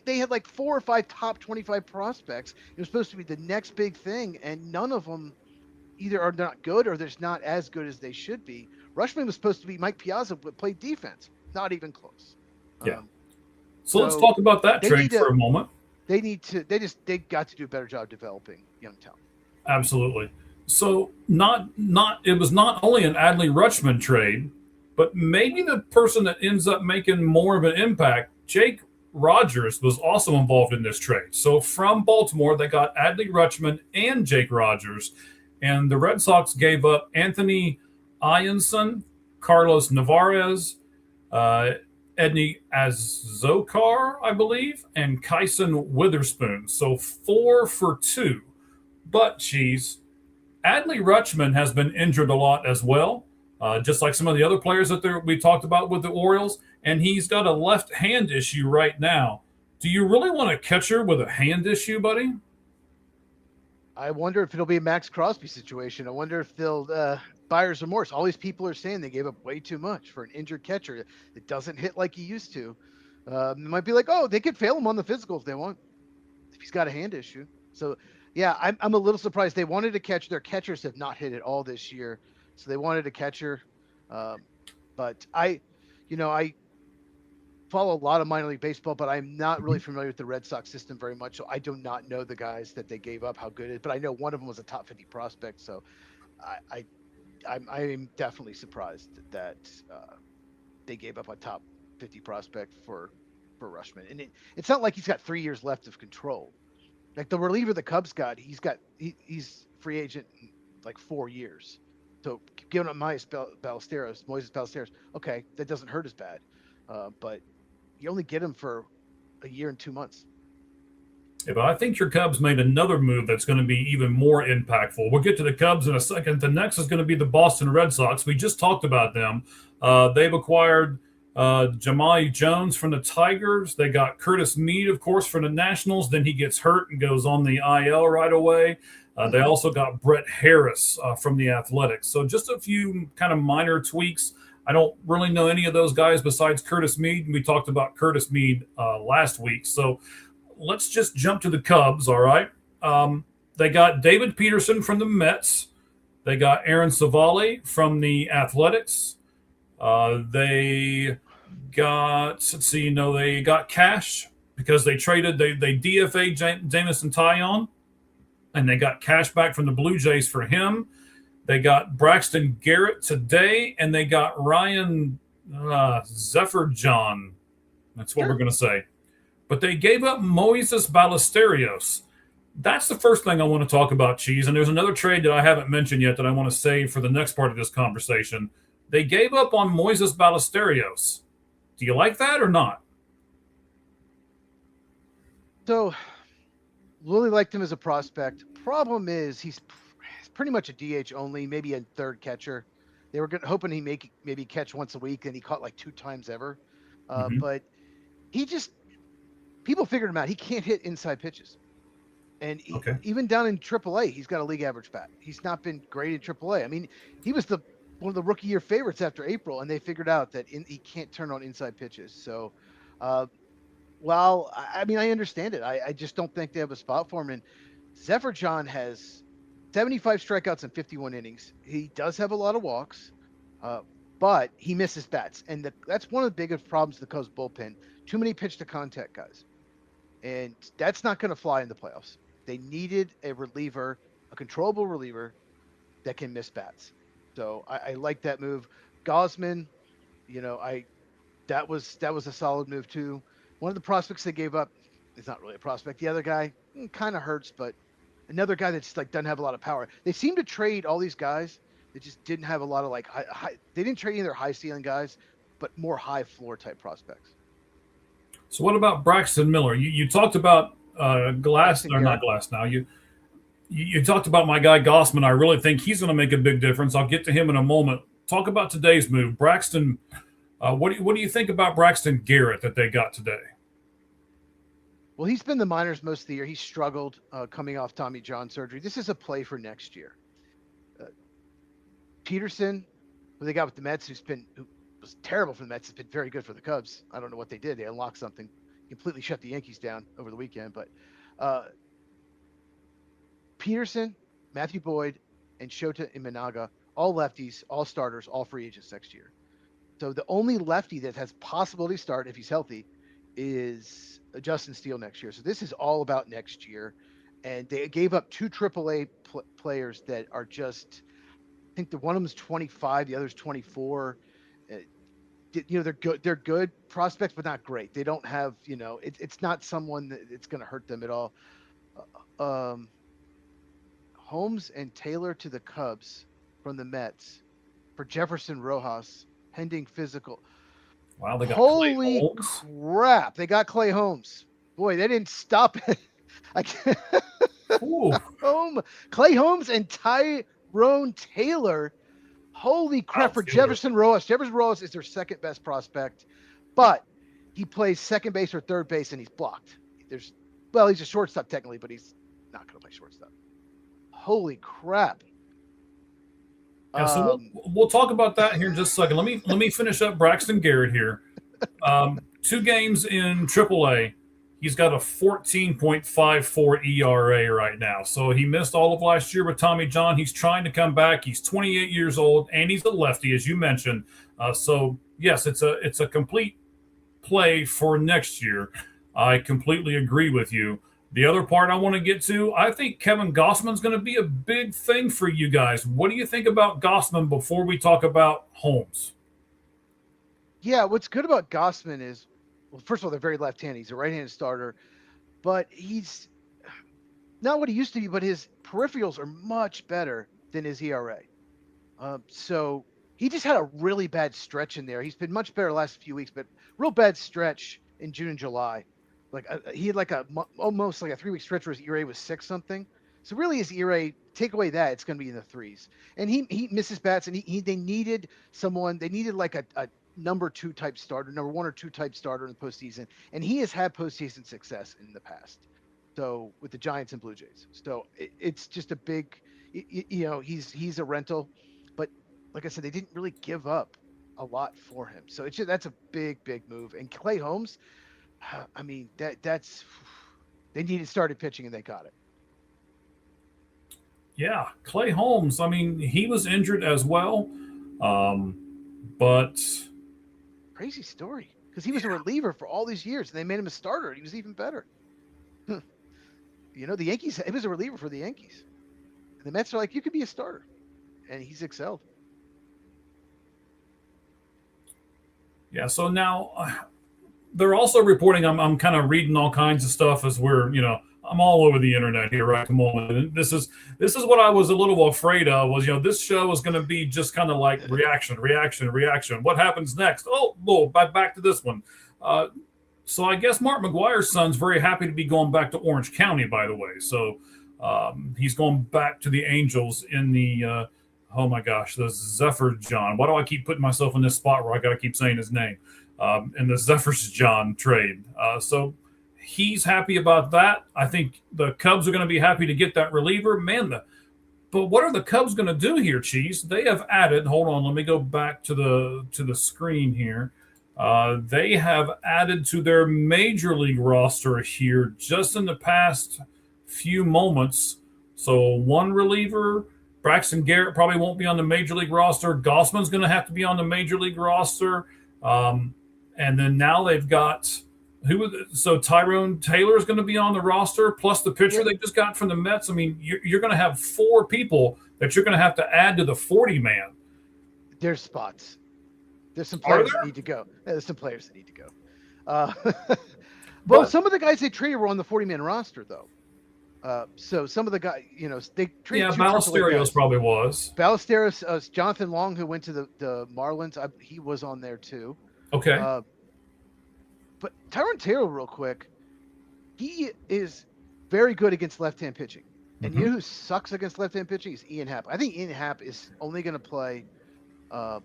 E: they had like 4 or 5 top 25 prospects. It was supposed to be the next big thing, and none of them either are not good or there's not as good as they should be. Rutschman was supposed to be Mike Piazza, but played defense. Not even close.
B: Yeah. So let's talk about that trade for a moment.
E: They got to do a better job developing young talent.
B: Absolutely. So it was not only an Adley Rutschman trade, but maybe the person that ends up making more of an impact, Jake Rogers, was also involved in this trade. So from Baltimore, they got Adley Rutschman and Jake Rogers, and the Red Sox gave up Anthony Ianson, Carlos Navarez, Edney Azokar, I believe, and Kyson Witherspoon. So 4 for 2. But, Cheese, Adley Rutschman has been injured a lot as well, just like some of the other players that we talked about with the Orioles, and he's got a left hand issue right now. Do you really want a catcher with a hand issue, buddy?
E: I wonder if it'll be a Max Crosby situation. I wonder if they'll buyer's remorse. All these people are saying they gave up way too much for an injured catcher that doesn't hit like he used to. It might be like, oh, they could fail him on the physical if they want, if he's got a hand issue. So, yeah, I'm a little surprised. They wanted a catcher. Their catchers have not hit it all this year, so they wanted a catcher. But I follow a lot of minor league baseball, but I'm not really familiar with the Red Sox system very much, so I do not know the guys that they gave up, how good it is. But I know one of them was a top 50 prospect, so I'm definitely surprised that they gave up a top 50 prospect for Rutschman. And it's not like he's got 3 years left of control. Like the reliever the Cubs got, he's free agent in like 4 years. So giving up Moises Ballesteros, okay, that doesn't hurt as bad. But you only get him for a year and 2 months.
B: Yeah, but I think your Cubs made another move that's going to be even more impactful. We'll get to the Cubs in a second. The next is going to be the Boston Red Sox. We just talked about them. They've acquired Jamali Jones from the Tigers. They got Curtis Mead, of course, from the Nationals. Then he gets hurt and goes on the IL right away. They also got Brett Harris from the Athletics. So just a few kind of minor tweaks. I don't really know any of those guys besides Curtis Mead. We talked about Curtis Mead last week. So let's just jump to the Cubs, all right? They got David Peterson from the Mets. They got Aaron Savali from the Athletics. They got, they got cash because they traded, they DFA'd Jamison Taillon, and they got cash back from the Blue Jays for him. They got Braxton Garrett today, and they got Ryan Zephyr-John. That's what we're going to say. But they gave up Moises Ballesteros. That's the first thing I want to talk about, Cheese. And there's another trade that I haven't mentioned yet that I want to save for the next part of this conversation. They gave up on Moises Ballesteros. Do you like that or not?
E: So, really liked him as a prospect. Problem is, he's pretty much a DH only, maybe a third catcher. They were hoping he maybe catch once a week, and he caught like 2 times ever. But he just, people figured him out. He can't hit inside pitches. And even down in AAA, he's got a league average bat. He's not been great in AAA. I mean, he was one of the rookie year favorites after April, and they figured out that he can't turn on inside pitches. So, I understand it. I just don't think they have a spot for him. And Zephyr-John has 75 strikeouts in 51 innings. He does have a lot of walks, but he misses bats. And that's one of the biggest problems of the Cubs bullpen. Too many pitch to contact guys. And that's not going to fly in the playoffs. They needed a reliever, a controllable reliever that can miss bats. So I like that move. Gosman, that was a solid move too. One of the prospects they gave up is not really a prospect. The other guy kind of hurts, but another guy that's like doesn't have a lot of power. They seem to trade all these guys that just didn't have a lot of like high. They didn't trade either high ceiling guys, but more high floor type prospects.
B: So what about Braxton Miller? You talked about Glass, or not Glass now. You talked about my guy Gossman. I really think he's going to make a big difference. I'll get to him in a moment. Talk about today's move. Braxton, what do you think about Braxton Garrett that they got today?
E: Well, he's been the minors most of the year. He struggled coming off Tommy John surgery. This is a play for next year. Peterson, who they got with the Mets, who was terrible for the Mets, has been very good for the Cubs. I don't know what they did. They unlocked something, completely shut the Yankees down over the weekend. But Peterson, Matthew Boyd, and Shota Imanaga, all lefties, all starters, all free agents next year. So the only lefty that has possibility to start if he's healthy is Justin Steele next year. So this is all about next year. And they gave up 2 AAA players that are just, I think one of them is 25, the other's 24. They're good. They're good prospects, but not great. They don't have, it's not someone that it's going to hurt them at all. Holmes and Taylor to the Cubs from the Mets for Jefferson Rojas, pending physical.
B: Wow, they got
E: Holy
B: Clay Holmes.
E: crap! They got Clay Holmes. Boy, they didn't stop it. I can't. Clay Holmes and Tyrone Taylor. Holy crap for Jefferson Rojas. Jefferson Rojas is their second best prospect, but he plays second base or third base and he's blocked. He's a shortstop technically, but he's not going to play shortstop. Holy crap.
B: Yeah, so we'll talk about that here in just a second. Let me finish up Braxton Garrett here. 2 games in AAA. He's got a 14.54 ERA right now. So he missed all of last year with Tommy John. He's trying to come back. He's 28 years old, and he's a lefty, as you mentioned. So, yes, it's a complete play for next year. I completely agree with you. The other part I want to get to, I think Kevin Gossman's going to be a big thing for you guys. What do you think about Gossman before we talk about Holmes?
E: Yeah, what's good about Gossman is, well, first of all, they're very left-handed. He's a right-handed starter, but he's not what he used to be, but his peripherals are much better than his ERA. So he just had a really bad stretch in there. He's been much better the last few weeks, but real bad stretch in June and July. Like he had like almost like a 3-week stretch where his ERA was 6 something. So really, his ERA, take away that, it's going to be in the 3s. And he misses bats, and they needed someone. They needed like a number 2 type starter, number 1 or 2 type starter in the postseason, and he has had postseason success in the past. So with the Giants and Blue Jays, so it's just a big, he's a rental, but like I said, they didn't really give up a lot for him. So that's a big move. And Clay Holmes, I mean that's they needed started pitching and they got it.
B: Yeah, Clay Holmes. I mean, he was injured as well, but
E: crazy story because he was a reliever for all these years and they made him a starter and he was even better. The Yankees. He was a reliever for the Yankees, and the Mets are like, you could be a starter, and he's excelled.
B: Yeah. So now they're also reporting. I'm kind of reading all kinds of stuff as we're I'm all over the internet here, right? Come on. And this is what I was a little afraid of was, this show is going to be just kind of like reaction. What happens next? Oh, back to this one. So I guess Mark McGuire's son's very happy to be going back to Orange County, by the way. So he's going back to the Angels in the, oh my gosh, the Zephyr John. Why do I keep putting myself in this spot where I got to keep saying his name? In the Zephyrs John trade. So he's happy about that. I think the Cubs are going to be happy to get that reliever. Man, but what are the Cubs going to do here, Cheese? They have added, hold on, let me go back to the screen here. They have added to their major league roster here just in the past few moments. So one reliever, Braxton Garrett probably won't be on the major league roster. Gossman's going to have to be on the major league roster. And then now they've got so Tyrone Taylor is going to be on the roster, plus the pitcher they just got from the Mets. I mean, you're going to have 4 people that you're going to have to add to the 40-man.
E: There's spots. There's some players that need to go. Yeah, there's some players that need to go. Well, some of the guys they traded were on the 40-man roster, though. So some of the guys, they traded. Yeah,
B: Ballesteros probably was.
E: Ballesteros, Jonathan Long, who went to the Marlins, he was on there too.
B: Okay.
E: But Tyrone Taylor, real quick, he is very good against left-hand pitching. And you know who sucks against left-hand pitching is Ian Happ. I think Ian Happ is only going to play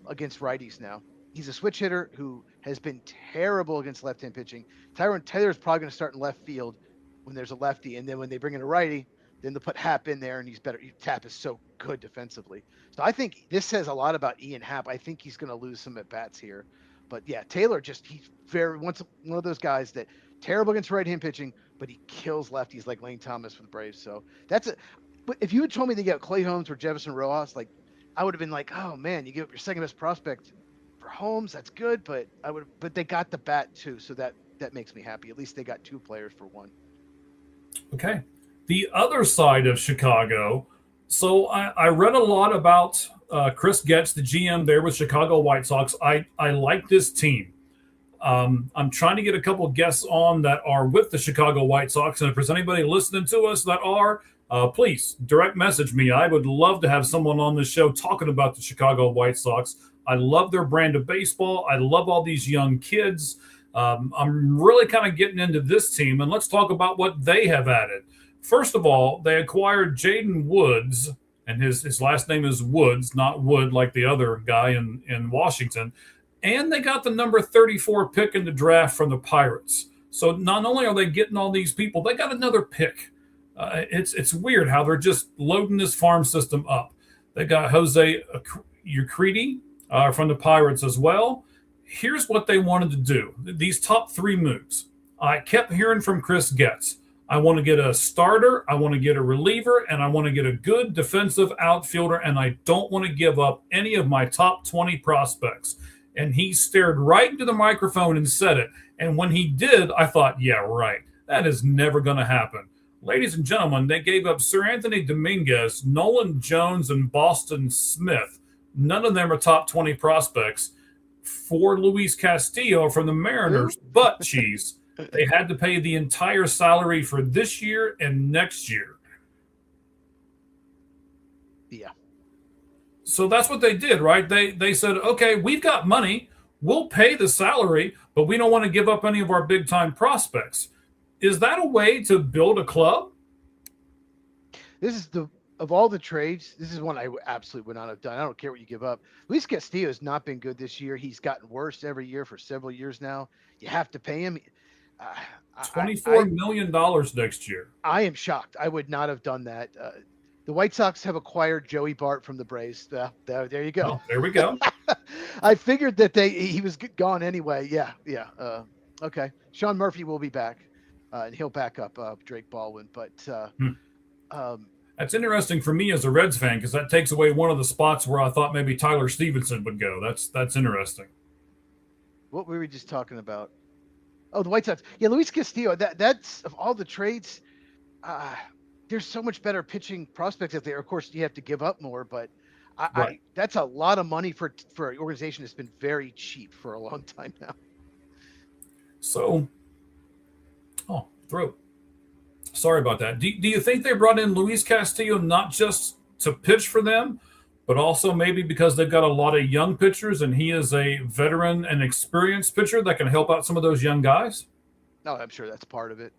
E: against righties now. He's a switch hitter who has been terrible against left-hand pitching. Tyrone Taylor is probably going to start in left field when there's a lefty, and then when they bring in a righty, then they'll put Happ in there, and he's better. Happ is so good defensively. So I think this says a lot about Ian Happ. I think he's going to lose some at-bats here. But, yeah, Taylor he's one of those guys that terrible against right-hand pitching, but he kills lefties like Lane Thomas for the Braves. So but if you had told me to get Clay Holmes or Jefferson Rojas, I would have been like, oh, man, you give up your second-best prospect for Holmes. That's good, but they got the bat, too, so that makes me happy. At least they got 2 players for 1.
B: Okay. The other side of Chicago, so I read a lot about Chris Getz, the GM there with Chicago White Sox. I like this team. I'm trying to get a couple of guests on that are with the Chicago White Sox, and if there's anybody listening to us that are, please direct message me. I would love to have someone on this show talking about the Chicago White Sox. I love their brand of baseball. I love all these young kids. I'm really kind of getting into this team, and let's talk about what they have added. First of all, they acquired Jaden Woods, and his last name is Woods, not Wood like the other guy in Washington. And they got the number 34 pick in the draft from the Pirates. So not only are they getting all these people, they got another pick. It's weird how they're just loading this farm system up. They got Jose Urquidy from the Pirates as well. Here's what they wanted to do. These top 3 moves. I kept hearing from Chris Getz. I want to get a starter, I want to get a reliever, and I want to get a good defensive outfielder, and I don't want to give up any of my top 20 prospects. And he stared right into the microphone and said it. And when he did, I thought, yeah, right. That is never going to happen. Ladies and gentlemen, they gave up Sir Anthony Dominguez, Nolan Jones, and Boston Smith. None of them are top 20 prospects for Luis Castillo from the Mariners. But, Cheese, they had to pay the entire salary for this year and next year.
E: Yeah.
B: So that's what they did, right? They said, okay, we've got money. we'll pay the salary, but we don't want to give up any of our big-time prospects. Is that a way to build a club?
E: This is of all the trades, this is one I absolutely would not have done. I don't care what you give up. Luis Castillo has not been good this year. He's gotten worse every year for several years now. You have to pay him.
B: $24 million next year.
E: I am shocked. I would not have done that. The White Sox have acquired Joey Bart from the Braves. There you go.
B: Oh, there we go.
E: I figured that he was gone anyway. Yeah. Okay. Sean Murphy will be back, and he'll back up Drake Baldwin. But
B: that's interesting for me as a Reds fan, because that takes away one of the spots where I thought maybe Tyler Stevenson would go. That's interesting.
E: What were we just talking about? Oh, the White Sox. Yeah, Luis Castillo. That's of all the trades. There's so much better pitching prospects out there. Of course, you have to give up more, but that's a lot of money for an organization that's been very cheap for a long time now.
B: So, throat. Sorry about that. Do you think they brought in Luis Castillo not just to pitch for them, but also maybe because they've got a lot of young pitchers and he is a veteran and experienced pitcher that can help out some of those young guys?
E: No, I'm sure that's part of it.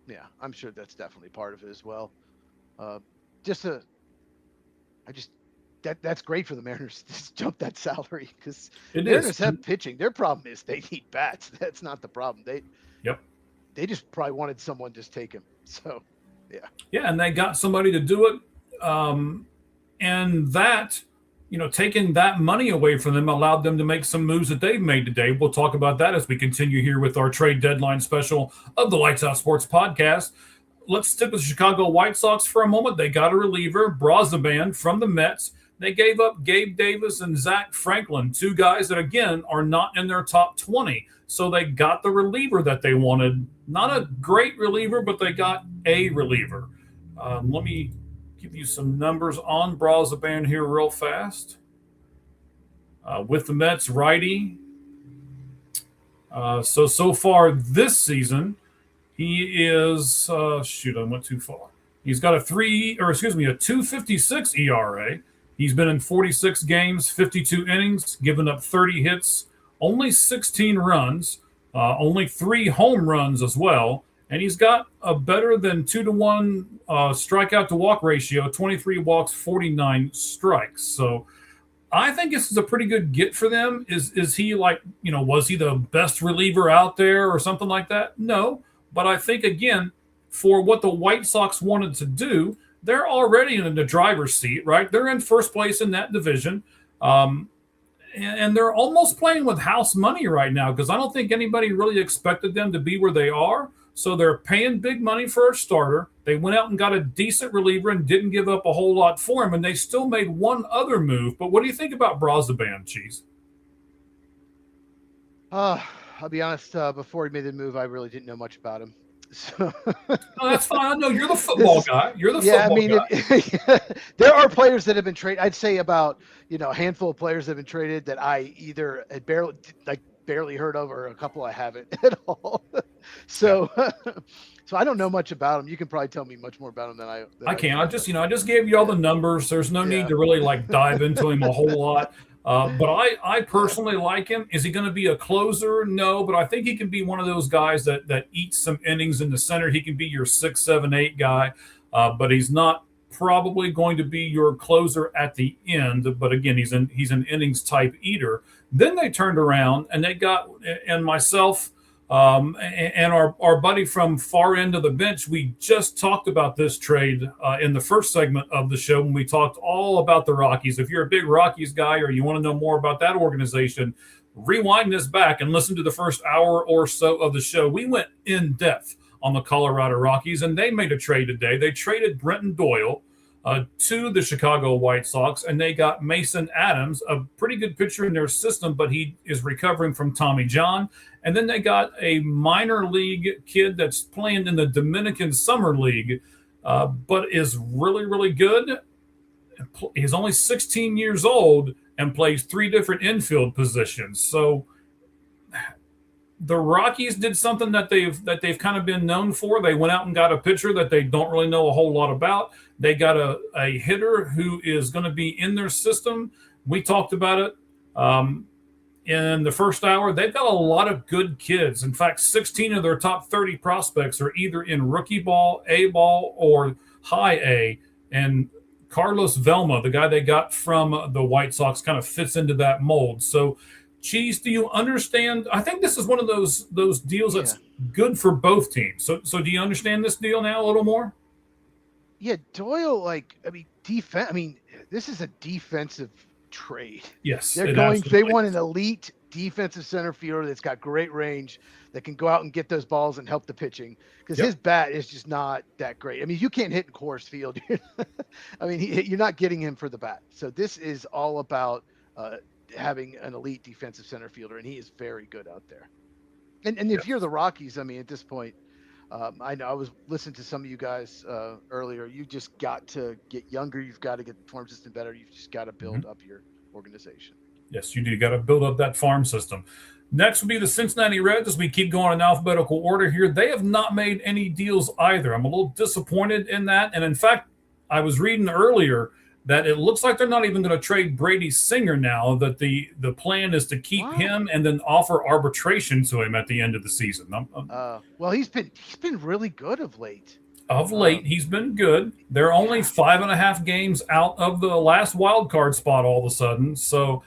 E: Yeah, I'm sure that's definitely part of it as well. That's great for the Mariners to jump that salary, because Mariners have pitching. Their problem is they need bats. That's not the problem. They just probably wanted someone just take him. So, yeah.
B: Yeah, and they got somebody to do it. And that, taking that money away from them allowed them to make some moves that they've made today. We'll talk about that as we continue here with our trade deadline special of the Lights Out Sports podcast. Let's stick with the Chicago White Sox for a moment. They got a reliever, Braziban, from the Mets. They gave up Gabe Davis and Zach Franklin, two guys that, again, are not in their top 20. So they got the reliever that they wanted. Not a great reliever, but they got a reliever. Let me give you some numbers on Braziban here real fast. With the Mets, righty. So far this season, he is, I went too far. He's got a 2.56 ERA. He's been in 46 games, 52 innings, given up 30 hits, only 16 runs, only 3 home runs as well. And he's got a better than 2-to-1 strikeout to walk ratio, 23 walks, 49 strikes. So I think this is a pretty good get for them. Is he was he the best reliever out there or something like that? No. But I think, again, for what the White Sox wanted to do, they're already in the driver's seat, right? They're in first place in that division. And they're almost playing with house money right now, because I don't think anybody really expected them to be where they are. So they're paying big money for a starter. They went out and got a decent reliever and didn't give up a whole lot for him, and they still made one other move. But what do you think about Braziban, Cheese?
E: I'll be honest, before he made the move, I really didn't know much about him. So
B: no, that's fine. I know you're the football guy. You're the football guy.
E: There are players that have been traded. I'd say about a handful of players that have been traded that I either had barely heard of, or a couple I haven't at all. So I don't know much about him. You can probably tell me much more about him than I
B: can. I just gave you all the numbers. There's no need to really dive into him a whole lot. But I personally like him. Is he going to be a closer? No, but I think he can be one of those guys that eats some innings in the center. He can be your 6, 7, 8 guy, but he's not probably going to be your closer at the end. But again, he's an innings type eater. Then they turned around and they got, and myself and our buddy from far end of the bench, we just talked about this trade in the first segment of the show when we talked all about the Rockies. If you're a big Rockies guy or you want to know more about that organization, rewind this back and listen to the first hour or so of the show. We went in depth on the Colorado Rockies, and they made a trade today. They traded Brenton Doyle to the Chicago White Sox, and they got Mason Adams, a pretty good pitcher in their system, but he is recovering from Tommy John. And then they got a minor league kid that's playing in the Dominican Summer League, but is really, really good. He's only 16 years old and plays 3 different infield positions. So the Rockies did something that they've kind of been known for. They went out and got a pitcher that they don't really know a whole lot about. They got a hitter who is going to be in their system. We talked about it. in the first hour, they've got a lot of good kids. In fact, 16 of their top 30 prospects are either in rookie ball, A ball, or high A. And Carlos Velma, the guy they got from the White Sox, kind of fits into that mold. So, Cheese, do you understand? I think this is one of those deals that's good for both teams. So do you understand this deal now a little more?
E: Yeah, Doyle, defense. This is a defensive trade.
B: Yes,
E: they want an elite defensive center fielder that's got great range, that can go out and get those balls and help the pitching, because his bat is just not that great. You can't hit in Coors Field. You're not getting him for the bat. So this is all about having an elite defensive center fielder, and he is very good out there. And if you're the Rockies, at this point, I know I was listening to some of you guys earlier. You just got to get younger. You've got to get the farm system better. You've just got to build up your organization.
B: Yes, you do. You got to build up that farm system. Next will be the Cincinnati Reds as we keep going in alphabetical order here. They have not made any deals either. I'm a little disappointed in that. And in fact, I was reading earlier that it looks like they're not even going to trade Brady Singer now, that the plan is to keep him and then offer arbitration to him at the end of the season.
E: Well, he's been really good of late.
B: He's been good. They're only 5.5 games out of the last wild card spot all of a sudden. So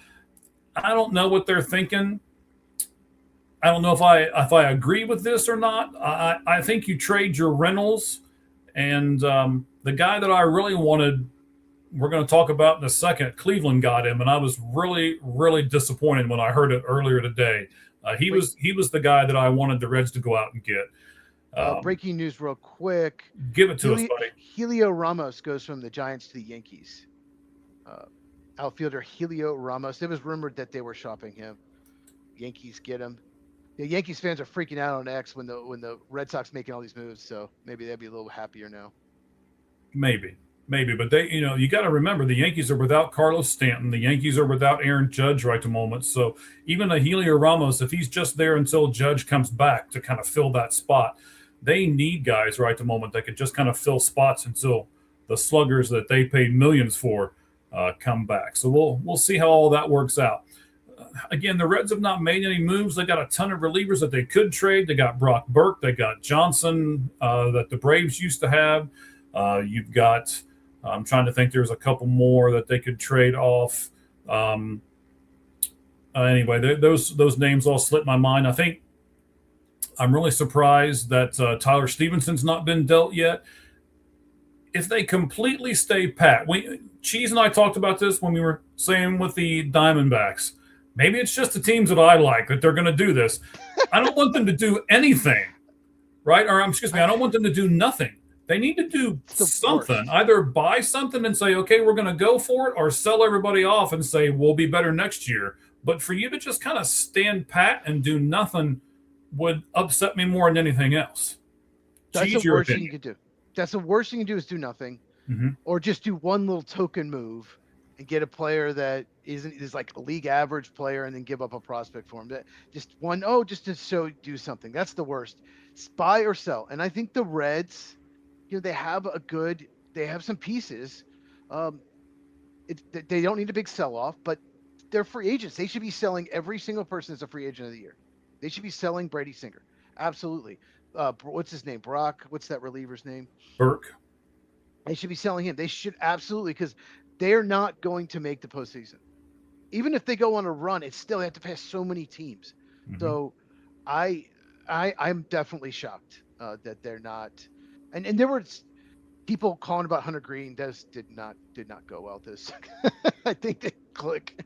B: I don't know what they're thinking. I don't know if I agree with this or not. I think you trade your Reynolds, and the guy that I really wanted, we're going to talk about in a second, Cleveland got him, and I was really, really disappointed when I heard it earlier today. He was the guy that I wanted the Reds to go out and get.
E: Breaking news real quick.
B: Give it to us, buddy.
E: Helio Ramos goes from the Giants to the Yankees. Outfielder Helio Ramos. It was rumored that they were shopping him. Yankees get him. The Yankees fans are freaking out on X when the Red Sox making all these moves, so maybe they'll be a little happier now.
B: Maybe, but they, you got to remember the Yankees are without Carlos Stanton. The Yankees are without Aaron Judge right at the moment. So even a Helio Ramos, if he's just there until Judge comes back to kind of fill that spot, they need guys right at the moment that could just kind of fill spots until the sluggers that they paid millions for come back. So we'll see how all that works out. Again, the Reds have not made any moves. They got a ton of relievers that they could trade. They got Brock Burke. They got Johnson that the Braves used to have. You've got, I'm trying to think, there's a couple more that they could trade off. Anyway, those names all slipped my mind. I think I'm really surprised that Tyler Stevenson's not been dealt yet. If they completely stay pat, Cheese and I talked about this when we were saying with the Diamondbacks. Maybe it's just the teams that I like that they're going to do this. I don't want them to do anything, right? Or excuse me, I don't want them to do nothing. They need to do something. Either buy something and say, okay, we're going to go for it, or sell everybody off and say, we'll be better next year. But for you to just kind of stand pat and do nothing would upset me more than anything else.
E: That's the worst thing you could do. That's the worst thing you can do is do nothing, or just do one little token move and get a player that is like a league average player and then give up a prospect for him. Just to do something. That's the worst. Buy or sell. And I think the Reds, they have some pieces. They don't need a big sell-off, but they're free agents. They should be selling every single person as a free agent of the year. They should be selling Brady Singer. Absolutely. What's his name? Brock. What's that reliever's name?
B: Burke.
E: They should be selling him. They should absolutely, because they're not going to make the postseason. Even if they go on a run, it's still they have to pass so many teams. So I'm definitely shocked that they're not. And there were people calling about Hunter Green. That did not go well. This I think they click.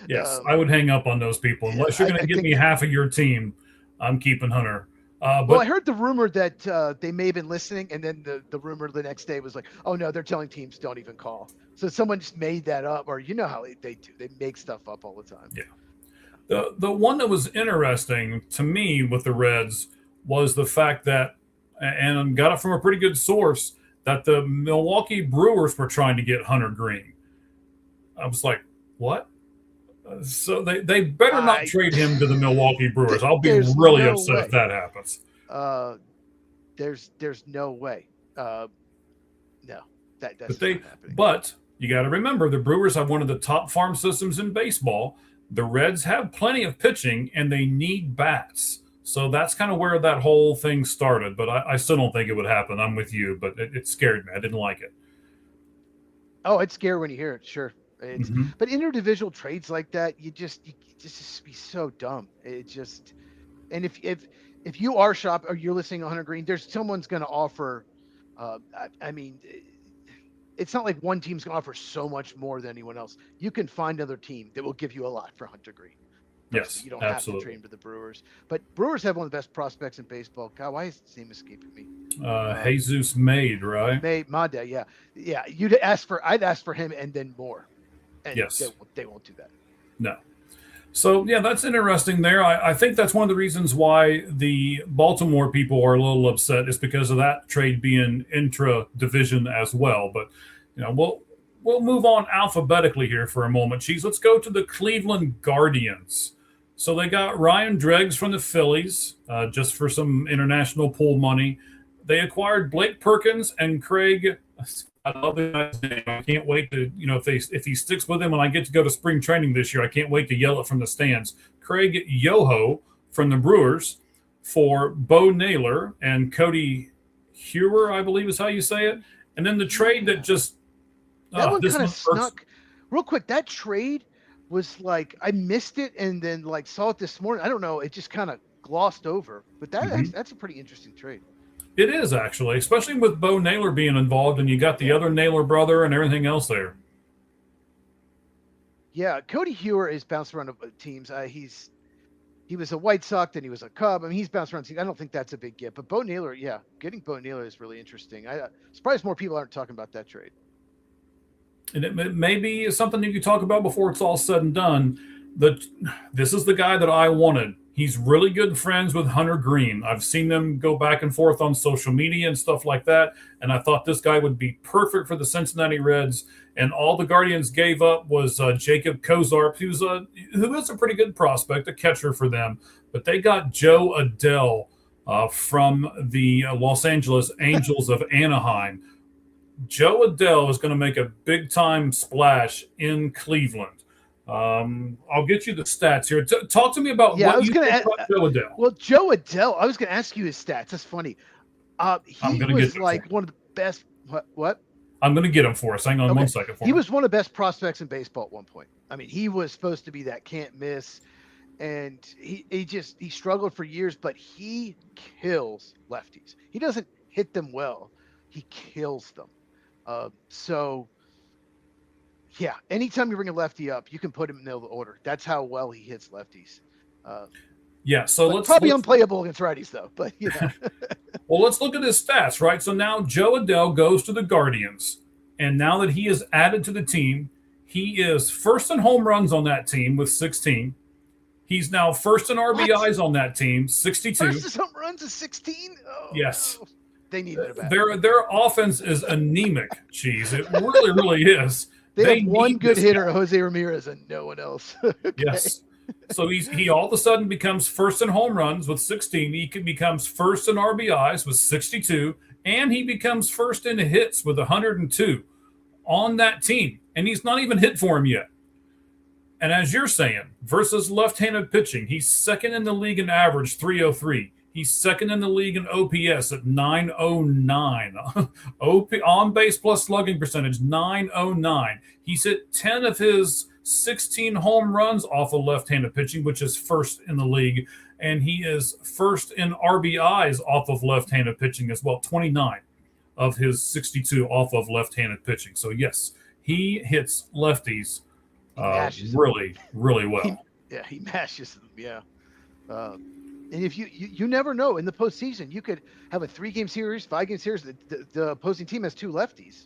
B: Yes, I would hang up on those people unless you're going to give me half of your team. I'm keeping Hunter.
E: Well, I heard the rumor that they may have been listening, and then the rumor the next day was like, oh no, they're telling teams don't even call. So someone just made that up, or you know how they do. They make stuff up all the time.
B: Yeah. The one that was interesting to me with the Reds was the fact that, and got it from a pretty good source, that the Milwaukee Brewers were trying to get Hunter Green. I was like, what? So they better not trade him to the Milwaukee Brewers. I'll be really upset if that happens.
E: There's no way. No, that's not happening.
B: But you got to remember, the Brewers have one of the top farm systems in baseball. The Reds have plenty of pitching, and they need bats. So that's kind of where that whole thing started. But I still don't think it would happen. I'm with you, but it scared me. I didn't like it.
E: Oh, it's scary when you hear it. Sure. But interdivisional trades like that, you just be so dumb. It just, and if you are shop or you're listening to Hunter Green, there's someone's going to offer. I mean, it's not like one team's going to offer so much more than anyone else. You can find another team that will give you a lot for Hunter Green.
B: Yes,
E: you don't
B: absolutely.
E: have to trade him to the Brewers, but Brewers have one of the best prospects in baseball. God, why is his name escaping me?
B: Jesus Made, right?
E: Mada, yeah. I'd ask for him and then more. And
B: yes,
E: they won't do that.
B: No. So yeah, that's interesting there. I think that's one of the reasons why the Baltimore people are a little upset is because of that trade being intra-division as well. But we'll move on alphabetically here for a moment. Cheese, let's go to the Cleveland Guardians. So they got Ryan Dreggs from the Phillies just for some international pool money. They acquired Blake Perkins and Craig. I love the guy's name. I can't wait to, if he sticks with him when I get to go to spring training this year, I can't wait to yell it from the stands. Craig Yoho from the Brewers for Bo Naylor and Cody Hewer, I believe is how you say it. And then the trade that just
E: that one kind of snuck real quick. That trade was like I missed it and then like saw it this morning. I don't know. It just kind of glossed over. But that's a pretty interesting trade.
B: It is actually, especially with Bo Naylor being involved, and you got the other Naylor brother and everything else there.
E: Yeah, Cody Hewer is bounced around teams. He was a White Sox, then he was a Cub. I mean, he's bounced around teams. I don't think that's a big get. But Bo Naylor, getting Bo Naylor is really interesting. I'm surprised more people aren't talking about that trade.
B: And it may be something you could talk about before it's all said and done. This is the guy that I wanted. He's really good friends with Hunter Green. I've seen them go back and forth on social media and stuff like that. And I thought this guy would be perfect for the Cincinnati Reds. And all the Guardians gave up was Jacob Kozarp, who is a pretty good prospect, a catcher for them. But they got Joe Adell from the Los Angeles Angels of Anaheim. Joe Adell is going to make a big-time splash in Cleveland. I'll get you the stats here. Talk to me about what you think about Joe Adell.
E: Well, Joe Adell, I was going to ask you his stats. That's funny. He was like one of the best. What? I'm
B: going to get him for us. Hang on 1 second.
E: He was one of the best prospects in baseball at one point. I mean, he was supposed to be that can't miss, and he struggled for years, but he kills lefties. He doesn't hit them well. He kills them. Yeah, anytime you bring a lefty up, you can put him in the order. That's how well he hits lefties.
B: So
E: let's unplayable against righties, though. But
B: well, let's look at his stats, right? So now Joe Adell goes to the Guardians, and now that he is added to the team, he is first in home runs on that team with 16. He's now first in RBIs on that team, 62.
E: First in home runs is 16. Oh,
B: yes.
E: No. They need it back.
B: Their offense is anemic, Cheese. It really, really is.
E: They have one good hitter, Jose Ramirez, and no one else. Okay.
B: Yes. So he all of a sudden becomes first in home runs with 16. He becomes first in RBIs with 62, and he becomes first in hits with 102 on that team. And he's not even hit for him yet. And as you're saying, versus left-handed pitching, he's second in the league in average, 303. He's second in the league in OPS at 909. On base plus slugging percentage, 909. He's hit 10 of his 16 home runs off of left-handed pitching, which is first in the league. And he is first in RBIs off of left-handed pitching as well, 29 of his 62 off of left-handed pitching. So, yes, he hits lefties really, really well.
E: He mashes them, yeah. And if you never know, in the postseason, you could have a 3-game series, 5-game series. The opposing team has 2 lefties,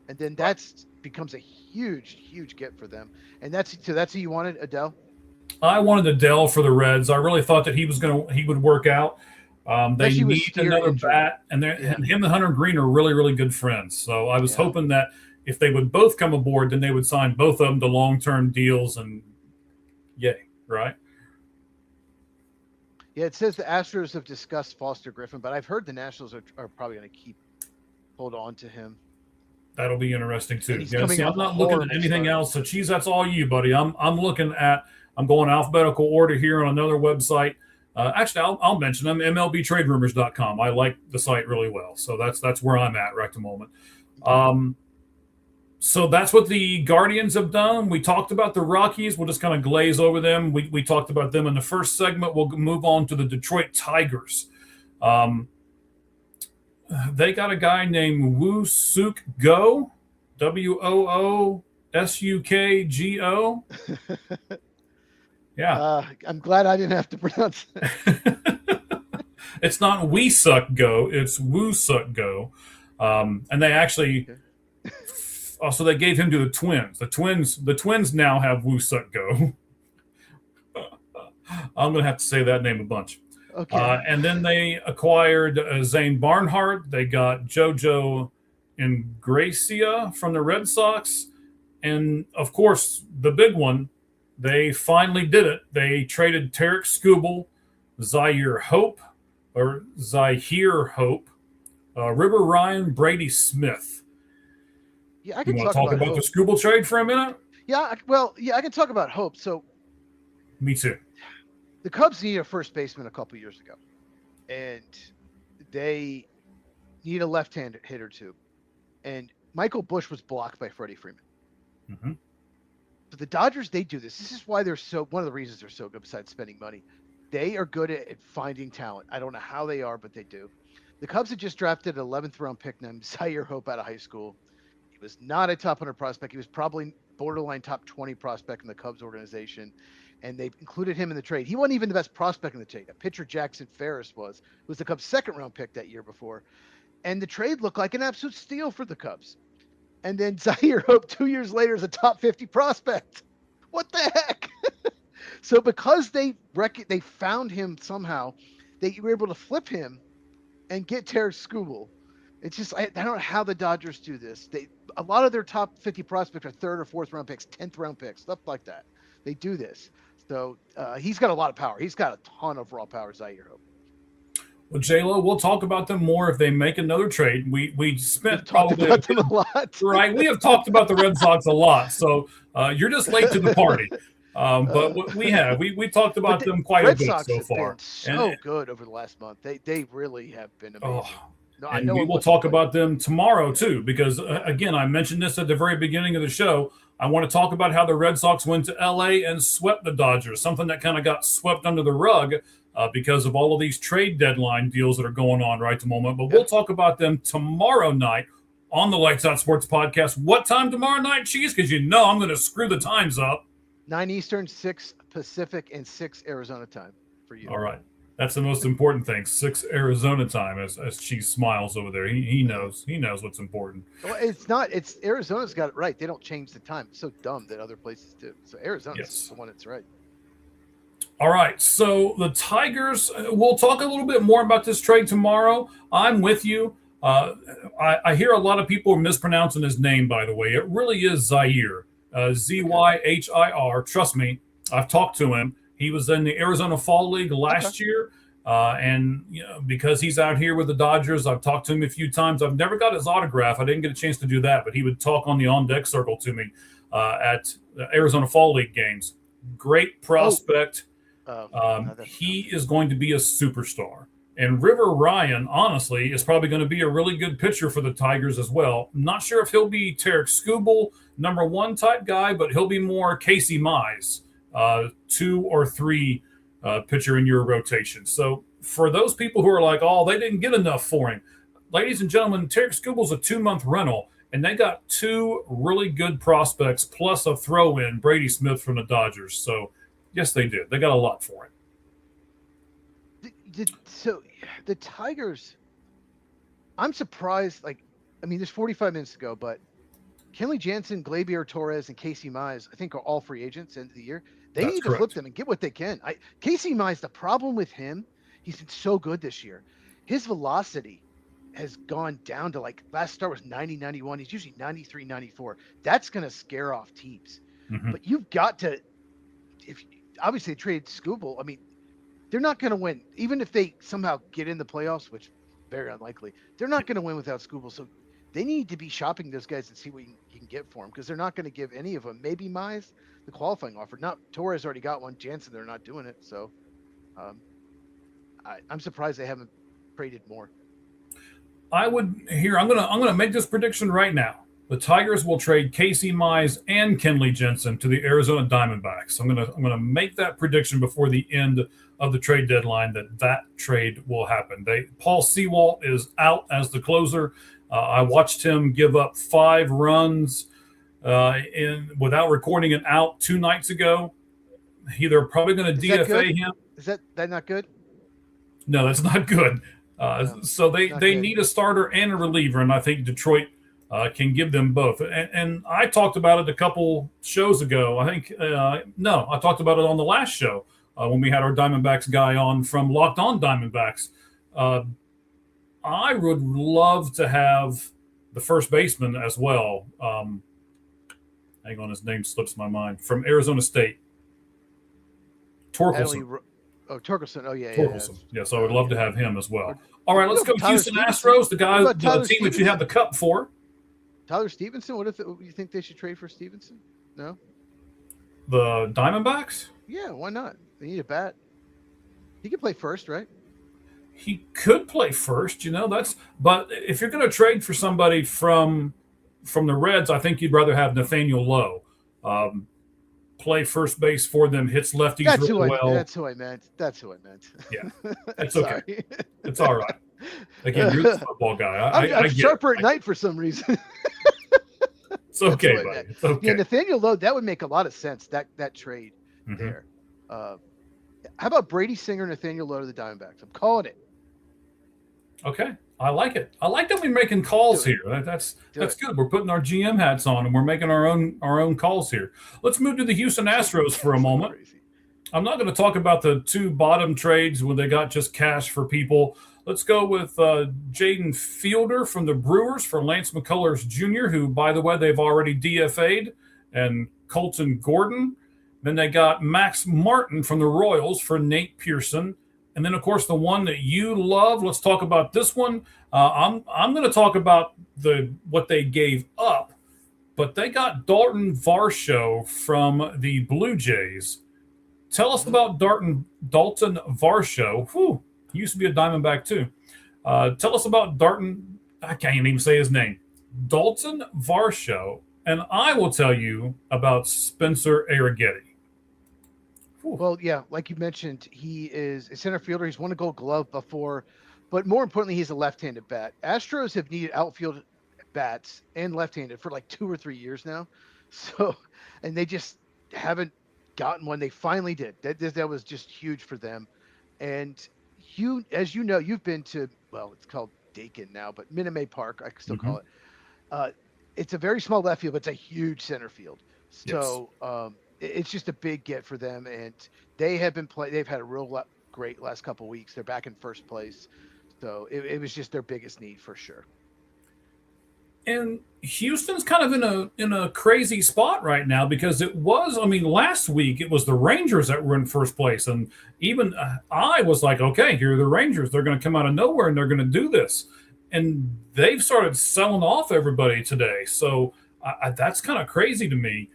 E: and then becomes a huge, huge get for them. And that's who you wanted, Adell.
B: I wanted Adell for the Reds. I really thought that he would work out. They need another bat, and him and Hunter Green are really, really good friends. So I was hoping that if they would both come aboard, then they would sign both of them to long-term deals, and yay, right?
E: Yeah, it says the Astros have discussed Foster Griffin, but I've heard the Nationals are probably going to hold on to him.
B: That'll be interesting too. I'm not looking at anything else. So, Cheese, that's all you, buddy. I'm looking at I'm going alphabetical order here on another website. Actually, I'll mention them, MLBTradeRumors.com. I like the site really well. So that's where I'm at right at the moment. So that's what the Guardians have done. We talked about the Rockies. We'll just kind of glaze over them. We talked about them in the first segment. We'll move on to the Detroit Tigers. They got a guy named Woo Suk Go, WOOSUKGO. Yeah.
E: I'm glad I didn't have to pronounce it.
B: It's not We Suck Go, it's Woo Suck Go. And they actually also they gave him to the Twins. The Twins now have Woo Suck Go. I'm gonna have to say that name a bunch.
E: Okay.
B: And then they acquired Zane Barnhart. They got JoJo Ingracia from the Red Sox. And, of course, the big one, they finally did it. They traded Tarek Skubal, Zahir Hope, River Ryan, Brady Smith.
E: Yeah, I
B: You
E: can
B: want to talk about
E: Hope.
B: the Skubal trade for a minute?
E: Yeah, I can talk about Hope. So
B: Me too.
E: the Cubs needed a first baseman a couple years ago, and they need a left-handed hitter too. And Michael Busch was blocked by Freddie Freeman.
B: Mm-hmm.
E: But the Dodgers, they do this. This is why they're one of the reasons they're so good besides spending money. They are good at finding talent. I don't know how they are, but they do. The Cubs had just drafted an 11th round pick named Zahir Hope out of high school. He was not a top 100 prospect. He was probably borderline top 20 prospect in the Cubs organization. And they included him in the trade. He wasn't even the best prospect in the trade. A pitcher, Jackson Ferris, was the Cubs' second round pick that year before. And the trade looked like an absolute steal for the Cubs. And then Zahir Hope 2 years later is a top 50 prospect. What the heck? So because they found him somehow, they were able to flip him and get Tarek Skubal. It's just I don't know how the Dodgers do this. A lot of their top 50 prospects are third or fourth round picks, 10th round picks, stuff like that. They do this. So he's got a lot of power. He's got a ton of raw power, Zahir Hope.
B: Well, J-Lo, we'll talk about them more if they make another trade. We spent
E: Probably about them a lot.
B: Right. We have talked about the Red Sox a lot, so you're just late to the party. But we talked about them quite a bit
E: Sox
B: so
E: have
B: far.
E: Been so good over the last month. They really have been amazing.
B: And we will talk about them tomorrow too, because again, I mentioned this at the very beginning of the show. I want to talk about how the Red Sox went to LA and swept the Dodgers, something that kind of got swept under the rug because of all of these trade deadline deals that are going on right at the moment. But we'll talk about them tomorrow night on the Lights Out Sports Podcast. What time tomorrow night, Cheese? Because you know I'm going to screw the times up.
E: 9 Eastern, 6 Pacific, and 6 Arizona time for you.
B: All right. That's the most important thing. 6 Arizona time, as Cheese smiles over there. He knows. He knows what's important.
E: Well, it's not. It's Arizona's got it right. They don't change the time. It's so dumb that other places do. So Arizona's the one that's right.
B: All right. So the Tigers, we'll talk a little bit more about this trade tomorrow. I'm with you. I hear a lot of people are mispronouncing his name, by the way. It really is Zahir. Zyhir. Trust me, I've talked to him. He was in the Arizona Fall League last year. And because he's out here with the Dodgers, I've talked to him a few times. I've never got his autograph. I didn't get a chance to do that, but he would talk on the on-deck circle to me at the Arizona Fall League games. Great prospect. He is going to be a superstar. And River Ryan, honestly, is probably going to be a really good pitcher for the Tigers as well. Not sure if he'll be Tarek Skubal, number one type guy, but he'll be more Casey Mize, 2 or 3 pitcher in your rotation. So for those people who are like, oh, they didn't get enough for him, ladies and gentlemen, Tarek Skubal's a 2-month rental, and they got 2 really good prospects plus a throw-in, Brady Smith from the Dodgers. So yes, they did. They got a lot for him.
E: So the Tigers, I'm surprised. There's 45 minutes to go, but Kenley Jansen, Gleyber Torres, and Casey Mize, I think, are all free agents end of the year. They need to flip them and get what they can. Casey Mize, the problem with him, he's been so good this year. His velocity has gone down to last start was 90, 91. He's usually 93, 94. That's going to scare off teams.
B: Mm-hmm.
E: But you've got to, obviously they traded Skubal. I mean, they're not going to win. Even if they somehow get in the playoffs, which very unlikely, they're not going to win without Skubal. So they need to be shopping those guys and see what you can get for them, because they're not going to give any of them. Maybe Mize, the qualifying offer. Not Torres already got one. Jansen, they're not doing it. So I'm surprised they haven't traded more.
B: I'm gonna make this prediction right now. The Tigers will trade Casey Mize and Kenley Jensen to the Arizona Diamondbacks. I'm gonna make that prediction before the end of the trade deadline that trade will happen. Paul Sewald is out as the closer. I watched him give up 5 runs without recording an out 2 nights ago. They're probably going to DFA him.
E: Is that not good?
B: No, that's not good. So they need a starter and a reliever, and I think Detroit can give them both. And I talked about it a couple shows ago. I think I talked about it on the last show when we had our Diamondbacks guy on from Locked On Diamondbacks. I would love to have the first baseman as well. Hang on, his name slips my mind. From Arizona State, Torkelson.
E: Torkelson. Oh, yeah.
B: Torkelson. Yes, I would love to have him as well. All right, let's go Houston Astros, the team that you have the cup for.
E: Tyler Stevenson? What if you think they should trade for Stevenson? No?
B: The Diamondbacks?
E: Yeah, why not? They need a bat. He can play first, right?
B: He could play first, but if you're going to trade for somebody from the Reds, I think you'd rather have Nathaniel Lowe play first base for them, hits lefties really well.
E: That's who I meant.
B: Yeah, it's okay. It's all right. Again, you're the football guy.
E: I'm sharper at night for some reason.
B: It's okay, buddy. It's okay.
E: Yeah, Nathaniel Lowe, that would make a lot of sense, that trade there. How about Brady Singer, Nathaniel Lowe to the Diamondbacks? I'm calling it.
B: Okay. I like it. I like that we're making calls here. That's good. We're putting our GM hats on and we're making our own calls here. Let's move to the Houston Astros for a moment. I'm not going to talk about the 2 bottom trades where they got just cash for people. Let's go with Jaden Fielder from the Brewers for Lance McCullers Jr., who, by the way, they've already DFA'd, and Colton Gordon. Then they got Max Martin from the Royals for Nate Pearson. And then, of course, the one that you love. Let's talk about this one. I'm going to talk about what they gave up, but they got Dalton Varsho from the Blue Jays. Tell us about Dalton Varsho. Whew, he used to be a Diamondback too. Tell us about Dalton. I can't even say his name. Dalton Varsho, and I will tell you about Spencer Arrighetti.
E: Well, yeah, like you mentioned, he is a center fielder. He's won a Gold Glove before, but more importantly, he's a left-handed bat. Astros have needed outfield bats and left-handed for like 2 or 3 years now. So, and they just haven't gotten one. They finally did. That was just huge for them. And as you know, you've been to, well, it's called Dakin now, but Minute Maid Park, I can still call it. It's a very small left field, but it's a huge center field. So, yes. It's just a big get for them, and they have been they've had a real great last couple of weeks. They're back in first place, so it was just their biggest need for sure.
B: And Houston's kind of in a crazy spot right now because last week it was the Rangers that were in first place, and even I was like, okay, here are the Rangers. They're going to come out of nowhere and they're going to do this, and they've started selling off everybody today. So that's kind of crazy to me.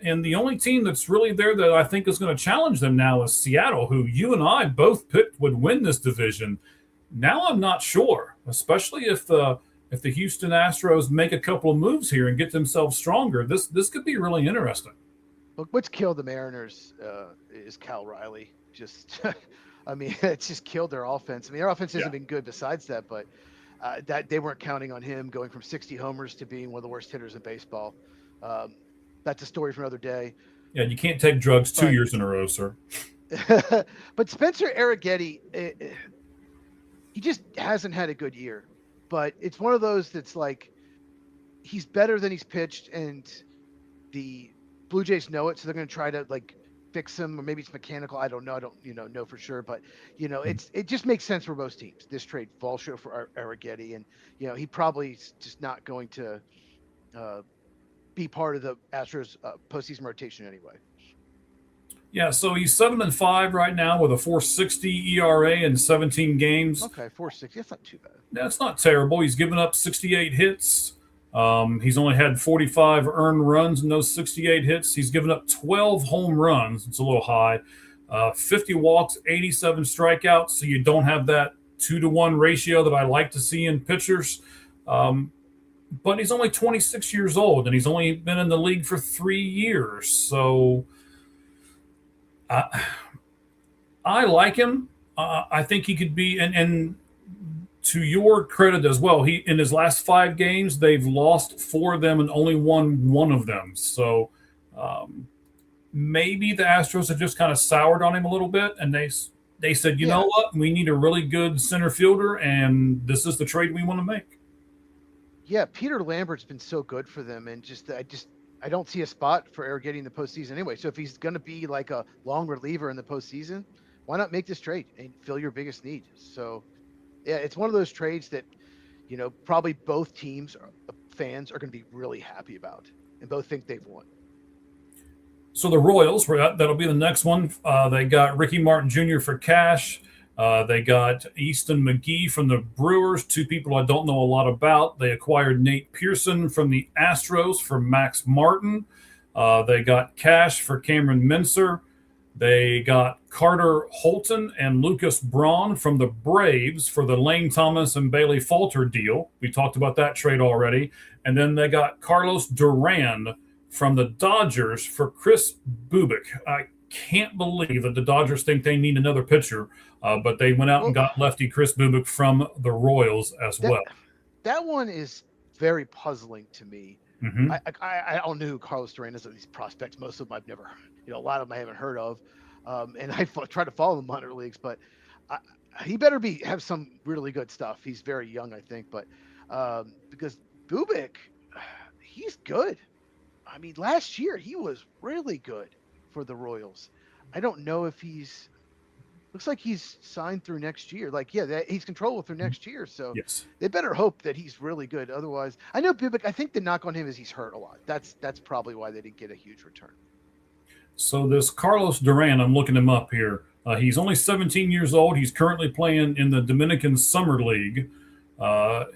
B: And the only team that's really there that I think is going to challenge them now is Seattle, who you and I both picked would win this division. Now I'm not sure, especially if the Houston Astros make a couple of moves here and get themselves stronger. This could be really interesting.
E: Look, what's killed the Mariners is Cal Riley. It's just killed their offense. Their offense hasn't been good besides that, but that they weren't counting on him going from 60 homers to being one of the worst hitters in baseball. That's a story for another day.
B: Yeah, you can't take drugs 2 years in a row, sir.
E: But Spencer Arrighetti, he just hasn't had a good year. But it's one of those that's like he's better than he's pitched, and the Blue Jays know it, so they're going to try to fix him, or maybe it's mechanical. I don't know. I don't know for sure, but it just makes sense for most teams. This trade, Varsho for Arrighetti, and he probably is just not going to be part of the Astros postseason rotation anyway.
B: Yeah, so he's 7-5 right now with a 4.60 ERA in 17 games.
E: Okay, 460. That's not too bad.
B: That's not terrible. He's given up 68 hits. He's only had 45 earned runs in those 68 hits. He's given up 12 home runs. It's a little high. 50 walks, 87 strikeouts. So you don't have that 2-to-1 ratio that I like to see in pitchers. But he's only 26 years old, and he's only been in the league for 3 years. So I like him. I think he could be, and to your credit as well, he in his last 5 games, they've lost 4 of them and only won 1 of them. So maybe the Astros have just kind of soured on him a little bit, and they said, you know what, we need a really good center fielder, and this is the trade we want to make.
E: Yeah, Peter Lambert's been so good for them, and I don't see a spot for Eric getting the postseason anyway. So if he's going to be like a long reliever in the postseason, why not make this trade and fill your biggest need? So, yeah, it's one of those trades that, probably both teams, fans are going to be really happy about, and both think they've won.
B: So the Royals, that'll be the next one. They got Ricky Martin Jr. for cash. They got Easton McGee from the Brewers, 2 people I don't know a lot about. They acquired Nate Pearson from the Astros for Max Martin. They got cash for Cameron Mincer. They got Carter Holton and Lucas Braun from the Braves for the Lane Thomas and Bailey Falter deal. We talked about that trade already. And then they got Carlos Duran from the Dodgers for Chris Bubic. I can't believe that the Dodgers think they need another pitcher, but they went out and got lefty Chris Bubic from the Royals as well.
E: That one is very puzzling to me.
B: Mm-hmm.
E: I don't know who Carlos Duran is. These prospects, most of them I've never, a lot of them I haven't heard of, and I try to follow them in minor leagues. But he better have some really good stuff. He's very young, I think, but because Bubic, he's good. I mean, last year he was really good for the Royals. I don't know if looks like he's signed through next year. He's controllable through next year. So
B: yes,
E: they better hope that he's really good. Otherwise, I know Bubic, I think the knock on him is he's hurt a lot. That's probably why they didn't get a huge return.
B: So this Carlos Duran, I'm looking him up here. He's only 17 years old. He's currently playing in the Dominican Summer League.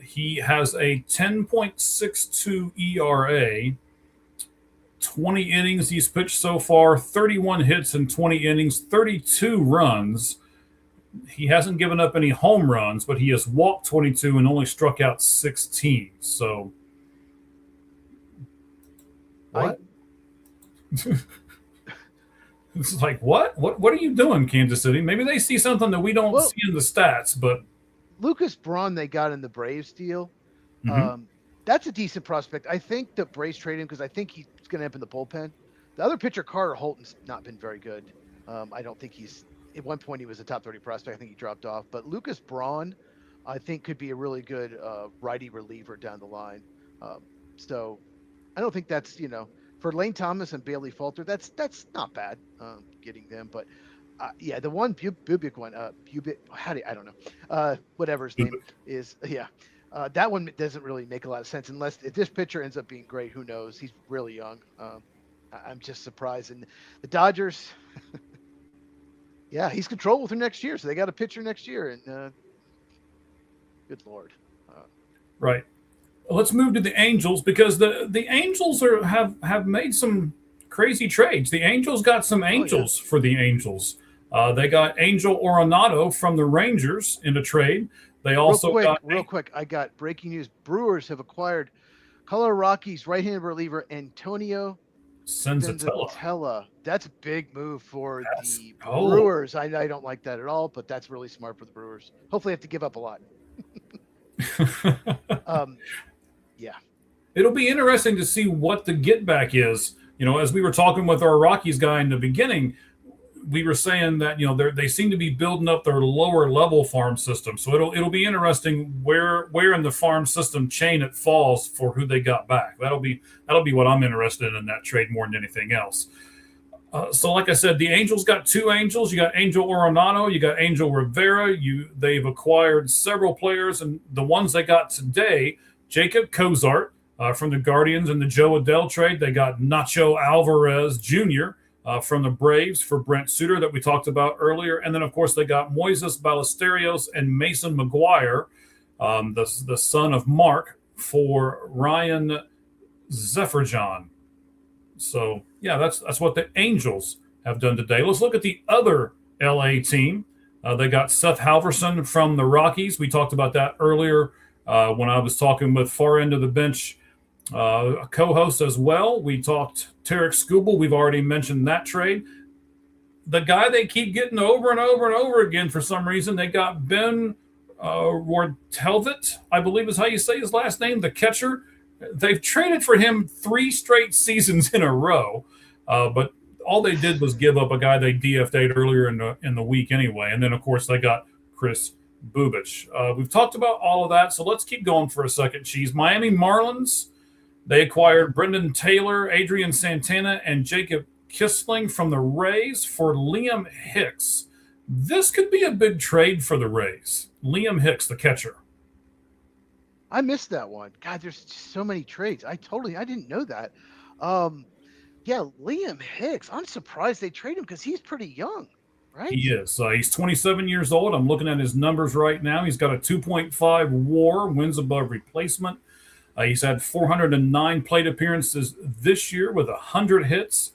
B: He has a 10.62 ERA. 20 innings he's pitched so far, 31 hits in 20 innings, 32 runs. He hasn't given up any home runs, but he has walked 22 and only struck out 16. So, what? It's like, what? What are you doing, Kansas City? Maybe they see something that we don't see in the stats, but
E: Lucas Braun they got in the Braves deal.
B: Mm-hmm.
E: That's a decent prospect. I think the Braves trade him because I think he's going to end up in the bullpen. The other pitcher, Carter Holton's not been very good. I don't think at one point he was a top 30 prospect. I think he dropped off. But Lucas Braun, I think, could be a really good righty reliever down the line. So I don't think that's, for Lane Thomas and Bailey Falter, that's not bad getting them. But the one Bubic one, I don't know, whatever his name is. Yeah. That one doesn't really make a lot of sense if this pitcher ends up being great. Who knows? He's really young. I'm just surprised. And the Dodgers, he's controllable through next year. So they got a pitcher next year. And good Lord.
B: Right. Let's move to the Angels because the Angels have made some crazy trades. The Angels got some Angels for the Angels. They got Angel Arenado from the Rangers in a trade. They also
E: real quick. I got breaking news. Brewers have acquired Colorado Rockies right-handed reliever Antonio Senzatella. That's a big move for the Brewers. I don't like that at all, but that's really smart for the Brewers. Hopefully, they have to give up a lot.
B: It'll be interesting to see what the get back is. As we were talking with our Rockies guy in the beginning, we were saying that they seem to be building up their lower level farm system. So it'll be interesting where in the farm system chain it falls for who they got back. That'll be what I'm interested in that trade more than anything else. So like I said, the Angels got 2 Angels. You got Angel Arenado, you got Angel Rivera. They've acquired several players, and the ones they got today, Jacob Cozart from the Guardians and the Joe Adell trade. They got Nacho Alvarez Jr. from the Braves for Brent Suter that we talked about earlier. And then, of course, they got Moises Ballesteros and Mason McGuire, the son of Mark, for Ryan Zephyrjohn. So, yeah, that's what the Angels have done today. Let's look at the other LA team. They got Seth Halverson from the Rockies. We talked about that earlier when I was talking with far end of the bench a co-host as well. We talked Tarek Skubal. We've already mentioned that trade. The guy they keep getting over and over and over again for some reason, they got Ben Wartelvit, I believe is how you say his last name, the catcher. They've traded for him 3 straight seasons in a row, but all they did was give up a guy they DFA'd earlier in the week anyway. And then, of course, they got Chris Bubich. We've talked about all of that, so let's keep going for a second, Cheese. Miami Marlins, they acquired Brendan Taylor, Adrian Santana, and Jacob Kissling from the Rays for Liam Hicks. This could be a big trade for the Rays. Liam Hicks, the catcher.
E: I missed that one. God, there's so many trades. I didn't know that. Yeah, Liam Hicks. I'm surprised they trade him because he's pretty young, right?
B: He is. He's 27 years old. I'm looking at his numbers right now. He's got a 2.5 WAR, wins above replacement. He's had 409 plate appearances this year with 100 hits,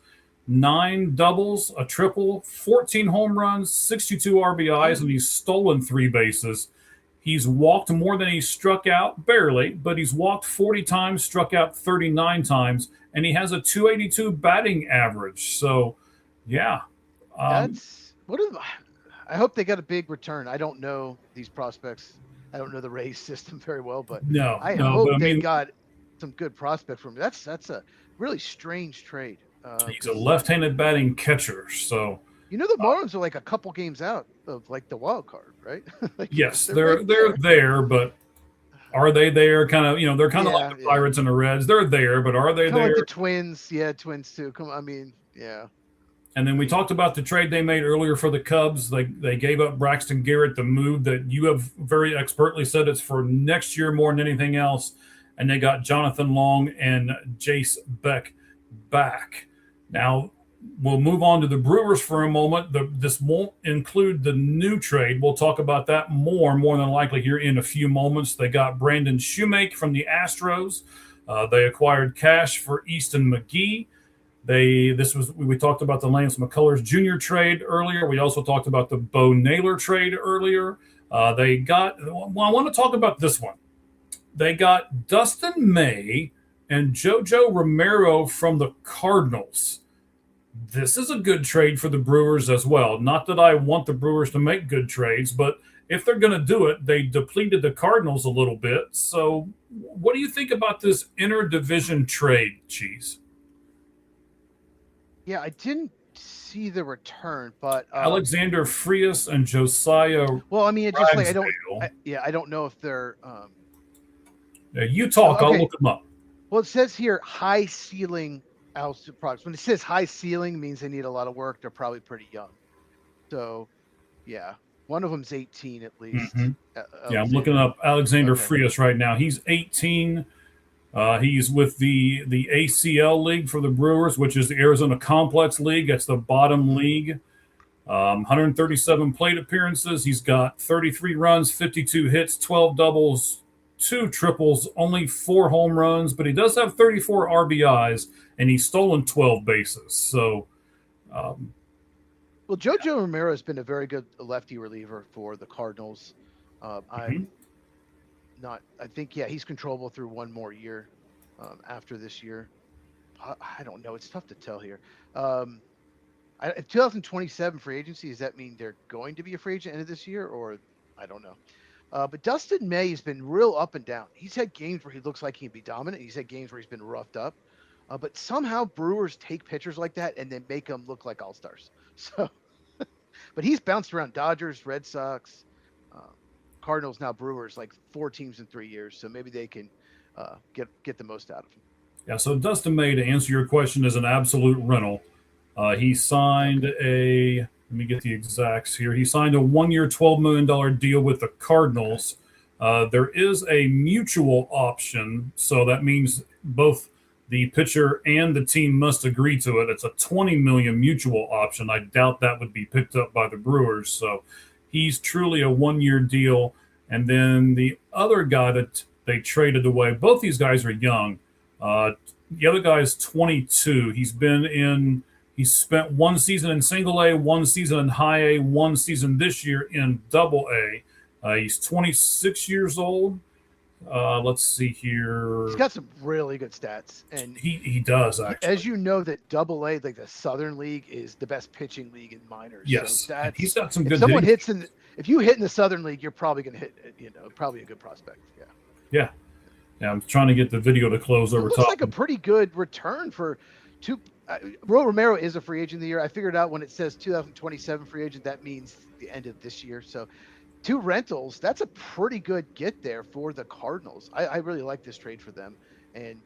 B: 9 doubles, a triple, 14 home runs, 62 RBIs, and he's stolen 3 bases. He's walked more than he's struck out, barely, but he's walked 40 times, struck out 39 times, and he has a 282 batting average. So, yeah.
E: I hope they got a big return. I don't know these prospects. I don't know the Rays system very well, but I hope they got some good prospects from him. That's a really strange trade.
B: He's a left-handed batting catcher, so
E: the Marlins are like a couple games out of like the wild card, right?
B: Yes, they're there, but are they there? Kind of, they're kind of like the Pirates and the Reds. They're there, but are they there?
E: Like the Twins, Twins too. Yeah.
B: And then we talked about the trade they made earlier for the Cubs. They gave up Braxton Garrett, the move that you have very expertly said it's for next year more than anything else. And they got Jonathan Long and Jace Beck back. Now, we'll move on to the Brewers for a moment. This won't include the new trade. We'll talk about that more than likely here in a few moments. They got Brandon Shoemake from the Astros. They acquired Cash for Easton McGee. We talked about the Lance McCullers Jr. trade earlier. We also talked about the Bo Naylor trade earlier. I want to talk about this one. They got Dustin May and JoJo Romero from the Cardinals. This is a good trade for the Brewers as well. Not that I want the Brewers to make good trades, but if they're going to do it, they depleted the Cardinals a little bit. So what do you think about this interdivision trade, Cheese?
E: Yeah, I didn't see the return, but
B: Alexander Frias and Josiah.
E: Well, I mean, it just like I don't know if they're.
B: You talk.
E: Okay.
B: I'll look them up.
E: Well, it says here high ceiling altitude products. When it says high ceiling, it means they need a lot of work. They're probably pretty young. So, yeah, one of them's 18 at least.
B: Mm-hmm. I'm looking up Alexander Frias right now. He's 18. He's with the ACL League for the Brewers, which is the Arizona Complex League. That's the bottom league. 137 plate appearances. He's got 33 runs, 52 hits, 12 doubles, 2 triples, only 4 home runs, but he does have 34 RBIs, and he's stolen 12 bases. So,
E: well, JoJo Romero has been a very good lefty reliever for the Cardinals. I think he's controllable through one more year after this year. I don't know. It's tough to tell here. 2027 free agency, does that mean they're going to be a free agent end of this year, or I don't know. But Dustin May has been real up and down. He's had games where he looks like he can be dominant. He's had games where he's been roughed up. But somehow Brewers take pitchers like that and then make them look like all-stars. So, but he's bounced around Dodgers, Red Sox, Cardinals, now Brewers, like 4 teams in 3 years. So maybe they can get the most out of him.
B: Yeah, so Dustin May, to answer your question, is an absolute rental. He signed let me get the exacts here. He signed a 1-year, $12 million deal with the Cardinals. There is a mutual option, so that means both the pitcher and the team must agree to it. It's a $20 million mutual option. I doubt that would be picked up by the Brewers. So he's truly a 1-year deal. And then the other guy that they traded away, both these guys are young. The other guy is 22. He's spent 1 season in single A, 1 season in high A, 1 season this year in double A. He's 26 years old. Let's see here.
E: He's got some really good stats, and
B: he does actually.
E: As you know, that double A, like the Southern League, is the best pitching league in minors.
B: Yes,
E: so
B: he's got some good.
E: If someone hits if you hit in the Southern League, you're probably going to hit. Probably a good prospect.
B: Yeah. I'm trying to get the video to close over
E: top. Looks like a pretty good return for two. Roy Romero is a free agent of the year. I figured out when it says 2027 free agent, that means the end of this year. So 2 rentals, that's a pretty good get there for the Cardinals. I really like this trade for them. And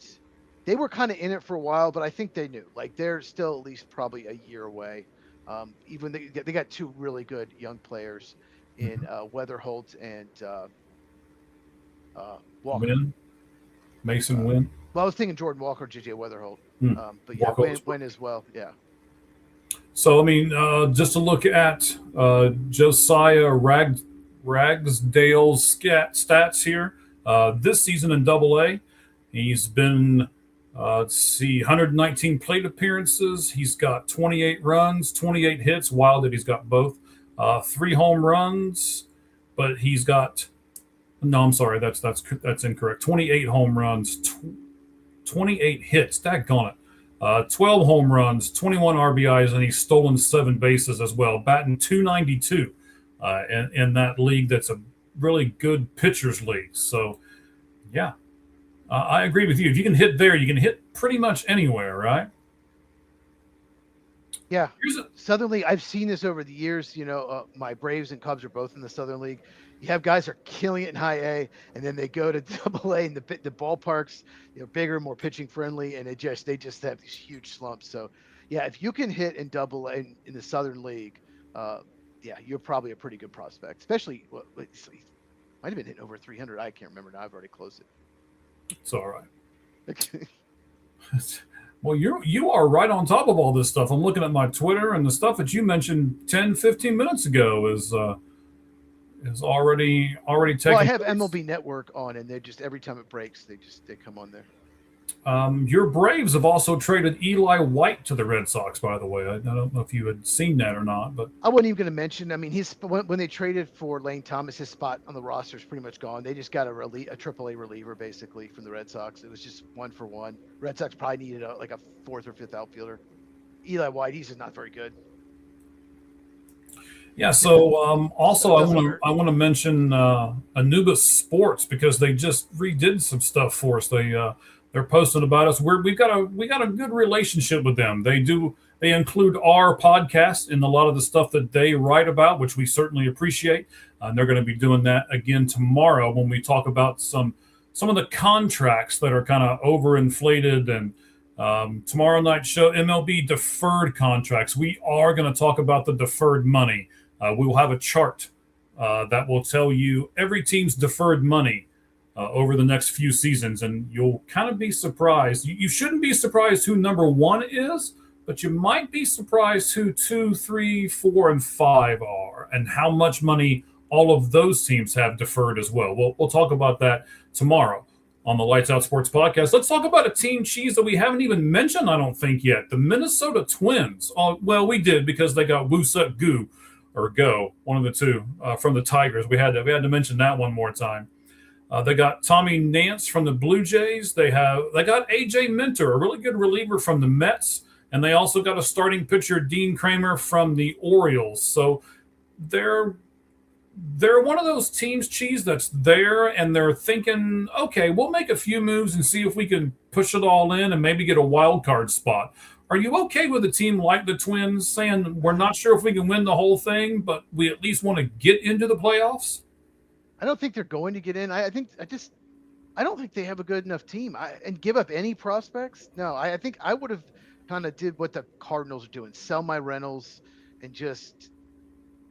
E: they were kind of in it for a while, but I think they knew. Like, they're still at least probably a year away. Even they got 2 really good young players in Weatherholt and Walker.
B: Mason Wynn.
E: Well, I was thinking Jordan Walker, J.J. Weatherholt. But yeah, Wynn as well. Yeah.
B: So, I mean, just to look at Josiah Ragsdale's stats here. This season in double A, he's been, 119 plate appearances. He's got 28 runs, 28 hits. Wild that he's got both. 3 home runs, but he's got, no, I'm sorry, that's incorrect. 28 home runs, 28 hits. Daggone it. 12 home runs, 21 RBIs, and he's stolen 7 bases as well, batting .292 in that league. That's a really good pitchers league. So, yeah, I agree with you. If you can hit there, you can hit pretty much anywhere, right?
E: Yeah. Southern League, I've seen this over the years. My Braves and Cubs are both in the Southern League. You have guys that are killing it in high A, and then they go to double A, and the ballparks, bigger, more pitching friendly, and they just have these huge slumps. So, yeah, if you can hit in double A in the Southern League, you're probably a pretty good prospect. Especially, might have been hitting over 300. I can't remember now. I've already closed it.
B: It's all right. Well, you are right on top of all this stuff. I'm looking at my Twitter, and the stuff that you mentioned 10, 15 minutes ago is already taken.
E: Well, I have MLB Network on, and they just, every time it breaks, they come on there.
B: Your Braves have also traded Eli White to the Red Sox, by the way. I don't know if you had seen that or not, but
E: I wasn't even going to mention. I mean, when they traded for Lane Thomas, his spot on the roster is pretty much gone. They just got a AAA reliever basically from the Red Sox. It was just 1-for-1. Red Sox probably needed a 4th or 5th outfielder. Eli White, he's just not very good.
B: Yeah. So also, I want to mention Anubis Sports, because they just redid some stuff for us. They're posting about us. We got a good relationship with them. They include our podcast in a lot of the stuff that they write about, which we certainly appreciate. And they're going to be doing that again tomorrow when we talk about some of the contracts that are kind of overinflated. And tomorrow night show, MLB deferred contracts. We are going to talk about the deferred money. We will have a chart that will tell you every team's deferred money over the next few seasons, and you'll kind of be surprised. You shouldn't be surprised who number 1 is, but you might be surprised who 2, 3, 4, and 5 are, and how much money all of those teams have deferred as well. We'll talk about that tomorrow on the Lights Out Sports Podcast. Let's talk about a team, Cheese, that we haven't even mentioned, I don't think, yet. The Minnesota Twins. Well, we did, because they got Woo-Suk Go, one of the two, from the Tigers. We had to mention that one more time. They got Tommy Nance from the Blue Jays. They got AJ Minter, a really good reliever from the Mets, and they also got a starting pitcher, Dean Kramer, from the Orioles. So they're one of those teams, Cheese, that's there, and they're thinking, okay, we'll make a few moves and see if we can push it all in and maybe get a wild card spot. Are you okay with a team like the Twins saying we're not sure if we can win the whole thing, but we at least want to get into the playoffs?
E: I don't think they're going to get in. I don't think they have a good enough team. And give up any prospects? No, I think I would have kind of did what the Cardinals are doing: sell my rentals and just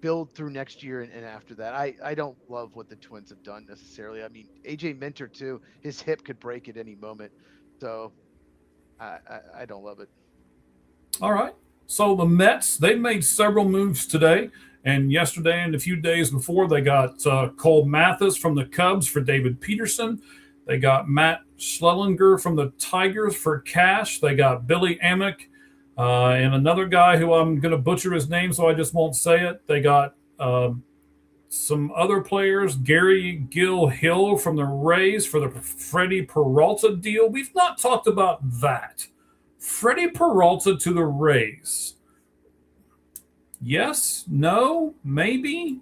E: build through next year and after that. I don't love what the Twins have done necessarily. I mean, AJ Minter too, his hip could break at any moment. So I don't love it.
B: All right. So the Mets, they made several moves today and yesterday and a few days before. They got Cole Mathis from the Cubs for David Peterson. They got Matt Schlesinger from the Tigers for cash. They got Billy Amick and another guy who I'm going to butcher his name, so I just won't say it. They got some other players, Gary Gill Hill from the Rays for the Freddie Peralta deal. We've not talked about that. Freddie Peralta to the Rays. Yes? No? Maybe?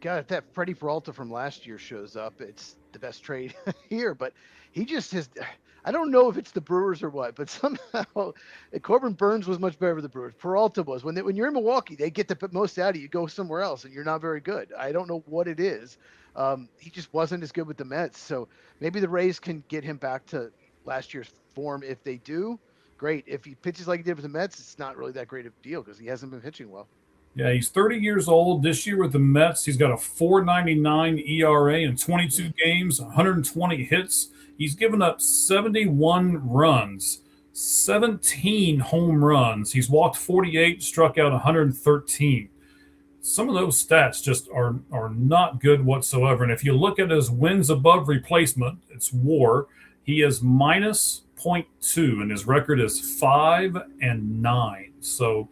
E: God, if that Freddie Peralta from last year shows up, it's the best trade here. But he just has. I don't know if it's the Brewers or what, but somehow Corbin Burns was much better for the Brewers. Peralta was. When you're in Milwaukee, they get the most out of you. Go somewhere else, and you're not very good. I don't know what it is. He just wasn't as good with the Mets. So maybe the Rays can get him back to last year's form. If they do, great. If he pitches like he did with the Mets, it's not really that great of a deal because he hasn't been pitching well.
B: Yeah, he's 30 years old. This year with the Mets, he's got a 4.99 ERA in 22 games, 120 hits. He's given up 71 runs, 17 home runs. He's walked 48, struck out 113. Some of those stats just are not good whatsoever. And if you look at his wins above replacement, it's WAR. He is minus 0.2, and his record is 5-9. So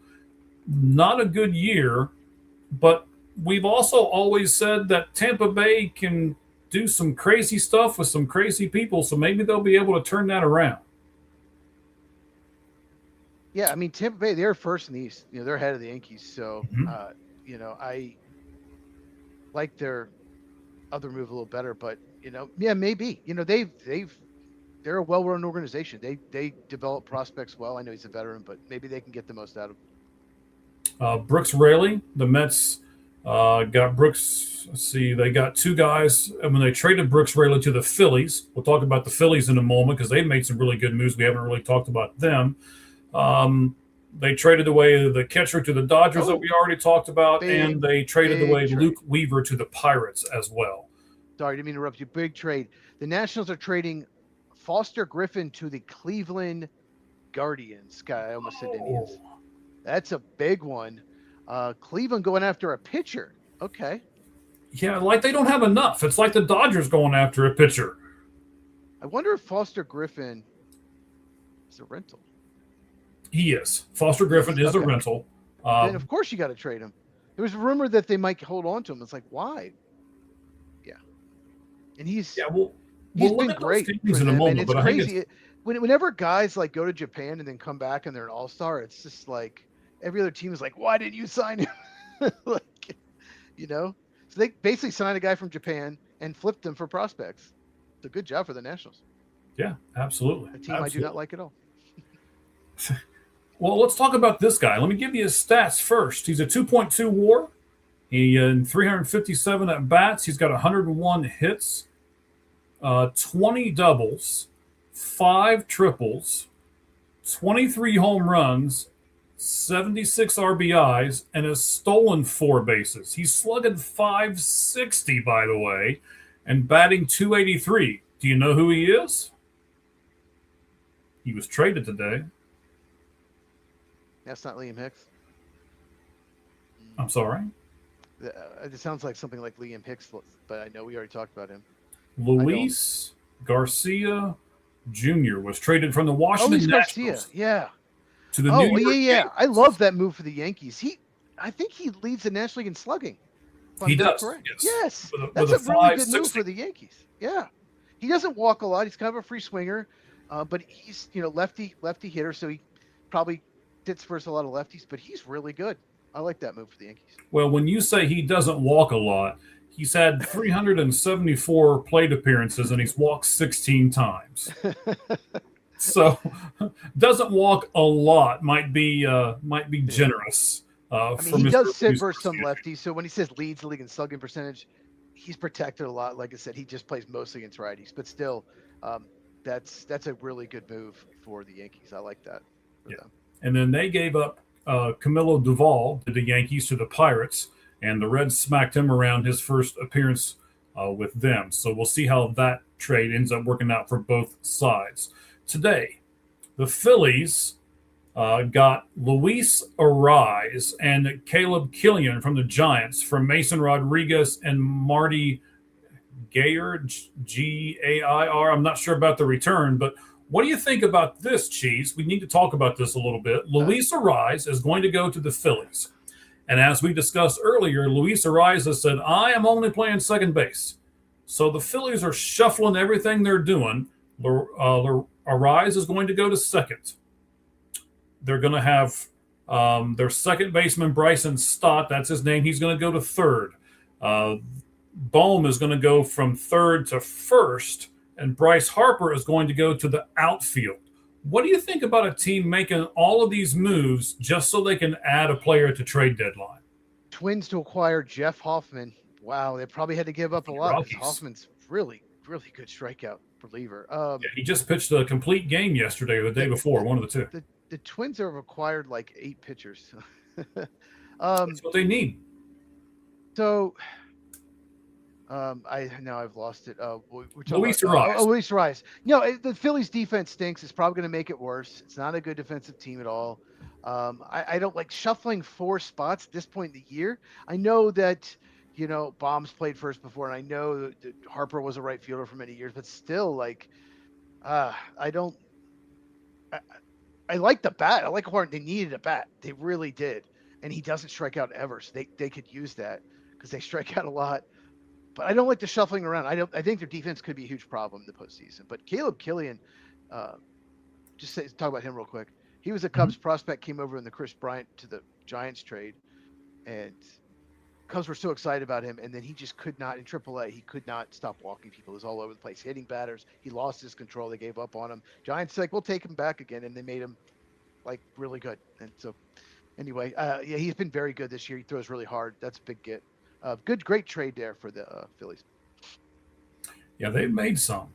B: not a good year, but we've also always said that Tampa Bay can do some crazy stuff with some crazy people, so maybe they'll be able to turn that around.
E: Yeah, I mean, Tampa Bay, they're first in the East. They're ahead of the Yankees. So, I like their other move a little better, but, yeah, maybe. They're a well-run organization. They develop prospects well. I know he's a veteran, but maybe they can get the most out of him.
B: Brooks Raley, the Mets got Brooks. Let's see, they got two guys. And when they traded Brooks Raley to the Phillies, we'll talk about the Phillies in a moment because they've made some really good moves. We haven't really talked about them. They traded away the catcher to the Dodgers that we already talked about, and they traded away Luke Weaver to the Pirates as well.
E: Sorry, I didn't mean to interrupt you. Big trade. The Nationals are trading Foster Griffin to the Cleveland Guardians. God, I almost said Indians. That's a big one. Cleveland going after a pitcher. Okay.
B: Yeah, like they don't have enough. It's like the Dodgers going after a pitcher.
E: I wonder if Foster Griffin is a rental.
B: He is. Foster Griffin is a rental.
E: Then of course you got to trade him. There was a rumor that they might hold on to him. It's like, why? Yeah. And he's been great.
B: In a moment,
E: it's crazy. Whenever guys like go to Japan and then come back and they're an all-star, it's just like every other team is like, why didn't you sign him? So they basically signed a guy from Japan and flipped him for prospects. It's a good job for the Nationals.
B: Yeah, absolutely.
E: A team I do not like at all.
B: Well, let's talk about this guy. Let me give you his stats first. He's a 2.2 WAR. He in 357 at bats. He's got 101 hits, 20 doubles, 5 triples, 23 home runs, 76 RBIs, and has stolen 4 bases. He's slugging .560, by the way, and batting .283. Do you know who he is? He was traded today.
E: That's not Liam Hicks.
B: I'm sorry?
E: It sounds like something like Liam Hicks, but I know we already talked about him.
B: Luis Garcia Jr. was traded from the Washington Nationals.
E: Yeah.
B: To the New York
E: Yankees. I love that move for the Yankees. I think he leads the National League in slugging.
B: He does.
E: Yes.
B: With
E: That's
B: a
E: a really good
B: 560.
E: move for the Yankees. Yeah. He doesn't walk a lot. He's kind of a free swinger, but he's lefty hitter, so he probably hits versus a lot of lefties. But he's really good. I like that move for the Yankees.
B: Well, when you say he doesn't walk a lot, he's had 374 plate appearances and he's walked 16 times. So doesn't walk a lot. Might be generous.
E: He does sit versus some lefties. So when he says leads the league in slugging percentage, he's protected a lot. Like I said, he just plays mostly against righties. But still, that's a really good move for the Yankees. I like that. Them.
B: And then they gave up Camilo Duvall to the Yankees to the Pirates, and the Reds smacked him around his first appearance with them. So we'll see how that trade ends up working out for both sides. Today, the Phillies got Luis Arise and Caleb Killian from the Giants, from Mason Rodriguez and Marty Gayer, Gair. I'm not sure about the return, but what do you think about this, Cheese? We need to talk about this a little bit. Luis Arise is going to go to the Phillies. And as we discussed earlier, Luis Arise has said, I am only playing second base. So the Phillies are shuffling everything they're doing. Arise is going to go to second. They're going to have their second baseman, Bryson Stott. That's his name. He's going to go to third. Bohm is going to go from third to first. And Bryce Harper is going to go to the outfield. What do you think about a team making all of these moves just so they can add a player to trade deadline?
E: Twins to acquire Jeff Hoffman. Wow, they probably had to give up a lot because Hoffman's really, really good strikeout reliever.
B: Yeah, he just pitched a complete game yesterday or the day before, one of the two.
E: The Twins have acquired like 8 pitchers.
B: That's what they need.
E: So, I've lost it.
B: Luis Arise.
E: Luis Arise. No, the Phillies defense stinks. It's probably going to make it worse. It's not a good defensive team at all. I don't like shuffling 4 spots at this point in the year. I know that, Bombs played first before, and I know that Harper was a right fielder for many years, but still, like, I like the bat. I like Harper. They needed a bat. They really did. And he doesn't strike out ever, so they could use that because they strike out a lot. But I don't like the shuffling around. I think their defense could be a huge problem in the postseason. But Caleb Killian, talk about him real quick. He was a Cubs prospect, came over in the Chris Bryant to the Giants trade, and Cubs were so excited about him. And then he just could not, in AAA, he could not stop walking people. He was all over the place, hitting batters. He lost his control. They gave up on him. Giants like, we'll take him back again, and they made him like really good. And so, anyway, he's been very good this year. He throws really hard. That's a big get. Great trade there for the Phillies.
B: Yeah, they've made some.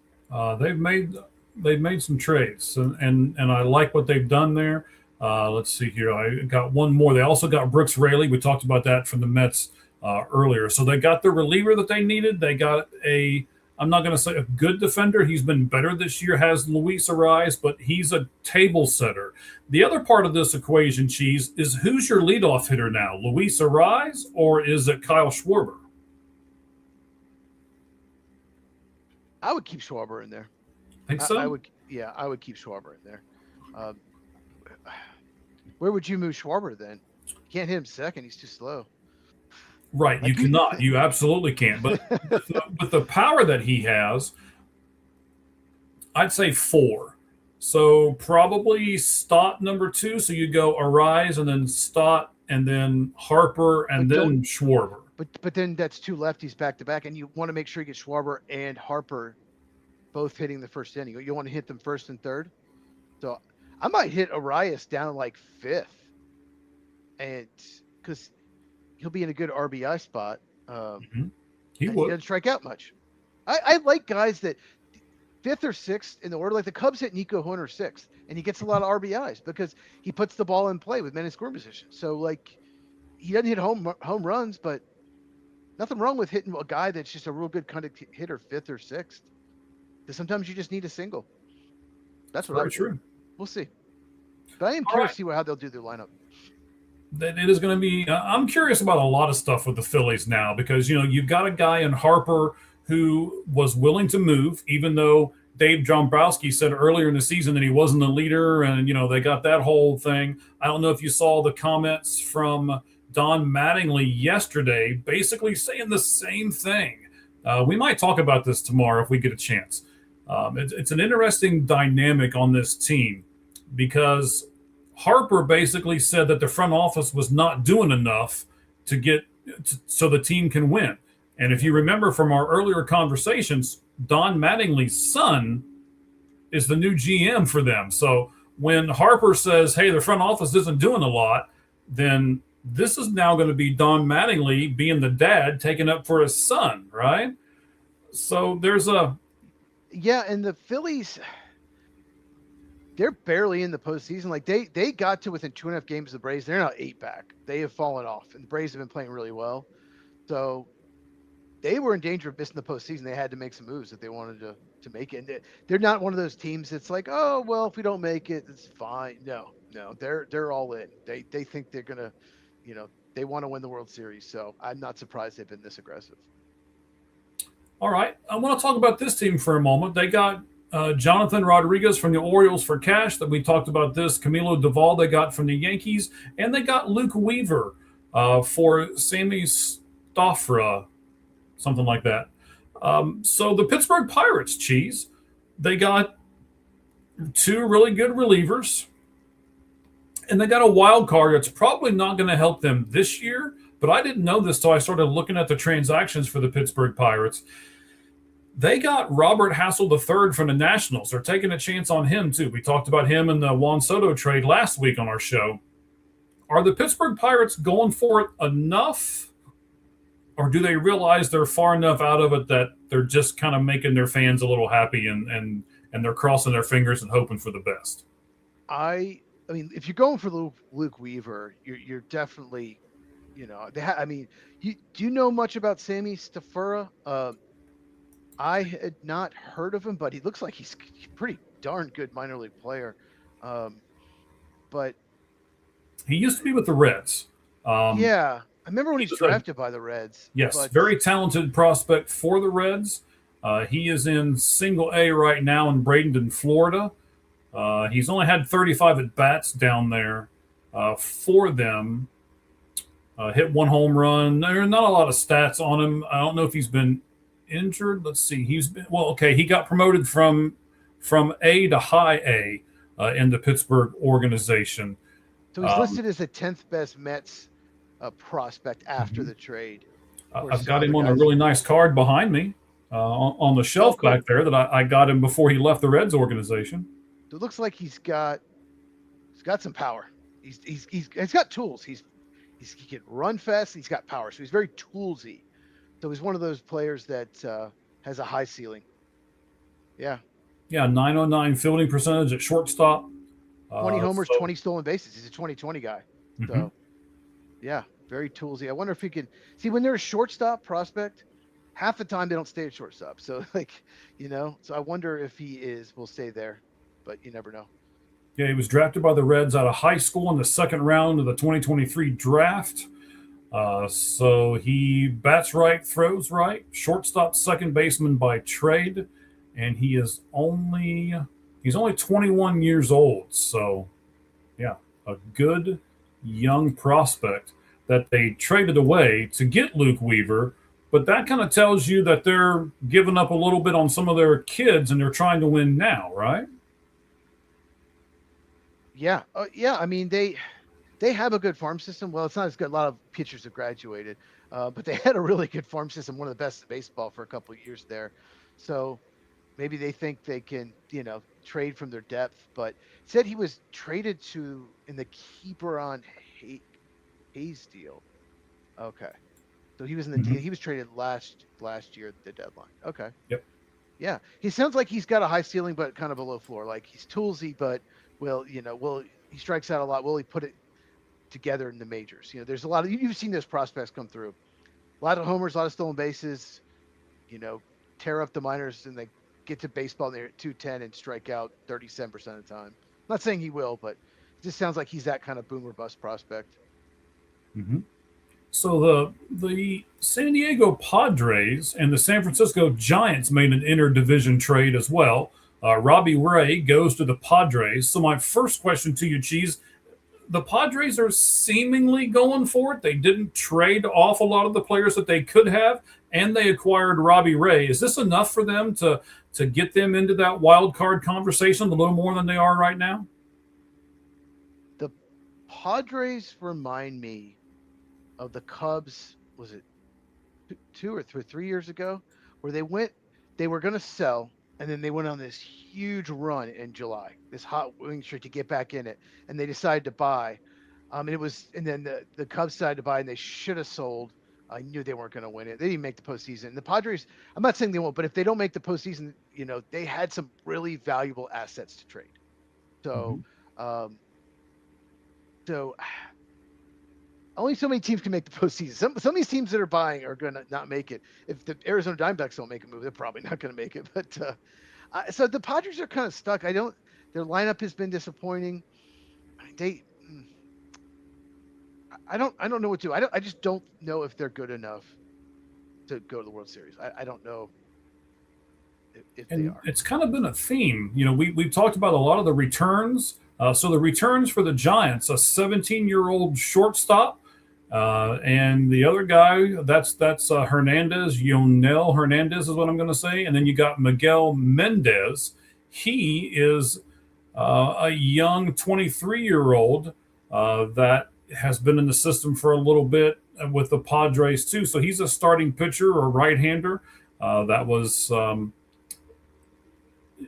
B: They've made some trades, and I like what they've done there. Let's see here. I got one more. They also got Brooks Raley. We talked about that from the Mets earlier. So they got the reliever that they needed. They got I'm not going to say a good defender. He's been better this year, has Luis Arise, but he's a table setter. The other part of this equation, Cheese, is who's your leadoff hitter now, Luis Arise, or is it Kyle Schwarber?
E: I would keep Schwarber in there.
B: Think so?
E: I would keep Schwarber in there. Where would you move Schwarber then? You can't hit him second. He's too slow.
B: Right, you cannot. You absolutely can't. But with the power that he has, I'd say 4. So probably Stott number 2. So you go Arise and then Stott and then Harper and then Schwarber.
E: But then that's 2 lefties back to back, and you want to make sure you get Schwarber and Harper both hitting the first inning. You want to hit them first and third. So I might hit Arias down like 5th, and because he'll be in a good RBI spot. He doesn't strike out much. I like guys that 5th or 6th in the order. Like the Cubs hit Nico Horner 6th, and he gets a lot of RBIs because he puts the ball in play with men in scoring position. So like he doesn't hit home runs, but nothing wrong with hitting a guy that's just a real good kind of hitter 5th or 6th. Because sometimes you just need a single. That's what I'm sure. We'll see. But I am curious to see how they'll do their lineup.
B: It is going to be. I'm curious about a lot of stuff with the Phillies now because you've got a guy in Harper who was willing to move, even though Dave Dombrowski said earlier in the season that he wasn't the leader, and they got that whole thing. I don't know if you saw the comments from Don Mattingly yesterday, basically saying the same thing. We might talk about this tomorrow if we get a chance. It's an interesting dynamic on this team because Harper basically said that the front office was not doing enough so the team can win. And if you remember from our earlier conversations, Don Mattingly's son is the new GM for them. So when Harper says, hey, the front office isn't doing a lot, then this is now going to be Don Mattingly being the dad taking up for his son, right? So there's
E: Yeah, and the Phillies, they're barely in the postseason. Like they got to within 2.5 games of the Braves. They're now 8 back. They have fallen off, and the Braves have been playing really well. So they were in danger of missing the postseason. They had to make some moves if they wanted to to make it. And they're not one of those teams that's like, oh well, if we don't make it, it's fine. No, they're all in. They think they're gonna, they want to win the World Series. So I'm not surprised they've been this aggressive.
B: All right, I want to talk about this team for a moment. They got Jonathan Rodriguez from the Orioles for cash. That we talked about this. Camilo Doval they got from the Yankees, and they got Luke Weaver for Sammy Stoffra, something like that. So the Pittsburgh Pirates, Cheese, they got 2 really good relievers, and they got a wild card that's probably not going to help them this year. But I didn't know this till I started looking at the transactions for the Pittsburgh Pirates. They got Robert Hassel III from the Nationals. They're taking a chance on him, too. We talked about him in the Juan Soto trade last week on our show. Are the Pittsburgh Pirates going for it enough? Or do they realize they're far enough out of it that they're just kind of making their fans a little happy and they're crossing their fingers and hoping for the best?
E: I mean, if you're going for Luke Weaver, you're definitely, do you know much about Sammy Stafura? I had not heard of him, but he looks like he's a pretty darn good minor league player. But
B: he used to be with the Reds.
E: Yeah, I remember when he was drafted by the Reds.
B: Yes, very talented prospect for the Reds. He is in Single A right now in Bradenton, Florida. He's only had 35 at-bats down there for them. Hit 1 home run. There are not a lot of stats on him. I don't know if he's been injured. Let's see. He got promoted from A to high A in the Pittsburgh organization.
E: So he's listed as the 10th best Mets prospect after the trade.
B: I've got him on a really nice card behind me on the shelf back there that I got him before he left the Reds organization.
E: So it looks like he's got some power. He's got tools. He can run fast. He's got power. So he's very toolsy. So he's one of those players that has a high ceiling. Yeah.
B: Yeah, 909 fielding percentage at shortstop.
E: 20 homers, 20 stolen bases. He's a 20-20 guy. So, yeah, very toolsy. I wonder if he can see when they're a shortstop prospect. Half the time they don't stay at shortstop. So, so I wonder if will stay there, but you never know.
B: Yeah, he was drafted by the Reds out of high school in the 2nd round of the 2023 draft. So he bats right, throws right, shortstop, second baseman by trade, and he's only 21 years old. So, yeah, a good young prospect that they traded away to get Luke Weaver. But that kind of tells you that they're giving up a little bit on some of their kids and they're trying to win now, right?
E: Yeah. I mean, they have a good farm system. Well, it's not as good. A lot of pitchers have graduated, but they had a really good farm system, one of the best in baseball for a couple of years there. So maybe they think they can, trade from their depth. But it said he was traded in the keeper on Hayes deal. Okay. So he was in the deal. He was traded last year at the deadline. Okay.
B: Yep.
E: Yeah. He sounds like he's got a high ceiling, but kind of a low floor. Like he's toolsy, but he strikes out a lot. Will he put it together in the majors? There's a lot of, you've seen those prospects come through. A lot of homers, a lot of stolen bases, tear up the minors and they get to baseball and they're at 210 and strike out 37% of the time. I'm not saying he will, but it just sounds like he's that kind of boom or bust prospect.
B: Mm-hmm. So the San Diego Padres and the San Francisco Giants made an interdivision trade as well. Robbie Ray goes to the Padres. So my first question to you, Cheese, the Padres are seemingly going for it. They didn't trade off a lot of the players that they could have, and they acquired Robbie Ray. Is this enough for them to get them into that wild card conversation a little more than they are right now?
E: The Padres remind me of the Cubs, was it 2 or 3 years ago, where they were going to sell, and then they went on this huge run in July, this hot winning streak to get back in it, and they decided to buy. And then the Cubs decided to buy, and they should have sold. I knew they weren't going to win it. They didn't make the postseason. And the Padres, I'm not saying they won't, but if they don't make the postseason, they had some really valuable assets to trade. So, only so many teams can make the postseason. Some of these teams that are buying are going to not make it. If the Arizona Diamondbacks don't make a move, they're probably not going to make it. But So the Padres are kind of stuck. Their lineup has been disappointing. I don't know what to do. I just don't know if they're good enough to go to the World Series. I don't know if they are.
B: It's kind of been a theme. We've talked about a lot of the returns. So the returns for the Giants, a 17-year-old shortstop, and the other guy, that's Hernandez, Yonel Hernandez is what I'm going to say. And then you got Miguel Mendez. He is a young 23-year-old that has been in the system for a little bit with the Padres too. So he's a starting pitcher or right-hander.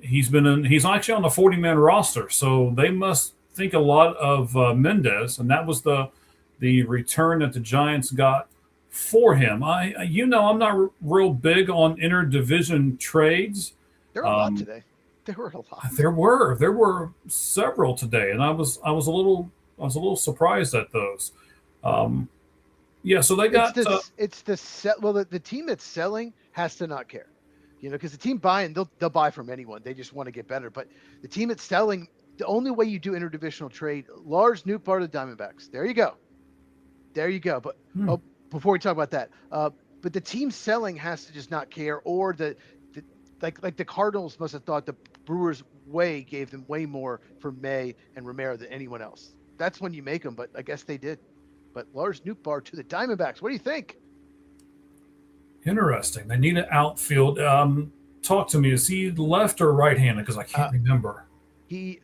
B: He's actually on the 40-man roster. So they must think a lot of Mendez, and that was the return that the Giants got for him. I'm not real big on interdivision trades.
E: There were a lot today. There were a lot.
B: There were several today, and I was a little surprised at those. So they got
E: the team that's selling has to not care, because the team buying they'll buy from anyone. They just want to get better. But the team that's selling, the only way you do interdivisional trade, Lars Nootbaar to the Diamondbacks. There you go. But before we talk about that, but the team selling has to just not care, or like the Cardinals must have thought the Brewers gave them way more for May and Romero than anyone else. That's when you make them, but I guess they did. But Lars Nootbaar to the Diamondbacks. What do you think?
B: Interesting. They need an outfield. Talk to me. Is he left or right-handed? Because I can't remember.
E: I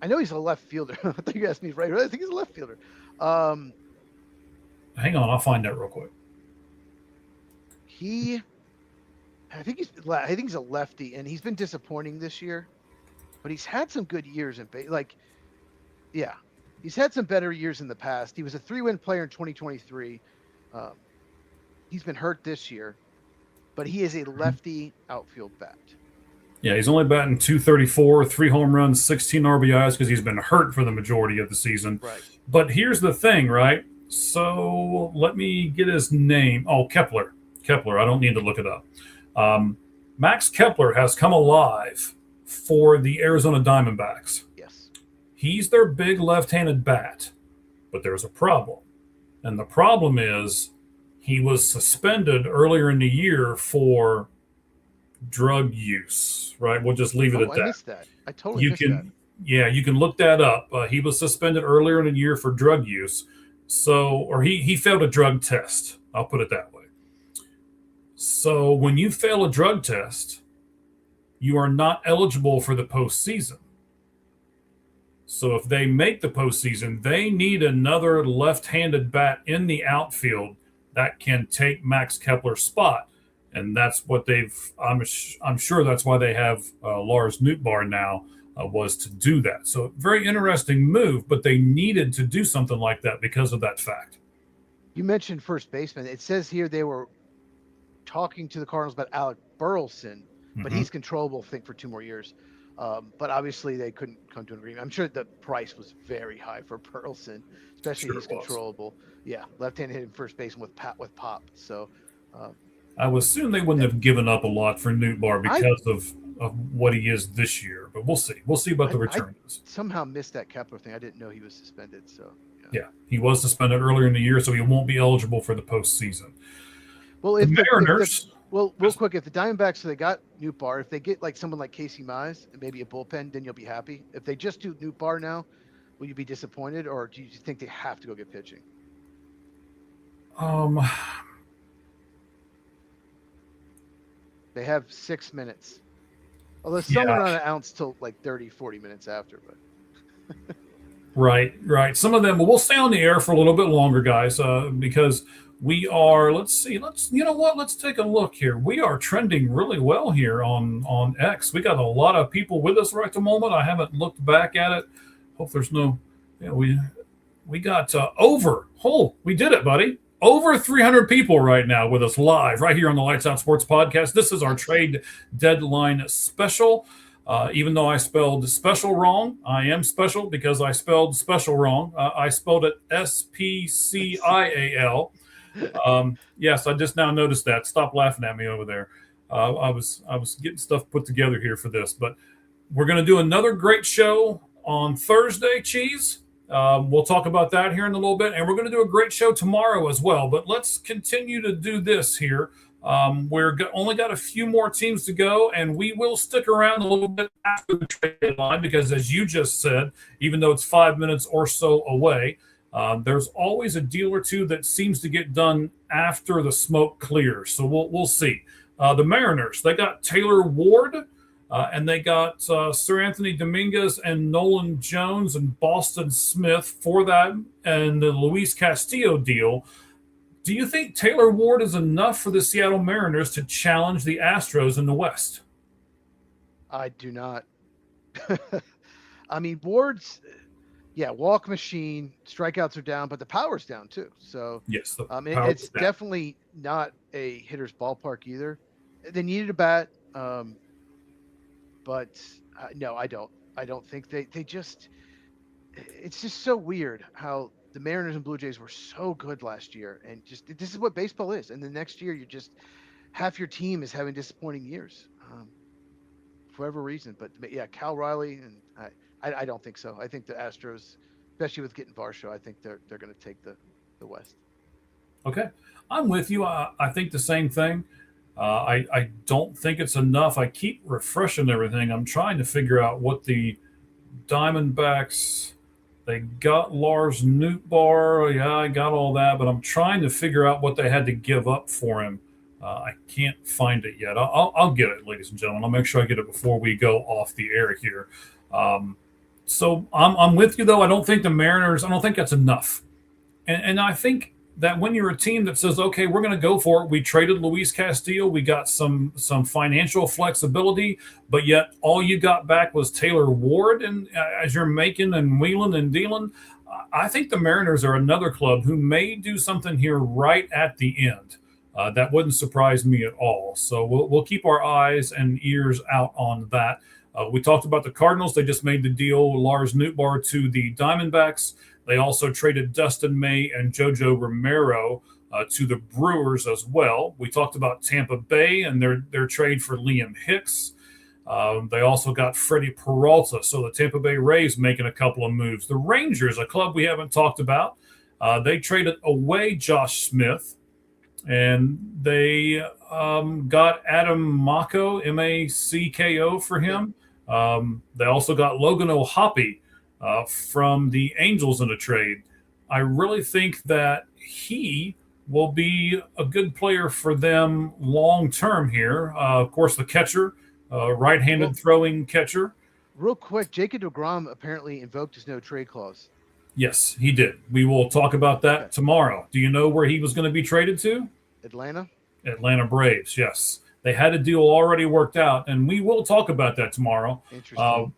E: know he's a left fielder. I think you asked me right. I think he's a left fielder.
B: Hang on, I'll find that real quick.
E: I think he's a lefty, and he's been disappointing this year. But he's had some good years he's had some better years in the past. He was a 3-win player in 2023. He's been hurt this year, but he is a lefty outfield bat.
B: Yeah, he's only batting .234, 3 home runs, 16 RBIs because he's been hurt for the majority of the season.
E: Right.
B: But here's the thing, right? So let me get his name. Oh, Kepler. I don't need to look it up. Max Kepler has come alive for the Arizona Diamondbacks.
E: Yes.
B: He's their big left-handed bat, but there's a problem. And the problem is he was suspended earlier in the year for drug use, right? We'll just leave it at that.
E: I missed that. I totally missed that.
B: Yeah, you can look that up. He was suspended earlier in the year for drug use. Or he failed a drug test. I'll put it that way. So when you fail a drug test, you are not eligible for the postseason. So if they make the postseason, they need another left-handed bat in the outfield that can take Max Kepler's spot. And that's what I'm sure that's why they have Lars Nootbaar now, was to do that. So very interesting move, but they needed to do something like that because of that fact.
E: You mentioned first baseman. It says here they were talking to the Cardinals about Alec Burleson, but he's controllable, I think, for 2 more years. But obviously they couldn't come to an agreement. I'm sure the price was very high for Burleson, especially he's controllable. Yeah, left-handed hitting first baseman with pop. So
B: I would assume they wouldn't have given up a lot for Nootbaar because of what he is this year. But we'll see. We'll see what the return is.
E: Somehow missed that Kepler thing. I didn't know he was suspended. So
B: yeah, he was suspended earlier in the year, so he won't be eligible for the postseason.
E: Well, if the Mariners. Real quick, if the Diamondbacks, so they got Nootbaar, if they get like someone like Casey Mize and maybe a bullpen, then you'll be happy. If they just do Nootbaar now, will you be disappointed, or do you think they have to go get pitching? They have 6 minutes. Although some are not announced till like 30, 40 minutes after. But
B: Right. Some of them, but we'll stay on the air for a little bit longer, guys, because we are, let's take a look here. We are trending really well here on X. We got a lot of people with us right at the moment. I haven't looked back at it. Hope there's no, we got we did it, buddy. Over 300 people right now with us live right here on the Lights Out Sports Podcast. This is our trade deadline special. Even though I spelled special wrong, I am special because I spelled special wrong. I spelled it Spcial. Yes, I just now noticed that. Stop laughing at me over there. I was getting stuff put together here for this, but we're going to do another great show on Thursday, Cheese. We'll talk about that here in a little bit, and we're going to do a great show tomorrow as well. But let's continue to do this here. Only got a few more teams to go, and we will stick around a little bit after the trade deadline because, as you just said, even though it's 5 minutes or so away, there's always a deal or two that seems to get done after the smoke clears. So we'll see. The Mariners, they got Taylor Ward. And they got Sir Anthony Dominguez and Nolan Jones and Boston Smith for that and the Luis Castillo deal. Do you think Taylor Ward is enough for the Seattle Mariners to challenge the Astros in the West?
E: I do not. I mean, Ward's, walk machine, strikeouts are down, but the power's down too. So
B: yes,
E: it's definitely not a hitter's ballpark either. They needed a bat. But no, I don't. I don't think they just. It's just so weird how the Mariners and Blue Jays were so good last year, and just this is what baseball is. And the next year, you're just half your team is having disappointing years, for whatever reason. But yeah, Cal Riley and I don't think so. I think the Astros, especially with getting Varsho, I think they're going to take the West.
B: Okay, I'm with you. I think the same thing. I don't think it's enough. I keep refreshing everything. I'm trying to figure out what the Diamondbacks, they got Lars Nootbaar. Yeah, I got all that, but I'm trying to figure out what they had to give up for him. I can't find it yet. I'll get it, ladies and gentlemen. I'll make sure I get it before we go off the air here. So I'm with you, though. I don't think the Mariners, I don't think that's enough. And I think that when you're a team that says, okay, we're going to go for it, we traded Luis Castillo, we got some financial flexibility, but yet all you got back was Taylor Ward, and as you're making and wheeling and dealing, I think the Mariners are another club who may do something here right at the end. That wouldn't surprise me at all. So we'll keep our eyes and ears out on that. We talked about the Cardinals. They just made the deal, Lars Nootbaar to the Diamondbacks. They also traded Dustin May and JoJo Romero to the Brewers as well. We talked about Tampa Bay and their trade for Liam Hicks. They also got Freddie Peralta. So the Tampa Bay Rays making a couple of moves. The Rangers, a club we haven't talked about, they traded away Josh Smith. And they got Adam Mako, Macko, for him. They also got Logan O'Hoppe from the Angels in a trade. I really think that he will be a good player for them long term here. Of course, the catcher, right-handed throwing catcher.
E: Real quick, Jacob deGrom apparently invoked his no-trade clause.
B: Yes, he did. We will talk about that tomorrow. Do you know where he was going to be traded to?
E: Atlanta?
B: Atlanta Braves, yes. They had a deal already worked out, and we will talk about that tomorrow.
E: Interesting.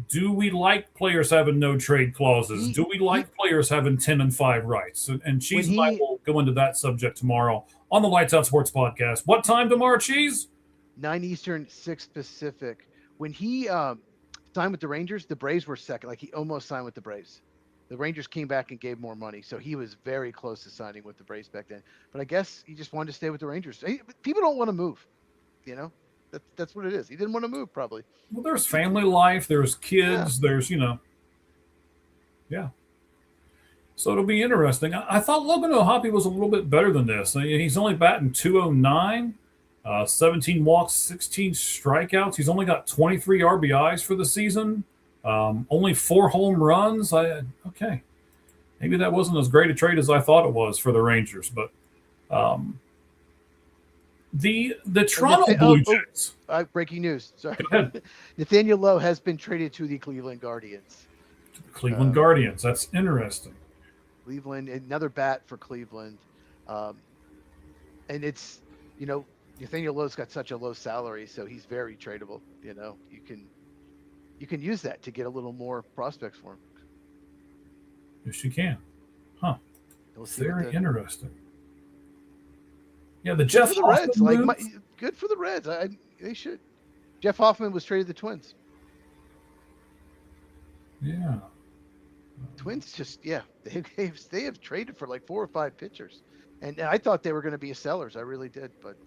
B: Do we like players having no trade clauses? Do we like players having 10 and 5 rights? And Cheese and I will go into that subject tomorrow on the Lights Out Sports Podcast. What time tomorrow, Cheese?
E: 9 Eastern, 6 Pacific. When he signed with the Rangers, the Braves were second. Like, he almost signed with the Braves. The Rangers came back and gave more money, so he was very close to signing with the Braves back then. But I guess he just wanted to stay with the Rangers. People don't want to move, you know? That's what it is. He didn't want to move, probably.
B: Well, there's family life. There's kids. Yeah. There's, yeah. So it'll be interesting. I thought Logan O'Hoppe was a little bit better than this. He's only batting .209, 17 walks, 16 strikeouts. He's only got 23 RBIs for the season. Only 4 home runs. Okay. Maybe that wasn't as great a trade as I thought it was for the Rangers, but the Toronto Blue Jays.
E: Breaking news. Sorry. Nathaniel Lowe has been traded to the Cleveland Guardians.
B: Cleveland Guardians. That's interesting.
E: Cleveland, another bat for Cleveland. And it's, Nathaniel Lowe's got such a low salary, so he's very tradable. You can use that to get a little more prospects for him.
B: Yes, you can. Huh. Very interesting. Yeah, the Jeff Hoffman
E: Reds. Good for the Reds. They should. Jeff Hoffman was traded to the Twins.
B: Yeah.
E: Twins just, they have traded for like 4 or 5 pitchers. And I thought they were going to be sellers. I really did, but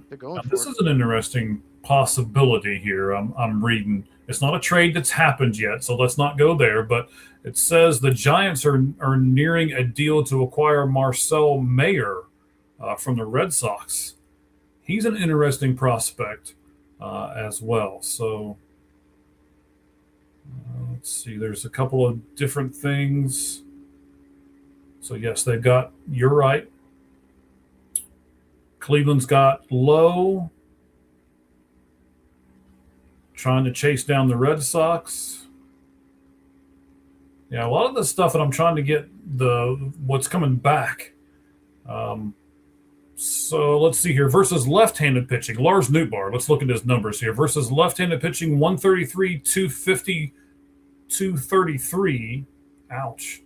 E: They're going
B: Now,
E: for
B: this
E: it.
B: is an interesting possibility here. I'm reading. It's not a trade that's happened yet, so let's not go there. But it says the Giants are nearing a deal to acquire Marcel Mayer from the Red Sox. He's an interesting prospect as well. So let's see. There's a couple of different things. So yes, they've got. You're right. Cleveland's got Lowe trying to chase down the Red Sox. Yeah, a lot of the stuff that I'm trying to get what's coming back. So let's see here. Versus left-handed pitching, Lars Nootbaar. Let's look at his numbers here. Versus left-handed pitching, 133, 250, 233. Ouch.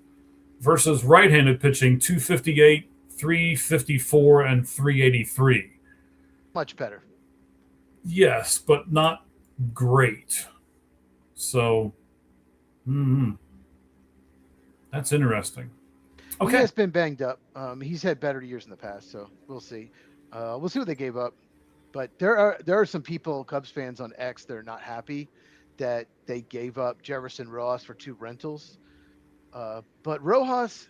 B: Versus right-handed pitching, 258, 354, and 383.
E: Much better.
B: Yes, but not great. So, that's interesting. Okay.
E: He has been banged up. He's had better years in the past, so we'll see. We'll see what they gave up. But there are some people, Cubs fans on X, that are not happy that they gave up Jefferson Ross for 2 rentals. But Rojas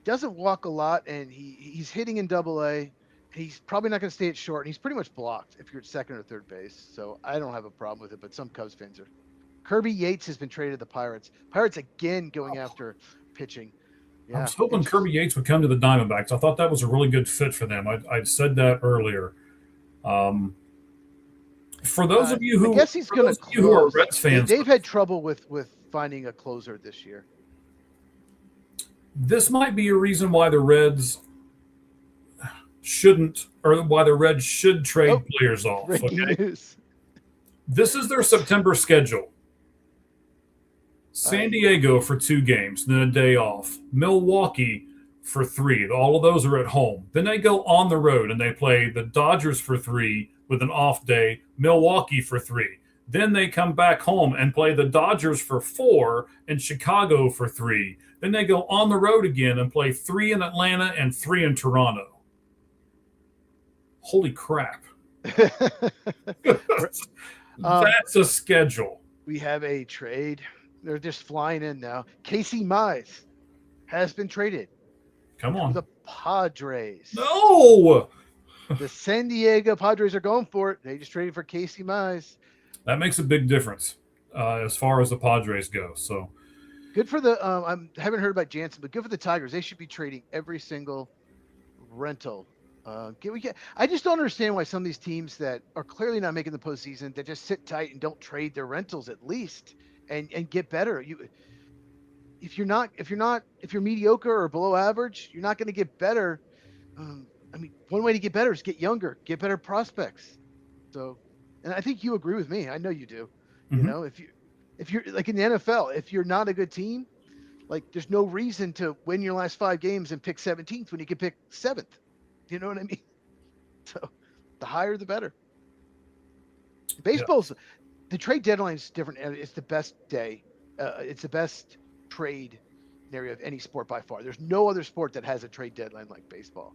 E: doesn't walk a lot, and he's hitting in Double-A. He's probably not going to stay at short, and he's pretty much blocked if you're at second or third base. So I don't have a problem with it, but some Cubs fans are. Kirby Yates has been traded to the Pirates. Pirates again going after pitching. Yeah,
B: I was hoping Kirby Yates would come to the Diamondbacks. I thought that was a really good fit for them. I'd said that earlier. For those of you who,
E: I guess he's going to
B: who are Reds fans,
E: they've had trouble with finding a closer this year.
B: This might be a reason why the Reds shouldn't, or why the Reds should trade players off.
E: Breaking news.
B: This is their September schedule. San Diego for 2 games, then a day off. Milwaukee for 3. All of those are at home. Then they go on the road and they play the Dodgers for 3 with an off day, Milwaukee for 3. Then they come back home and play the Dodgers for 4 and Chicago for 3. Then they go on the road again and play 3 in Atlanta and 3 in Toronto. Holy crap. That's a schedule.
E: We have a trade. They're just flying in now. Casey Mize has been traded.
B: Come on.
E: The Padres.
B: No!
E: The San Diego Padres are going for it. They just traded for Casey Mize.
B: That makes a big difference as far as the Padres go. So
E: good for the I haven't heard about Jansen, but good for the Tigers. They should be trading every single rental. I just don't understand why some of these teams that are clearly not making the postseason, that just sit tight and don't trade their rentals at least and get better. If you're mediocre or below average, you're not going to get better. One way to get better is get younger, get better prospects. So, and I think you agree with me. I know you do.
B: Mm-hmm.
E: You know, if you're like in the NFL, if you're not a good team, like there's no reason to win your last 5 games and pick 17th when you can pick 7th. You know what I mean? So the higher, the better. Baseball's the trade deadline is different. It's the best day. It's the best trade area of any sport by far. There's no other sport that has a trade deadline like baseball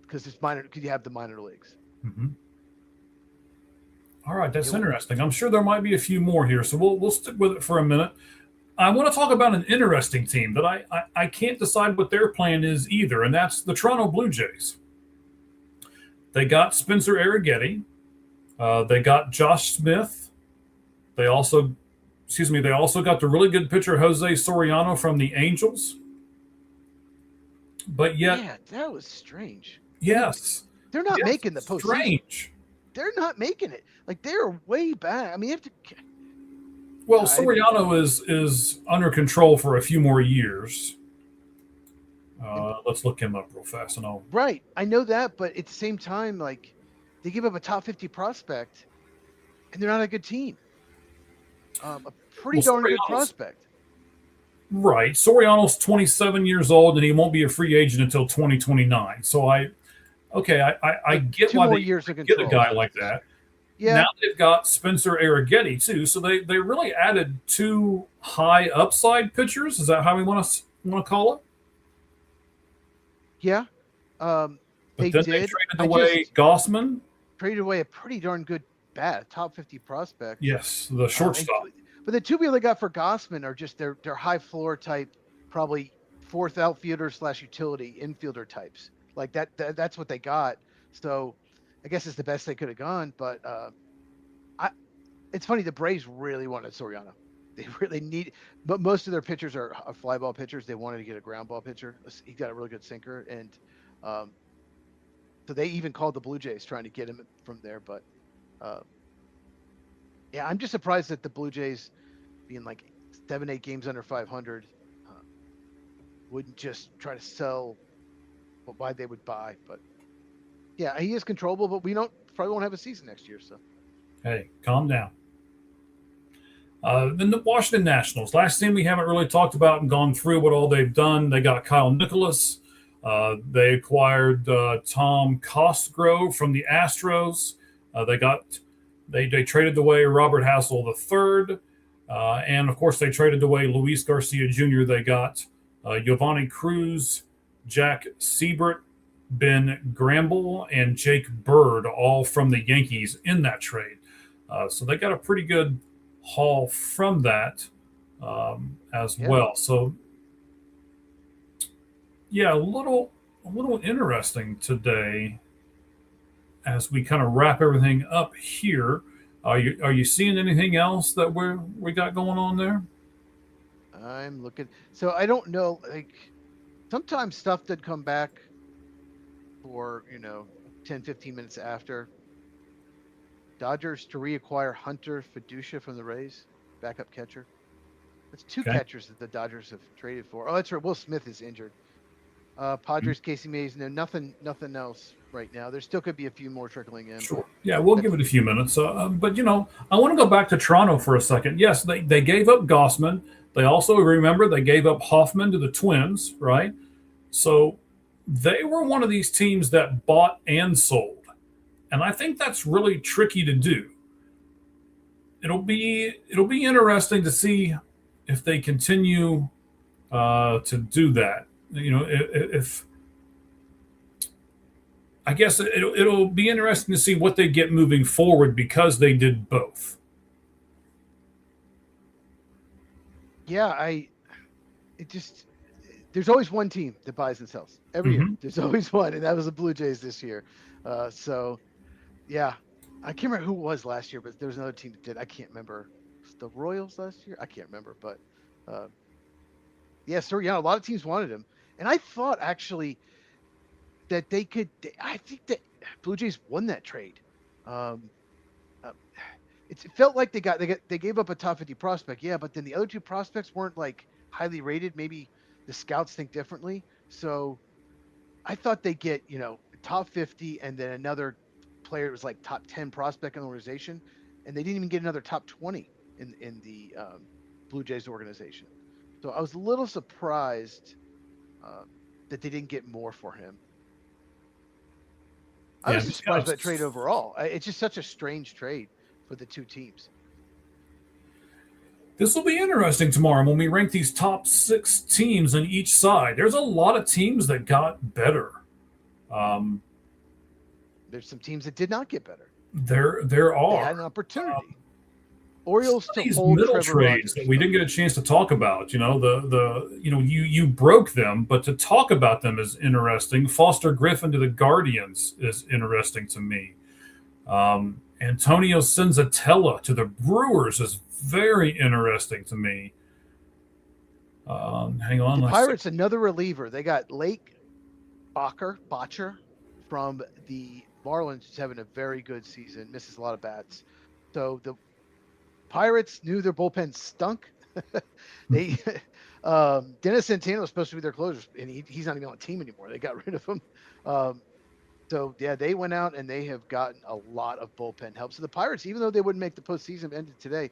E: because it's minor. Because you have the minor leagues.
B: Mm-hmm. All right, that's interesting. I'm sure there might be a few more here, so we'll stick with it for a minute. I want to talk about an interesting team that I can't decide what their plan is either, and that's the Toronto Blue Jays. They got Spencer Arrighetti. They got Josh Smith. They also got the really good pitcher Jose Soriano from the Angels. But yet,
E: yeah, that was strange.
B: Yes,
E: they're not making the postseason.
B: Strange.
E: They're not making it. Like they're way back. I mean, you have to.
B: Well, Soriano is under control for a few more years. Let's look him up real fast, and I'll.
E: Right, I know that, but at the same time, like they give up a top 50 prospect, and they're not a good team. A pretty darn good prospect.
B: Right, Soriano's 27 years old, and he won't be a free agent until 2029. So I get why they get a guy like that.
E: Yeah.
B: Now they've got Spencer Arrighetti too, so they really added 2 high upside pitchers. Is that how we want to call it?
E: Yeah.
B: They traded away Gossman
E: traded away a pretty darn good bat, top 50 prospect.
B: Yes, the shortstop.
E: But the two people they got for Gossman are just they're high floor type, probably fourth outfielder / utility infielder types. Like that's what they got. So I guess it's the best they could have gone. But it's funny, the Braves really wanted Soriano. They really need, but most of their pitchers are fly ball pitchers. They wanted to get a ground ball pitcher. He got a really good sinker, and so they even called the Blue Jays trying to get him from there. But yeah, I'm just surprised that the Blue Jays, being like 7-8 games under 500, wouldn't just try to sell why they would buy. But yeah, he is controllable, but we probably won't have a season next year. So
B: Hey, calm down. Then the Washington Nationals. Last team we haven't really talked about and gone through what all they've done. They got Kyle Nicholas. They acquired Tom Cosgrove from the Astros. They traded away Robert Hassel III. And, of course, they traded away Luis Garcia Jr. They got Giovanni Cruz, Jack Siebert, Ben Gramble, and Jake Bird, all from the Yankees in that trade. So they got a pretty good haul from that as well. So, yeah, a little interesting today as we kind of wrap everything up here. Are you seeing anything else that we got going on there?
E: I'm looking. So I don't know. Like sometimes stuff did come back for 10, 15 minutes after. Dodgers to reacquire Hunter Fiducia from the Rays, backup catcher. That's two catchers that the Dodgers have traded for. Oh, that's right. Will Smith is injured. Padres, Casey Mays. No, nothing else right now. There still could be a few more trickling in.
B: Sure. Yeah, we'll give it a few minutes. But I want to go back to Toronto for a second. Yes, they gave up Gossman. They also, remember, they gave up Hoffman to the Twins, right? So they were one of these teams that bought and sold. And I think that's really tricky to do. It'll be interesting to see if they continue to do that. If I guess it'll be interesting to see what they get moving forward because they did both.
E: Yeah, there's always one team that buys and sells every year. There's always one, and that was the Blue Jays this year. So, yeah, I can't remember who it was last year, but there was another team that did. I can't remember. Was the Royals last year? I can't remember, but yeah, so a lot of teams wanted him, and I thought actually that they could. I think that Blue Jays won that trade. It felt like they gave up a top 50 prospect, yeah, but then the other two prospects weren't like highly rated. Maybe the scouts think differently. So I thought they get top 50 and then another player that was like top 10 prospect in the organization, and they didn't even get another top 20 in the Blue Jays organization. So I was a little surprised that they didn't get more for him. I was surprised by that trade overall. It's just such a strange trade for the two teams.
B: This will be interesting tomorrow when we rank these top 6 teams on each side. There's a lot of teams that got better.
E: There's some teams that did not get better.
B: There are.
E: They had an opportunity. Orioles to
B: these
E: hold
B: middle
E: Trevor
B: trades
E: Rogers.
B: that we didn't get a chance to talk about. You broke them, but to talk about them is interesting. Foster Griffin to the Guardians is interesting to me. Antonio Senzatella to the Brewers is very interesting to me. Hang on.
E: The Pirates, another reliever. They got Lake Botcher from the Marlins, who's having a very good season, misses a lot of bats. So the Pirates knew their bullpen stunk. Dennis Santana was supposed to be their closer, and he's not even on the team anymore. They got rid of him. So, yeah, they went out and they have gotten a lot of bullpen help. So the Pirates, even though they wouldn't make the postseason ended today,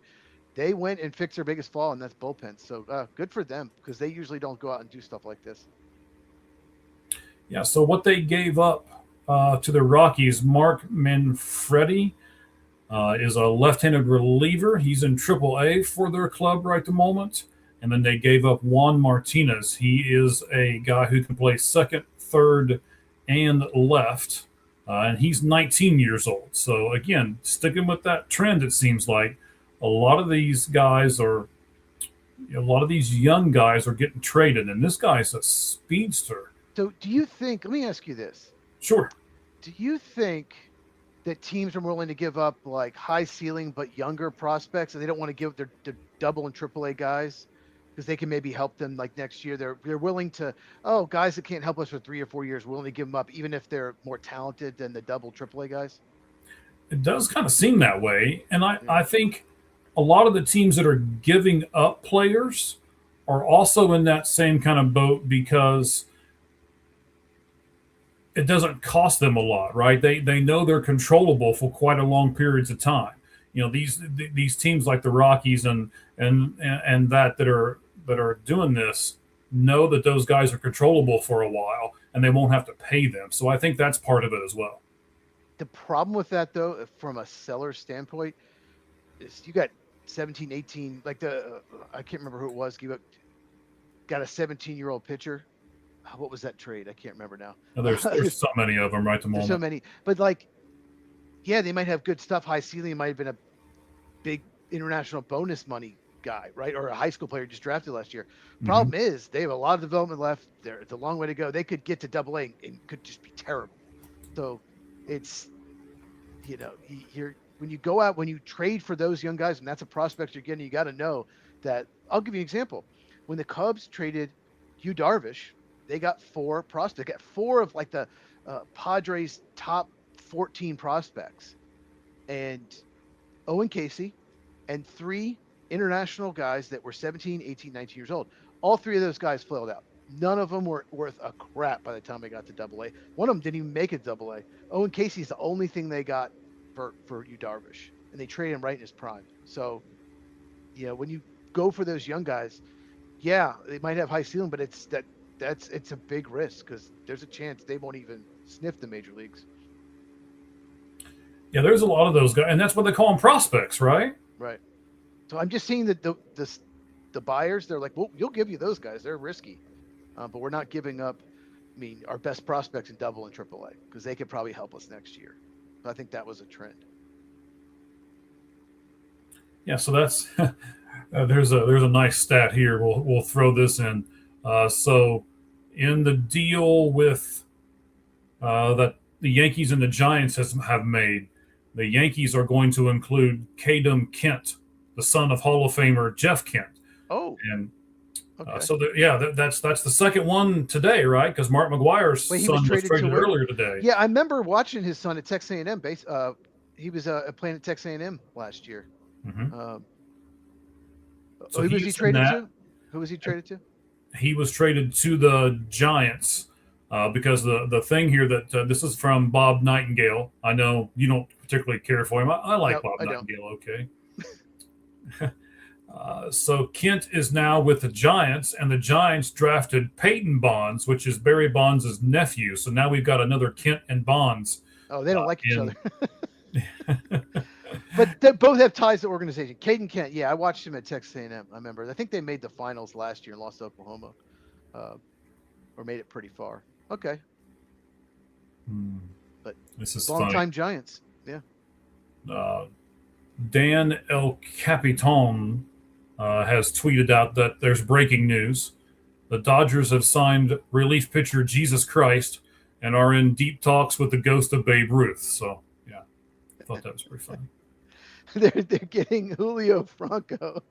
E: they went and fixed their biggest flaw, and that's bullpen. So good for them because they usually don't go out and do stuff like this.
B: Yeah, so what they gave up to the Rockies, Mark Manfredi is a left-handed reliever. He's in AAA for their club right at the moment. And then they gave up Juan Martinez. He is a guy who can play second, third, and left. and he's 19 years old. So again, sticking with that trend, it seems like a lot of these guys are, a lot of these young guys are getting traded, and this guy's a speedster.
E: So do you think, let me ask you this.
B: Sure.
E: Do you think that teams are willing to give up like high ceiling but younger prospects, and they don't want to give their double and triple A guys because they can maybe help them like next year? They're willing to, guys that can't help us for 3 or 4 years, willing to give them up even if they're more talented than the double triple A guys?
B: It does kind of seem that way. And I think a lot of the teams that are giving up players are also in that same kind of boat because it doesn't cost them a lot, right? They know they're controllable for quite a long periods of time. You know, these teams like the Rockies and that are doing this know that those guys are controllable for a while and they won't have to pay them. So I think that's part of it as well.
E: The problem with that, though, from a seller standpoint, is you got 17, 18, like I can't remember who it was, got a 17-year-old pitcher. What was that trade? I can't remember now.
B: There's so many of them right at the moment.
E: There's so many. But, like, yeah, they might have good stuff. High ceiling. It might have been a big international bonus money guy, right? Or a high school player just drafted last year. Problem is they have a lot of development left. It's a long way to go. They could get to Double A and could just be terrible. So it's, when you go out, when you trade for those young guys, and that's a prospect you're getting, you got to know that. I'll give you an example. When the Cubs traded Yu Darvish, they got 4 prospects. They got 4 of like the Padres' top 14 prospects, and Owen Casey, and 3 international guys that were 17, 18, 19 years old. All 3 of those guys flailed out. None of them were worth a crap by the time they got to Double A. One of them didn't even make it Double A. Owen Casey's the only thing they got for Yu Darvish, and they traded him right in his prime. So, when you go for those young guys, they might have high ceiling, but it's a big risk because there's a chance they won't even sniff the major leagues.
B: Yeah, there's a lot of those guys, and that's what they call them, prospects, right?
E: Right. So I'm just seeing that the buyers, they're like, well, you'll give you those guys. They're risky, but we're not giving up, our best prospects in Double and Triple A because they could probably help us next year. So I think that was a trend.
B: Yeah, so that's there's a nice stat here. We'll throw this in. So in the deal with that the Yankees and the Giants have made, the Yankees are going to include Kadem Kent, the son of Hall of Famer Jeff Kent.
E: Oh,
B: and
E: okay.
B: So that's the second one today, right? Because Mark McGuire's son was traded earlier today.
E: Yeah, I remember watching his son at Texas A&M. He was playing at Texas A&M last year.
B: Mm-hmm.
E: So who was he traded to? Who was he traded to?
B: He was traded to the Giants because the thing here that this is from Bob Nightingale. I know you don't particularly care for him. I like Bob Nightingale. Okay. So Kent is now with the Giants, and the Giants drafted Peyton Bonds, which is Barry Bonds' nephew. So now we've got another Kent and Bonds.
E: Oh, they don't like each other. But they both have ties to organization. Caden Kent, I watched him at Texas A&M. I remember. I think they made the finals last year and lost to Oklahoma, or made it pretty far. Okay. But
B: this is
E: long-time Giants. Yeah.
B: Dan El Capitan has tweeted out that there's breaking news. The Dodgers have signed relief pitcher Jesus Christ and are in deep talks with the ghost of Babe Ruth. So, yeah, I thought that was pretty funny.
E: They're getting Julio Franco.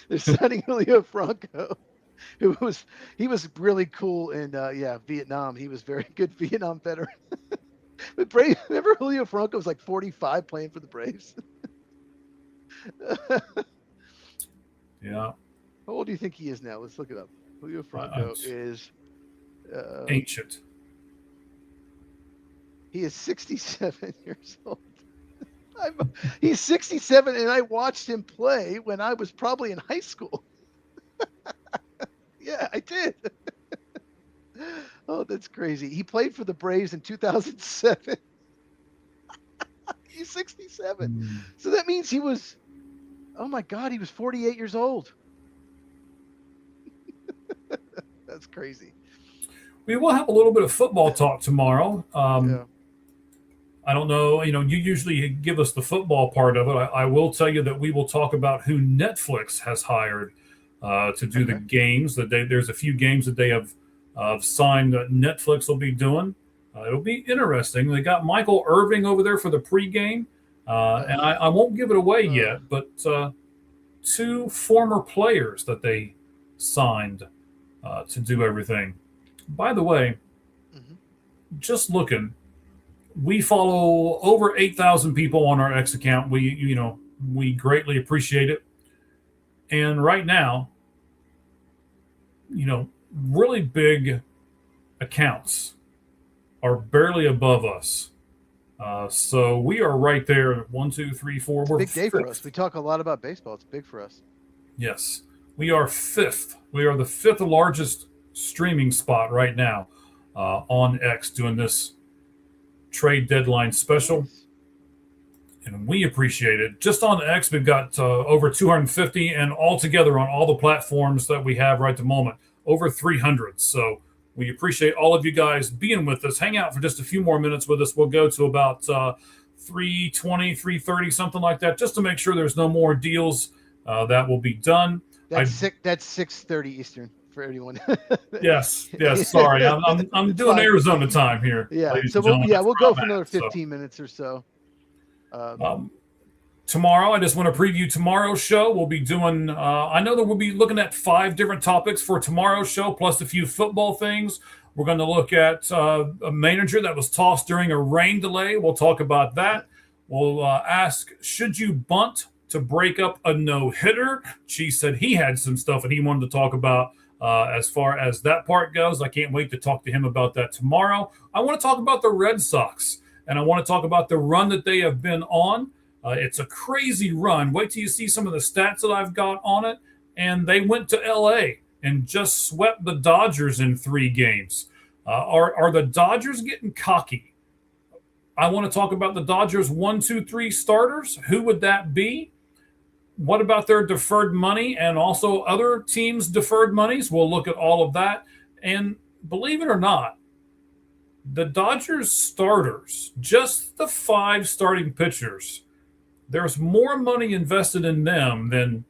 E: They're signing Julio Franco, he was really cool in Vietnam. He was very good Vietnam veteran. But Braves, remember Julio Franco was like 45 playing for the Braves.
B: Yeah.
E: How old do you think he is now? Let's look it up. Julio Franco is
B: ancient.
E: He is 67 years old. He's 67, and I watched him play when I was probably in high school. Yeah, I did. Oh, that's crazy. He played for the Braves in 2007. He's 67. So that means he was, oh my God, he was 48 years old. That's crazy.
B: We will have a little bit of football talk tomorrow. I don't know. You usually give us the football part of it. I will tell you that we will talk about who Netflix has hired to do the games. There's a few games that they have signed that Netflix will be doing. It'll be interesting. They got Michael Irving over there for the pregame, and I won't give it away yet, but two former players that they signed to do everything. By the way, just looking. We follow over 8,000 people on our X account. We greatly appreciate it. And right now, really big accounts are barely above us. So we are right there. 1, 2, 3, 4. We're
E: big day for us. We talk a lot about baseball. It's big for us.
B: Yes. We are fifth. We are the fifth largest streaming spot right now on X doing this trade deadline special, and we appreciate it. Just on X, we've got over 250, and altogether on all the platforms that we have right at the moment, over 300. So we appreciate all of you guys being with us. Hang out for just a few more minutes with us. We'll go to about 3:20, 3:30, something like that, just to make sure there's no more deals that will be done.
E: That's 6:30 Eastern. For anyone.
B: yes. Sorry, I'm doing Arizona time here.
E: Yeah. So we'll go for another 15 minutes or so.
B: Tomorrow, I just want to preview tomorrow's show. We'll be doing. I know that we'll be looking at 5 different topics for tomorrow's show, plus a few football things. We're going to look at a manager that was tossed during a rain delay. We'll talk about that. We'll ask, should you bunt to break up a no-hitter? Cheese said he had some stuff that he wanted to talk about. As far as that part goes, I can't wait to talk to him about that tomorrow. I want to talk about the Red Sox, and I want to talk about the run that they have been on. It's a crazy run. Wait till you see some of the stats that I've got on it. And they went to L.A. and just swept the Dodgers in 3 games. Are the Dodgers getting cocky? I want to talk about the Dodgers 1, 2, 3 starters. Who would that be? What about their deferred money and also other teams' deferred monies? We'll look at all of that. And believe it or not, the Dodgers starters, just the 5 starting pitchers, there's more money invested in them than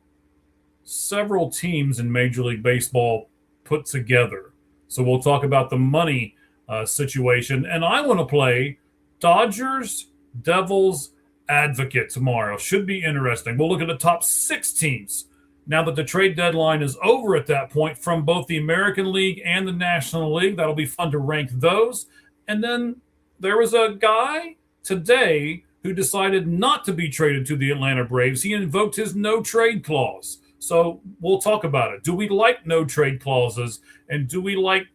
B: several teams in Major League Baseball put together. So we'll talk about the money situation. And I want to play Dodgers, Devils, advocate tomorrow. Should be interesting. We'll look at the top 6 teams now that the trade deadline is over at that point from both the American League and the National League. That'll be fun to rank those. And then there was a guy today who decided not to be traded to the Atlanta Braves. He invoked his no trade clause. So we'll talk about it. Do we like no trade clauses? And do we like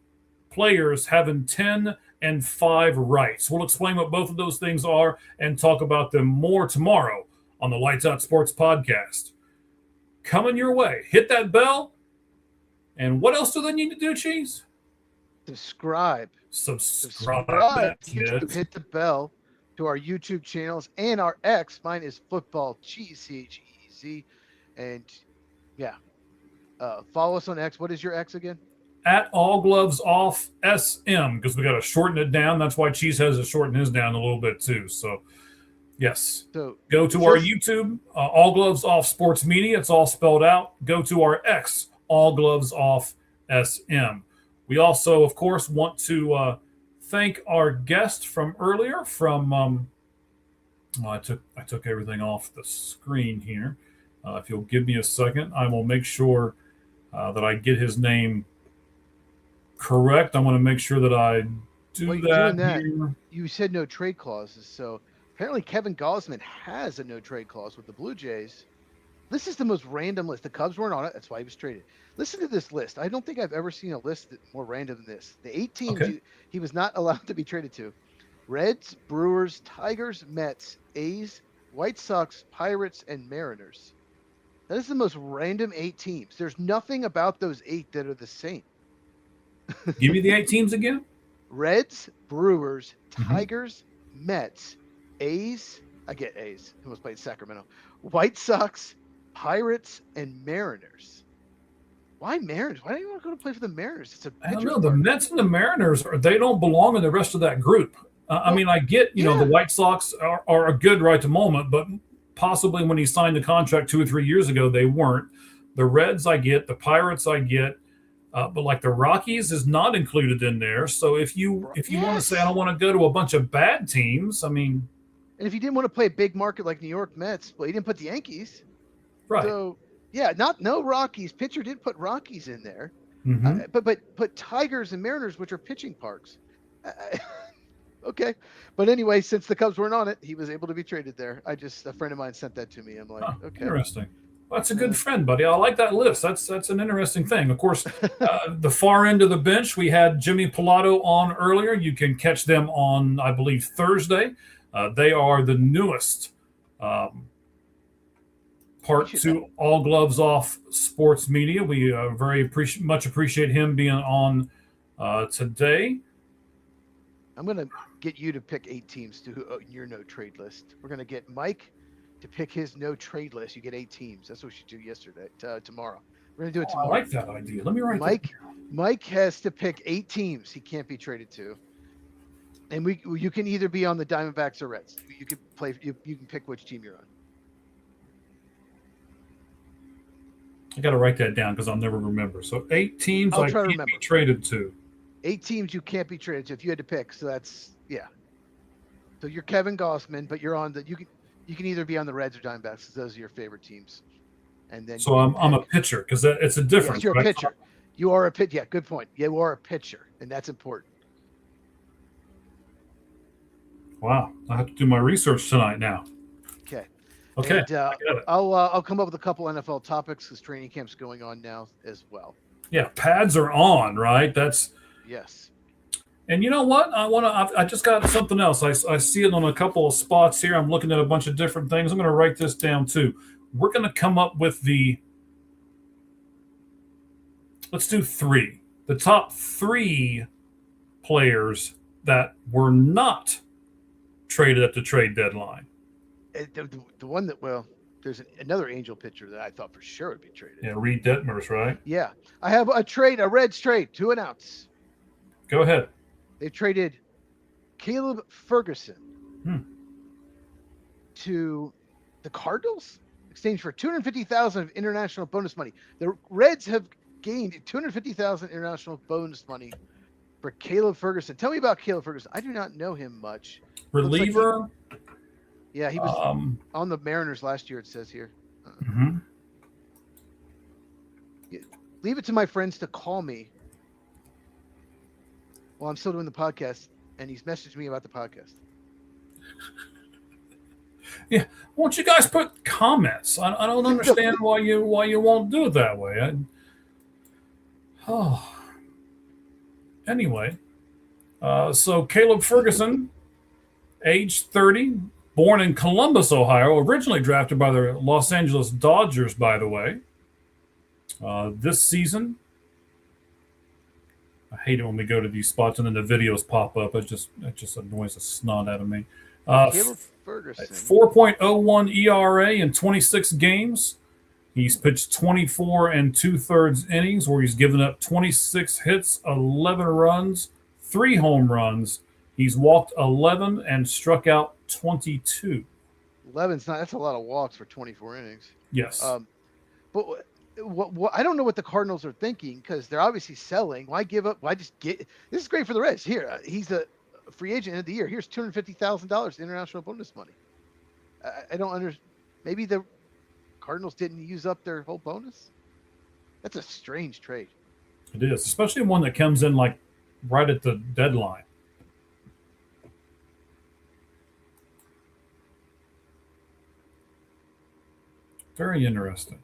B: players having 10 and 5 rights? We'll explain what both of those things are and talk about them more tomorrow on the Lights Out Sports Podcast. Coming your way. Hit that bell. And what else do they need to do, Cheese?
E: Subscribe. Hit the bell to our YouTube channels and our X. Mine is Football Cheese, CHEEZ. And follow us on X. What is your X again?
B: At All Gloves Off SM, because we got to shorten it down. That's why Cheese has to shorten his down a little bit too. So, yes. So go to our YouTube, All Gloves Off Sports Media. It's all spelled out. Go to our X, All Gloves Off SM. We also, of course, want to thank our guest from earlier. I took everything off the screen here. If you'll give me a second, I will make sure that I get his name correct. I want to make sure that I do that. Here.
E: You said no trade clauses, so apparently Kevin Gausman has a no trade clause with the Blue Jays. This is the most random list. The Cubs weren't on it. That's why he was traded. Listen to this list. I don't think I've ever seen a list that's more random than this. The 8 teams he was not allowed to be traded to: Reds, Brewers, Tigers, Mets, A's, White Sox, Pirates, and Mariners. That is the most random 8 teams. There's nothing about those 8 that are the same.
B: Give me the 8 teams again.
E: Reds, Brewers, Tigers, Mets, A's. I get A's. Who was played Sacramento? White Sox, Pirates, and Mariners. Why Mariners? Why do you want to go to play for the Mariners?
B: I don't know. The Mets and the Mariners, they don't belong in the rest of that group. I mean, I get, the White Sox are good right at the moment, but possibly when he signed the contract 2 or 3 years ago, they weren't. The Reds I get, the Pirates I get, but like the Rockies is not included in there. So if you want to say I don't want to go to a bunch of bad teams, I mean.
E: And if he didn't want to play a big market like New York Mets, well, he didn't put the Yankees.
B: Right.
E: So yeah, no Rockies. Pitcher did put Rockies in there, but Tigers and Mariners, which are pitching parks. Okay, but anyway, since the Cubs weren't on it, he was able to be traded there. A friend of mine sent that to me. I'm like, okay,
B: interesting. Well, that's a good friend, buddy. I like that list. That's an interesting thing. Of course, the far end of the bench, we had Jimmy Pilato on earlier. You can catch them on, I believe, Thursday. They are the newest part to All Gloves Off Sports Media. We very much appreciate him being on today.
E: I'm going to get you to pick 8 teams to your no trade list. We're going to get Mike to pick his no trade list. You get 8 teams. That's what we should do tomorrow. We're going to do it tomorrow.
B: I like that idea. Let me write
E: Mike has to pick 8 teams he can't be traded to. And you can either be on the Diamondbacks or Reds. You can play. You can pick which team you're on.
B: I got to write that down because I'll never remember. So 8 teams I can't be traded to.
E: 8 teams you can't be traded to if you had to pick. So that's So you're Kevin Gossman, but you're on you can either be on the Reds or Diamondbacks because those are your favorite teams. And then
B: I'm a pitcher because it's a difference.
E: Yes, you're a pitcher. You are a pitcher. Yeah, good point. You are a pitcher, and that's important.
B: Wow, I have to do my research tonight now.
E: Okay.
B: And,
E: I'll come up with a couple NFL topics because training camp's going on now as well.
B: Yeah, pads are on, right?
E: Yes.
B: And you know what? I just got something else. I see it on a couple of spots here. I'm looking at a bunch of different things. I'm going to write this down too. We're going to come up with let's do 3. The top 3 players that were not traded at the trade deadline.
E: The one that, there's another Angel pitcher that I thought for sure would be traded.
B: Yeah, Reed Detmers, right?
E: Yeah. I have a Reds trade to announce.
B: Go ahead.
E: They traded Caleb Ferguson to the Cardinals, exchanged for $250,000 of international bonus money. The Reds have gained $250,000 international bonus money for Caleb Ferguson. Tell me about Caleb Ferguson. I do not know him much.
B: Reliever.
E: He was on the Mariners last year, it says here. Leave it to my friends to call me while I'm still doing the podcast, and he's messaged me about the podcast.
B: Yeah, why don't you guys put comments? I don't understand why you won't do it that way. Anyway, so Caleb Ferguson, age 30, born in Columbus, Ohio, originally drafted by the Los Angeles Dodgers, by the way. This season, I hate it when we go to these spots and then the videos pop up. It just annoys the snot out of me.
E: Caleb Ferguson.
B: 4.01 ERA in 26 games. He's pitched 24 2/3 innings where he's given up 26 hits, 11 runs, 3 home runs. He's walked 11 and struck out 22.
E: 11's not. That's a lot of walks for 24 innings.
B: Yes.
E: But what I don't know what the Cardinals are thinking because they're obviously selling. Why give up? Why just get? This is great for the Reds. Here, he's a free agent of the year. Here's $250,000 international bonus money. I don't understand. Maybe the Cardinals didn't use up their whole bonus. That's a strange trade.
B: It is, especially one that comes in like right at the deadline. Very interesting.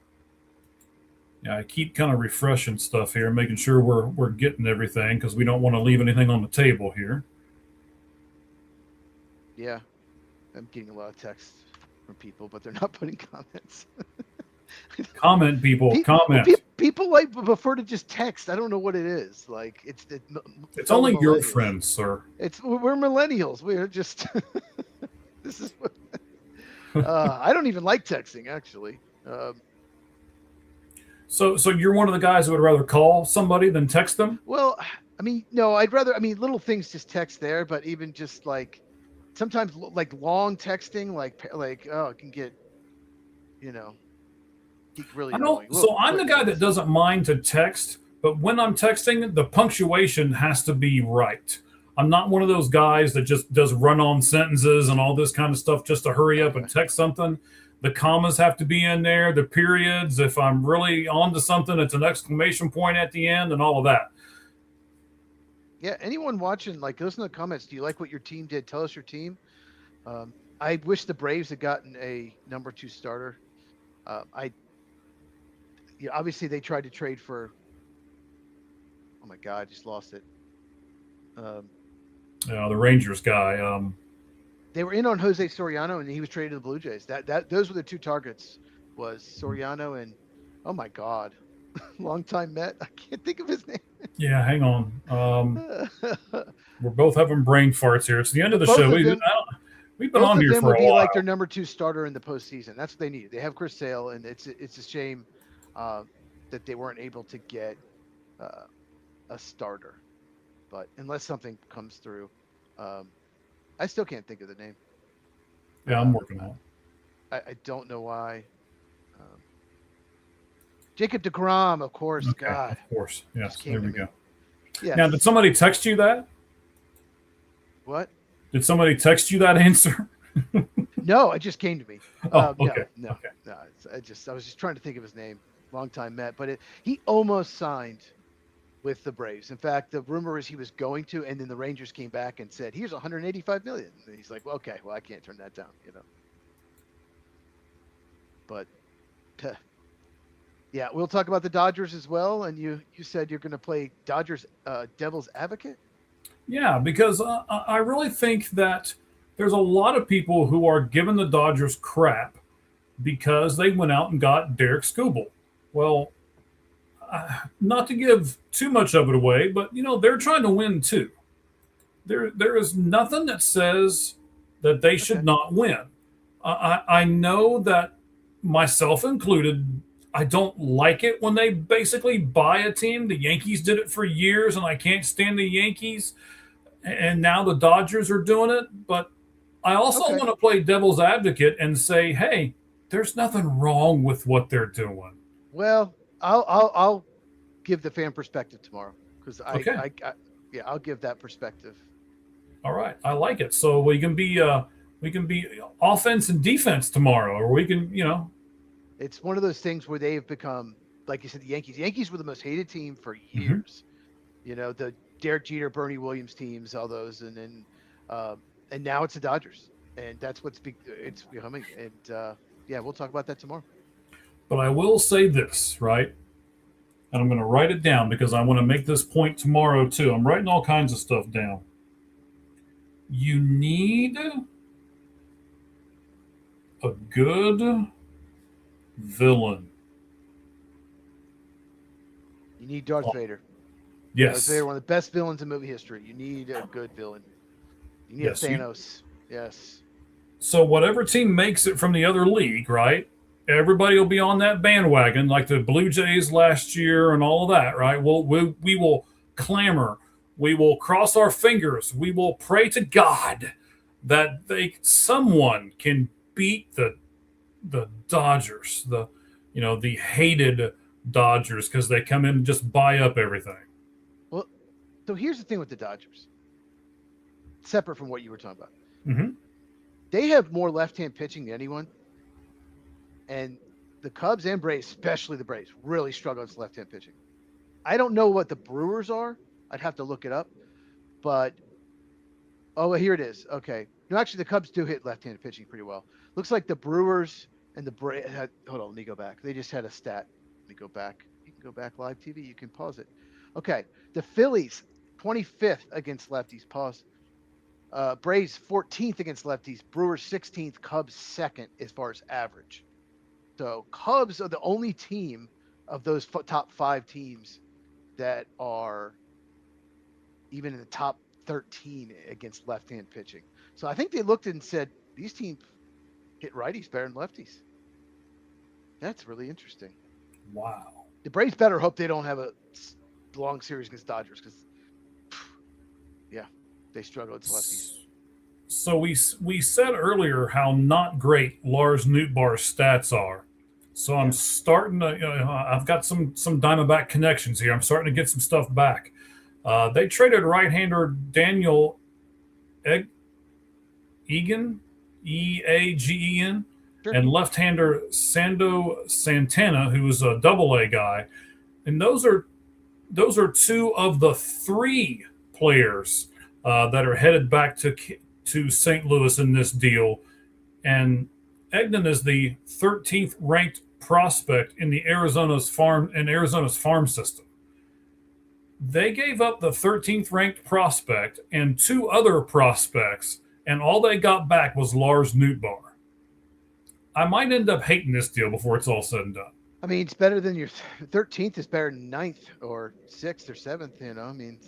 B: Yeah, I keep kind of refreshing stuff here, making sure we're getting everything because we don't want to leave anything on the table here.
E: Yeah, I'm getting a lot of texts from people, but they're not putting comments.
B: Comment, people. Comment.
E: People prefer to just text. I don't know what it is. Like
B: it's only your friends, sir.
E: We're millennials. We're just this is what I don't even like texting actually.
B: So you're one of the guys who would rather call somebody than text them?
E: Well, I mean, no, I'd rather. I mean, little things just text there, but even just like sometimes like long texting, like oh, it can get you know really
B: I don't.
E: annoying. Little
B: So I'm the
E: quick
B: guy that
E: things.
B: doesn't mind to text, but when I'm texting, the punctuation has to be right. I'm not one of those guys that just does run-on sentences and all this kind of stuff just to hurry up
E: Okay.
B: and text something. The commas have to be in there. The periods. If I'm really onto something, it's an exclamation point at the end, and all of that.
E: Yeah. Anyone watching, like, listen to the comments. Do you like what your team did? Tell us your team. I wish the Braves had gotten a number 2 starter. I yeah, obviously they tried to trade for. Oh my God, I just lost it. Um,
B: The Rangers guy.
E: they were in on Jose Soriano, and he was traded to the Blue Jays. Those were the 2 targets. Was Soriano and oh my God, longtime Met. I can't think of his name.
B: Yeah, hang on. We're both having brain farts here. It's the end of
E: But
B: the
E: both
B: show.
E: of them,
B: We've been
E: both
B: on
E: of
B: here
E: them
B: for
E: would
B: a
E: be like
B: while.
E: their number 2 starter in the postseason. That's what they need. They have Chris Sale, and it's a shame that they weren't able to get uh, a starter. But unless something comes through, I still can't think of the name.
B: Yeah, I'm working on it.
E: I don't know why. Um, Jacob DeGrom, of course.
B: Okay,
E: God,
B: of course. Yes,
E: just came
B: there
E: to
B: we
E: me.
B: go.
E: Yes.
B: Now, did somebody text you that?
E: What?
B: Did somebody text you that answer?
E: No, it just came to me.
B: Oh, okay.
E: No.
B: Okay.
E: I was just trying to think of his name. Long time Met, but he almost signed with the Braves. In fact, the rumor is he was going to, and then the Rangers came back and said, "Here's 185 million." And he's like, "Well, okay, well, I can't turn that down, you know." But yeah, we'll talk about the Dodgers as well. And you said you're going to play Dodgers Devil's Advocate.
B: Yeah, because I really think that there's a lot of people who are giving the Dodgers crap because they went out and got Derek Skubal. Well, not to give too much of it away, but they're trying to win too. There is nothing that says that they should
E: Okay.
B: not win. I know that, myself included, I don't like it when they basically buy a team. The Yankees did it for years, and I can't stand the Yankees. And now the Dodgers are doing it. But I also
E: Okay.
B: want to play devil's advocate and say, hey, there's nothing wrong with what they're doing.
E: Well, I'll give the fan perspective tomorrow because
B: Okay.
E: I'll give that perspective.
B: All right, I like it. So we can be offense and defense tomorrow, or we can,
E: It's one of those things where they've become, like you said, the Yankees. The Yankees were the most hated team for
B: Mhm.
E: years. The Derek Jeter, Bernie Williams teams, all those, and then and now it's the Dodgers, and that's it's becoming. And yeah, we'll talk about that tomorrow.
B: But I will say this, right? And I'm going to write it down because I want to make this point tomorrow too. I'm writing all kinds of stuff down. You need a good villain.
E: You need Darth Vader. Darth
B: Yes.
E: Vader, one of the best villains in movie history. You need a good villain. You need
B: Yes,
E: a Thanos. Yes.
B: So whatever team makes it from the other league, right? Everybody will be on that bandwagon, like the Blue Jays last year and all of that, right? We will clamor. We will cross our fingers. We will pray to God that someone can beat the Dodgers, the hated Dodgers, because they come in and just buy up everything.
E: Well, so here's the thing with the Dodgers. Separate from what you were talking about.
B: Mm-hmm.
E: They have more left-hand pitching than anyone. And the Cubs and Braves, especially the Braves, really struggle with left-hand pitching. I don't know what the Brewers are. I'd have to look it up. But, here it is. Okay. No, actually, the Cubs do hit left-handed pitching pretty well. Looks like the Brewers and the Braves hold on, let me go back. They just had a stat. Let me go back. You can go back live TV. You can pause it. Okay. The Phillies, 25th against lefties. Pause. Braves, 14th against lefties. Brewers, 16th. Cubs, 2nd as far as average. So Cubs are the only team of those top 5 teams that are even in the top 13 against left-hand pitching. So I think they looked and said, these teams hit righties better than lefties. That's really interesting.
B: Wow.
E: The Braves better hope they don't have a long series against Dodgers because Yeah, they struggle against lefties.
B: So we said earlier how not great Lars Nootbaar's stats are. So I'm starting to, I've got some Diamondback connections here. I'm starting to get some stuff back. They traded right-hander Daniel Egan, Eagen,
E: Sure.
B: and left-hander Sando Santana, who was a Double-A guy. And those are two of the three players that are headed back to St. Louis in this deal. And Egnan is the 13th ranked prospect in Arizona's farm system. They gave up the 13th ranked prospect and two other prospects, and all they got back was Lars Nootbaar. I might end up hating this deal before it's all said and done.
E: I mean, it's better than your 13th is better than 9th or 6th or 7th, I mean.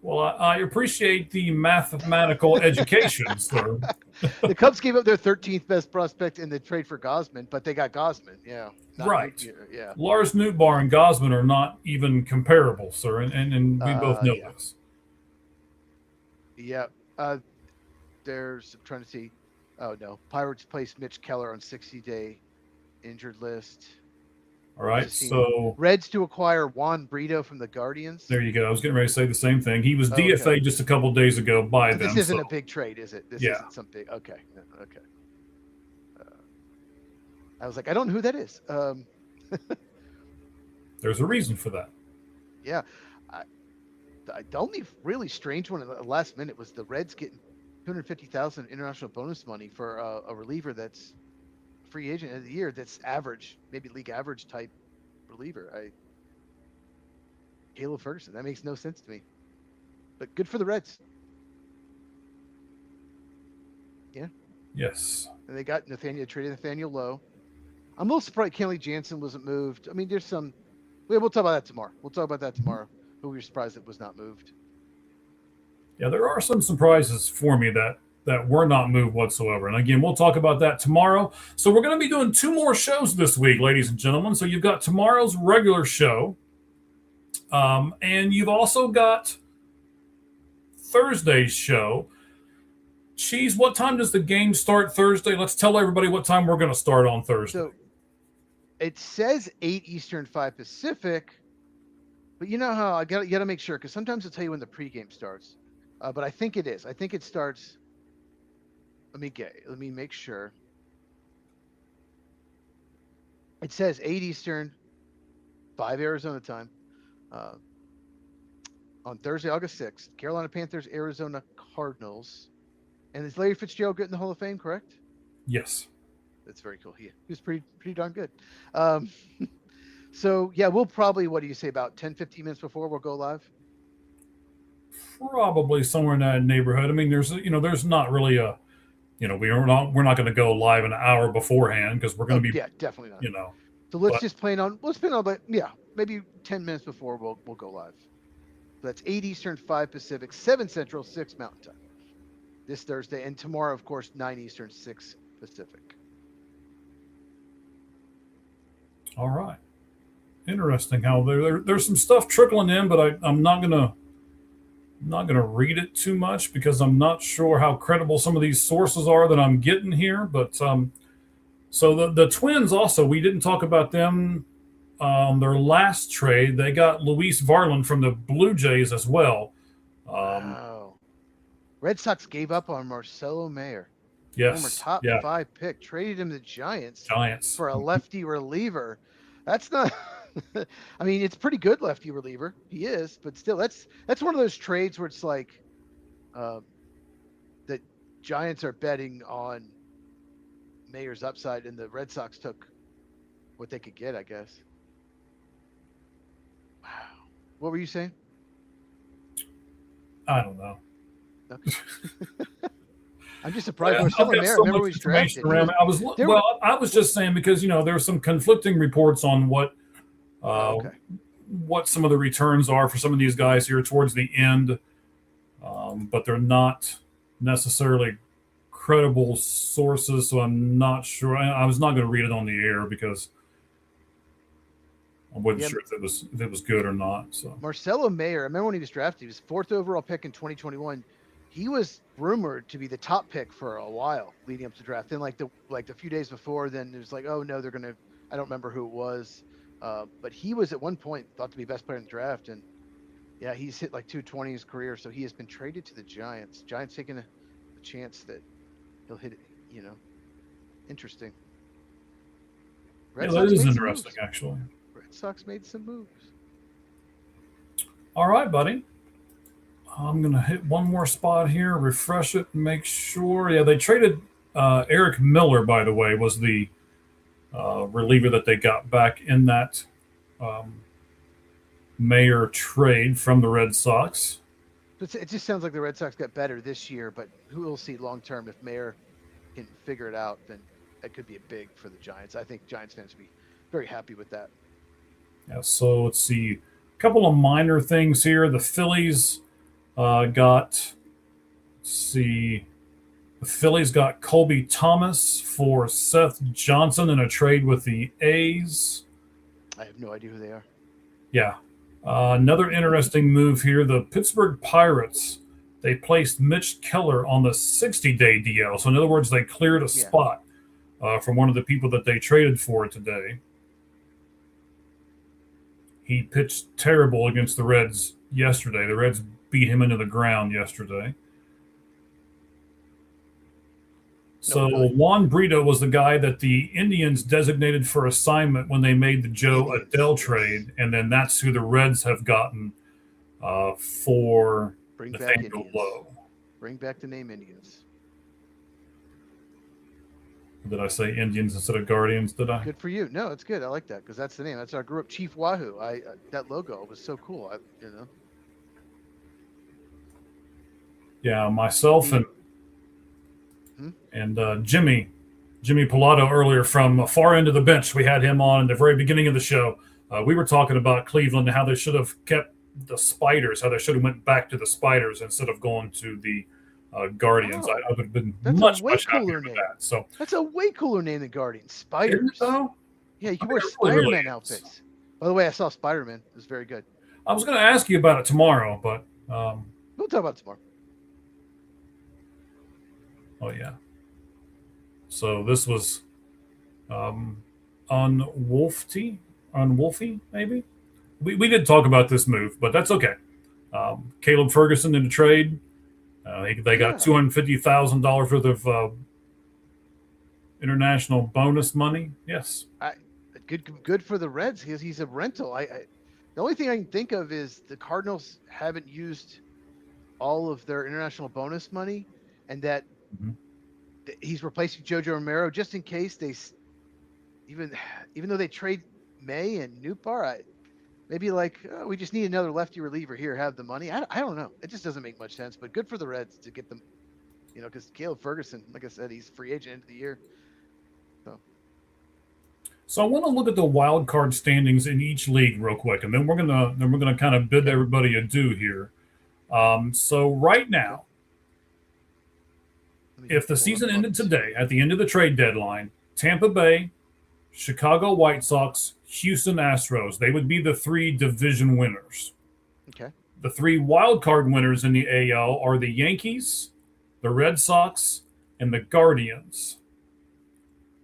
B: Well, I appreciate the mathematical education, sir.
E: The Cubs gave up their 13th best prospect in the trade for Gosman, but they got Gosman. Yeah.
B: Right.
E: Yeah.
B: Lars Nootbaar and Gosman are not even comparable, sir, and we both know this.
E: Yeah. I'm trying to see. Oh, no. Pirates placed Mitch Keller on 60-day injured list.
B: All right, so
E: Reds to acquire Juan Brito from the Guardians.
B: There you go. I was getting ready to say the same thing. He was DFA just a couple days ago by them.
E: This isn't a big trade, is it? This isn't some big. Okay. I was like, I don't know who that is.
B: There's a reason for that.
E: Yeah. The only really strange one in the last minute was the Reds getting $250,000 international bonus money for a reliever that's free agent of the year that's average, maybe league average type reliever. Caleb Ferguson. That makes no sense to me. But good for the Reds. Yeah.
B: Yes.
E: And they got traded Nathaniel Lowe. I'm a little surprised Kenley Jansen wasn't moved. I mean, there's some. We'll talk about that tomorrow. Who were surprised it was not moved.
B: Yeah, there are some surprises for me that were not moved whatsoever. And again, we'll talk about that tomorrow. So we're going to be doing 2 more shows this week, ladies and gentlemen. So you've got tomorrow's regular show. And you've also got Thursday's show. Cheese, what time does the game start Thursday? Let's tell everybody what time we're going to start on Thursday.
E: So it says 8 Eastern, 5 Pacific. But you know how you got to make sure, because sometimes it'll tell you when the pregame starts. But I think it is. I think it starts. Let me make sure. It says 8 Eastern, 5 Arizona time. On Thursday, August 6th, Carolina Panthers, Arizona Cardinals. And is Larry Fitzgerald getting the Hall of Fame, correct?
B: Yes.
E: That's very cool. He was pretty darn good. So, yeah, we'll probably, what do you say, about 10, 15 minutes before we'll go live?
B: Probably somewhere in that neighborhood. I mean, there's not really a, we're not going to go live an hour beforehand because we're going to be,
E: definitely not. So let's plan on, but maybe 10 minutes before we'll go live. So that's 8 Eastern, 5 Pacific, 7 Central, 6 Mountain Time this Thursday. And tomorrow, of course, 9 Eastern, 6 Pacific.
B: All right. Interesting how there's some stuff trickling in, but I'm not gonna read it too much because I'm not sure how credible some of these sources are that I'm getting here. But so the Twins also, we didn't talk about them. Their last trade, they got Luis Varland from the Blue Jays as well.
E: Wow. Red Sox gave up on Marcelo Mayer.
B: Yes.
E: Former top 5 pick, traded him to the Giants for a lefty reliever. That's not. I mean, it's pretty good lefty reliever. He is, but still, that's one of those trades where it's like, the Giants are betting on Mayer's upside, and the Red Sox took what they could get, I guess. Wow. What were you saying?
B: I don't know.
E: Okay. I'm just surprised. Marcelo Mayer, remember when he was drafted?
B: I was just saying because there's some conflicting reports on what some of the returns are for some of these guys here towards the end, but they're not necessarily credible sources. So I'm not sure. I was not going to read it on the air because I wasn't
E: Yeah.
B: sure if it was good or not. So
E: Marcelo Mayer, I remember when he was drafted, he was 4th overall pick in 2021. He was rumored to be the top pick for a while leading up to draft. Then like the few days before, then it was like, oh no, they're gonna. I don't remember who it was, but he was at one point thought to be best player in the draft, and yeah, he's hit like 220 in his career. So he has been traded to the Giants. Giants taking a chance that he'll hit it. Interesting.
B: yeah, that is interesting, actually.
E: Red Sox made some moves.
B: All right, buddy. I'm going to hit one more spot here, refresh it, and make sure. Yeah, they traded Eric Miller, by the way, was the reliever that they got back in that Mayer trade from the Red Sox.
E: It just sounds like the Red Sox got better this year, but who will see long term if Mayer can figure it out, then that could be a big for the Giants. I think Giants fans would be very happy with that.
B: Yeah, so let's see. A couple of minor things here. The Phillies got Colby Thomas for Seth Johnson in a trade with the A's.
E: I have no idea who they are.
B: Yeah. Another interesting move here. The Pittsburgh Pirates, they placed Mitch Keller on the 60-day DL. So in other words, they cleared a spot from one of the people that they traded for today. He pitched terrible against the Reds yesterday. The Reds beat him into the ground yesterday. So Juan Brito was the guy that the Indians designated for assignment when they made the Joe Adell trade, and then that's who the Reds have gotten for Nathaniel Lowe.
E: Bring back the name Indians.
B: Did I say Indians instead of Guardians? Did I?
E: Good for you. No, it's good. I like that because that's the name. That's our group, Chief Wahoo. That logo was so cool.
B: Yeah, myself and Jimmy Pilato earlier from far end of the bench. We had him on at the very beginning of the show. We were talking about Cleveland and how they should have kept the Spiders, how they should have went back to the Spiders instead of going to the Guardians. I would have been much happier with that. So
E: that's a way cooler name than Guardians. Spiders.
B: So?
E: Yeah, you can wear Spider-Man outfits. By the way, I saw Spider-Man. It was very good.
B: I was going to ask you about it tomorrow, but
E: we'll talk about it tomorrow.
B: Oh yeah. So this was unwolfy, maybe. We did talk about this move, but that's okay. Caleb Ferguson in the trade. They got $250,000 worth of international bonus money. Yes.
E: Good for the Reds because he's a rental. The only thing I can think of is the Cardinals haven't used all of their international bonus money, and that he's replacing JoJo Romero just in case they, even though they trade May and Nootbaar, maybe we just need another lefty reliever here. Have the money. I don't know. It just doesn't make much sense. But good for the Reds to get them. Because Caleb Ferguson, like I said, he's free agent end of the year.
B: So I want to look at the wild card standings in each league real quick, and then we're gonna kind of bid everybody adieu here. So right now, if the season ended today at the end of the trade deadline, Tampa Bay, Chicago White Sox, Houston Astros, they would be the 3 division winners.
E: Okay.
B: The 3 wild card winners in the AL are the Yankees, the Red Sox, and the Guardians.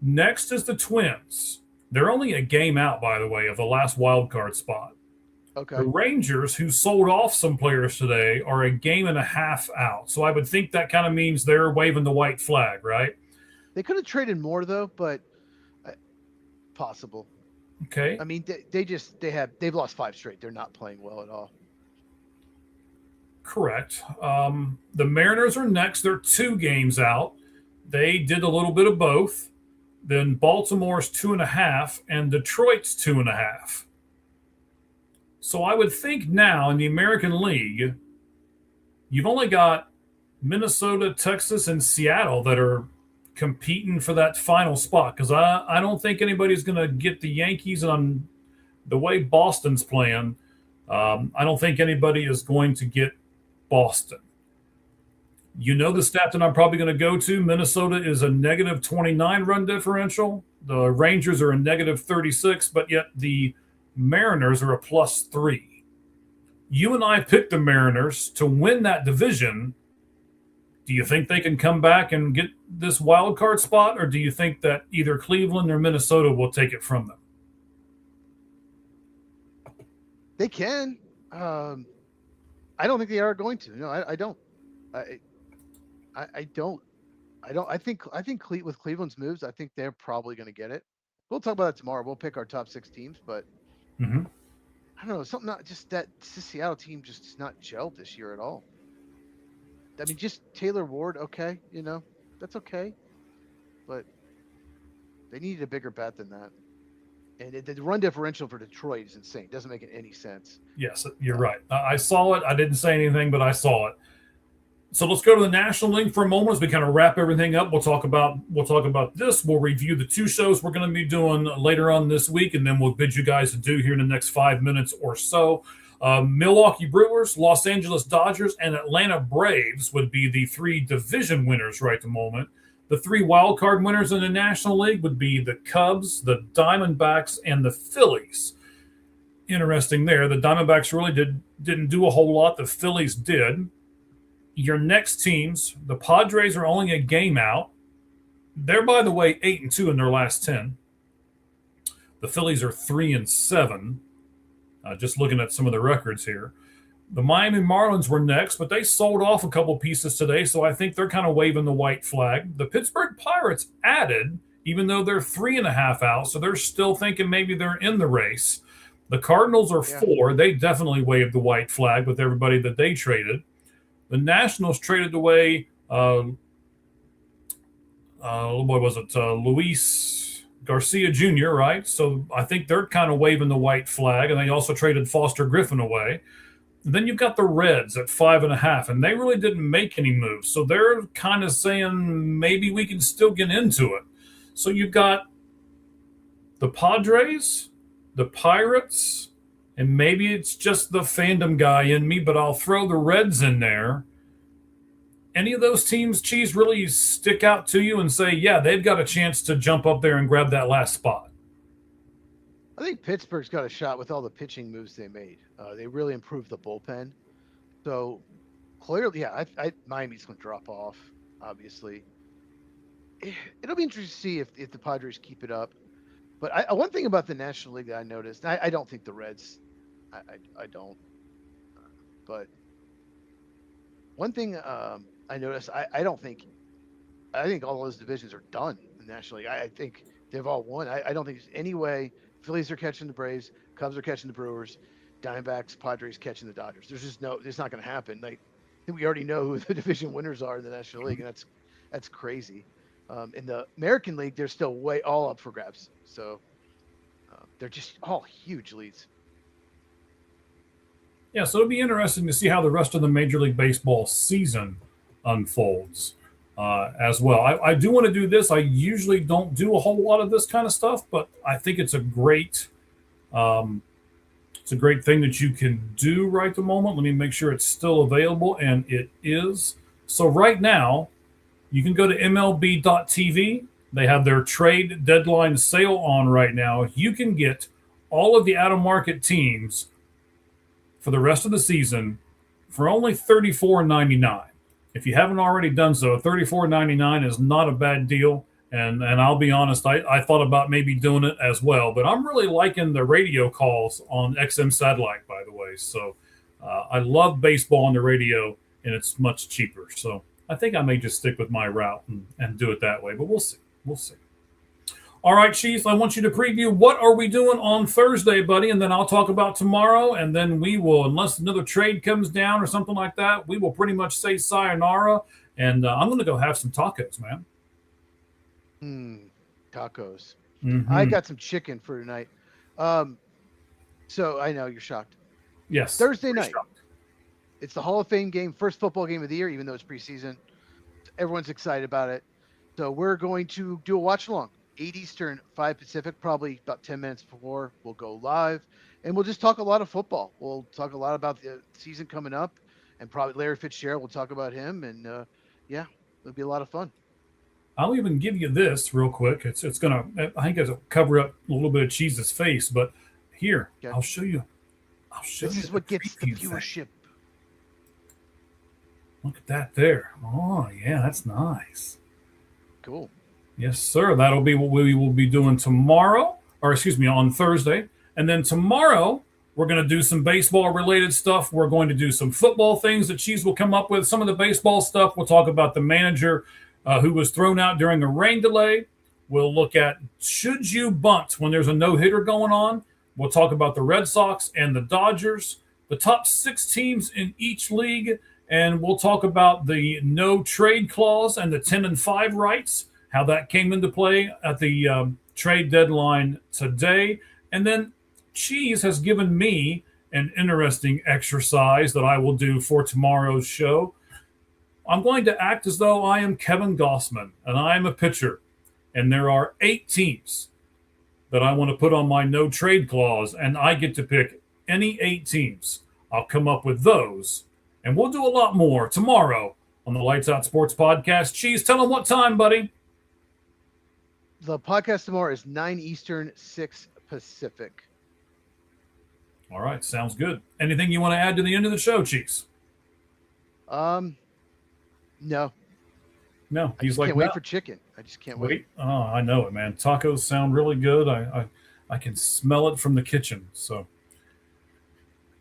B: Next is the Twins. They're only a game out, by the way, of the last wild card spot.
E: Okay.
B: The Rangers, who sold off some players today, are a game and a half out. So I would think that kind of means they're waving the white flag, right?
E: They could have traded more though, but possible.
B: Okay.
E: I mean, they've lost 5 straight. They're not playing well at all.
B: Correct. The Mariners are next. They're 2 games out. They did a little bit of both. Then Baltimore's 2.5 and Detroit's 2.5. So I would think now in the American League, you've only got Minnesota, Texas, and Seattle that are competing for that final spot, because I don't think anybody's going to get the Yankees. And on the way Boston's playing, I don't think anybody is going to get Boston. The stat that I'm probably going to go to. Minnesota is a -29 run differential. The Rangers are a -36, but yet the Mariners are a +3. You and I picked the Mariners to win that division. Do you think they can come back and get this wild card spot, or do you think that either Cleveland or Minnesota will take it from them?
E: They can. I don't think they are going to. No, I don't. I don't. I think with Cleveland's moves, I think they're probably going to get it. We'll talk about that tomorrow. We'll pick our top 6 teams, but I don't know, something not just that Seattle team just is not gelled this year at all. I mean, just Taylor Ward, okay, that's okay, but they needed a bigger bat than that. And the run differential for Detroit is insane. Doesn't make any sense.
B: Yes, you're right. I saw it. I didn't say anything, but I saw it. So let's go to the National League for a moment as we kind of wrap everything up. We'll talk about this. We'll review the 2 shows we're going to be doing later on this week, and then we'll bid you guys adieu here in the next 5 minutes or so. Milwaukee Brewers, Los Angeles Dodgers, and Atlanta Braves would be the 3 division winners right at the moment. The 3 wild card winners in the National League would be the Cubs, the Diamondbacks, and the Phillies. Interesting there. The Diamondbacks really didn't do a whole lot. The Phillies did. Your next teams, the Padres are only a game out. They're, by the way, 8-2 in their last 10. The Phillies are 3-7. Just looking at some of the records here. The Miami Marlins were next, but they sold off a couple pieces today, so I think they're kind of waving the white flag. The Pittsburgh Pirates added, even though they're 3.5 out, so they're still thinking maybe they're in the race. The Cardinals are 4. They definitely waved the white flag with everybody that they traded. The Nationals traded away, Luis Garcia Jr., right? So I think they're kind of waving the white flag, and they also traded Foster Griffin away. And then you've got the Reds at 5.5, and they really didn't make any moves. So they're kind of saying maybe we can still get into it. So you've got the Padres, the Pirates, and maybe it's just the fandom guy in me, but I'll throw the Reds in there. Any of those teams, Cheese, really stick out to you and say, yeah, they've got a chance to jump up there and grab that last spot?
E: I think Pittsburgh's got a shot with all the pitching moves they made. They really improved the bullpen. So clearly, yeah, Miami's going to drop off, obviously. It'll be interesting to see if the Padres keep it up. But one thing about the National League that I noticed, I don't think the Reds, I don't. But one thing I noticed, I think all those divisions are done in the National League. I think they've all won. I don't think there's any way Phillies are catching the Braves, Cubs are catching the Brewers, Diamondbacks, Padres catching the Dodgers. It's not going to happen. I think we already know who the division winners are in the National League, and that's crazy. In the American League, they're still way all up for grabs. So they're just all huge leads.
B: Yeah, so it'll be interesting to see how the rest of the Major League Baseball season unfolds as well. I do want to do this. I usually don't do a whole lot of this kind of stuff, but I think it's a great thing that you can do right at the moment. Let me make sure it's still available, and it is. So right now, you can go to MLB.tv. They have their trade deadline sale on right now. You can get all of the out-of-market teams for the rest of the season for only $34.99. If you haven't already done so, $34.99 is not a bad deal. And I'll be honest, I thought about maybe doing it as well. But I'm really liking the radio calls on XM Satellite, by the way. So I love baseball on the radio, and it's much cheaper. So I think I may just stick with my route and do it that way. But we'll see. We'll see. All right, Chief, I want you to preview what are we doing on Thursday, buddy, and then I'll talk about tomorrow, and then we will, unless another trade comes down or something like that, we will pretty much say sayonara, and I'm going to go have some tacos, man.
E: Tacos.
B: Mm-hmm.
E: I got some chicken for tonight. So I know you're shocked.
B: Yes.
E: Thursday night.
B: Shocked.
E: It's the Hall of Fame game, first football game of the year, even though it's preseason. Everyone's excited about it. So we're going to do a watch-along. 8 Eastern, 5 Pacific, probably about 10 minutes before we'll go live. And we'll just talk a lot of football. We'll talk a lot about the season coming up. And probably Larry Fitzgerald, we'll talk about him. And, yeah, it'll be a lot of fun.
B: I'll even give you this real quick. It's going to, I think it'll cover up a little bit of Cheese's face. But Here,
E: Okay.
B: I'll show you. I'll show
E: This
B: you.
E: is what gets the
B: preview thing.
E: viewership.
B: Look at that there. Oh, yeah, that's nice.
E: Cool.
B: Yes, sir. That'll be what we will be doing tomorrow, or excuse me, on Thursday. And then tomorrow, we're going to do some baseball-related stuff. We're going to do some football things that Cheese will come up with. Some of the baseball stuff, we'll talk about the manager who was thrown out during a rain delay. We'll look at should you bunt when there's a no-hitter going on. We'll talk about the Red Sox and the Dodgers, the top 6 teams in each league, and we'll talk about the no-trade clause and the 10-5 rights, how that came into play at the trade deadline today. And then Cheese has given me an interesting exercise that I will do for tomorrow's show. I'm going to act as though I am Kevin Gossman, and I am a pitcher. And there are 8 teams that I want to put on my no-trade clause, and I get to pick any 8 teams. I'll come up with those, and we'll do a lot more tomorrow on the Lights Out Sports Podcast. Cheese, tell them what time, buddy.
E: The podcast tomorrow is 9 Eastern, 6 Pacific.
B: All right, sounds good. Anything you want to add to the end of the show, Cheese?
E: No.
B: No,
E: I
B: he's
E: just
B: like,
E: can't wait
B: no.
E: for chicken. I just can't wait.
B: Wait. Oh, I know it, man. Tacos sound really good. I can smell it from the kitchen. So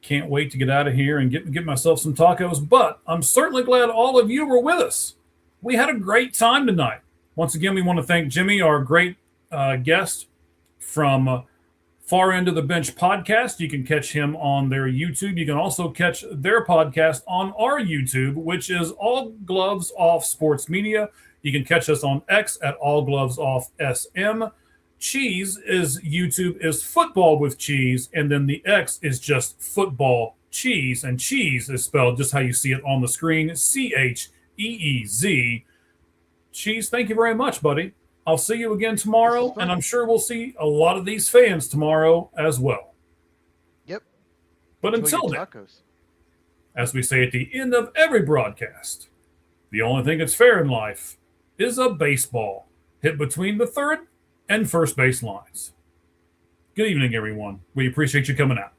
B: can't wait to get out of here and get myself some tacos. But I'm certainly glad all of you were with us. We had a great time tonight. Once again, we want to thank Jimmy, our great guest from Far End of the Bench podcast. You can catch him on their YouTube. You can also catch their podcast on our YouTube, which is All Gloves Off Sports Media. You can catch us on X at All Gloves Off SM. Cheese is YouTube is Football with Cheese, and then the X is just Football Cheese, and cheese is spelled just how you see it on the screen, Cheez. Cheese, thank you very much, buddy. I'll see you again tomorrow, and I'm sure we'll see a lot of these fans tomorrow as well.
E: Yep.
B: But
E: Enjoy
B: until
E: your
B: then,
E: tacos.
B: as we say at the end of every broadcast, the only thing that's fair in life is a baseball hit between the third and first base lines. Good evening, everyone. We appreciate you coming out.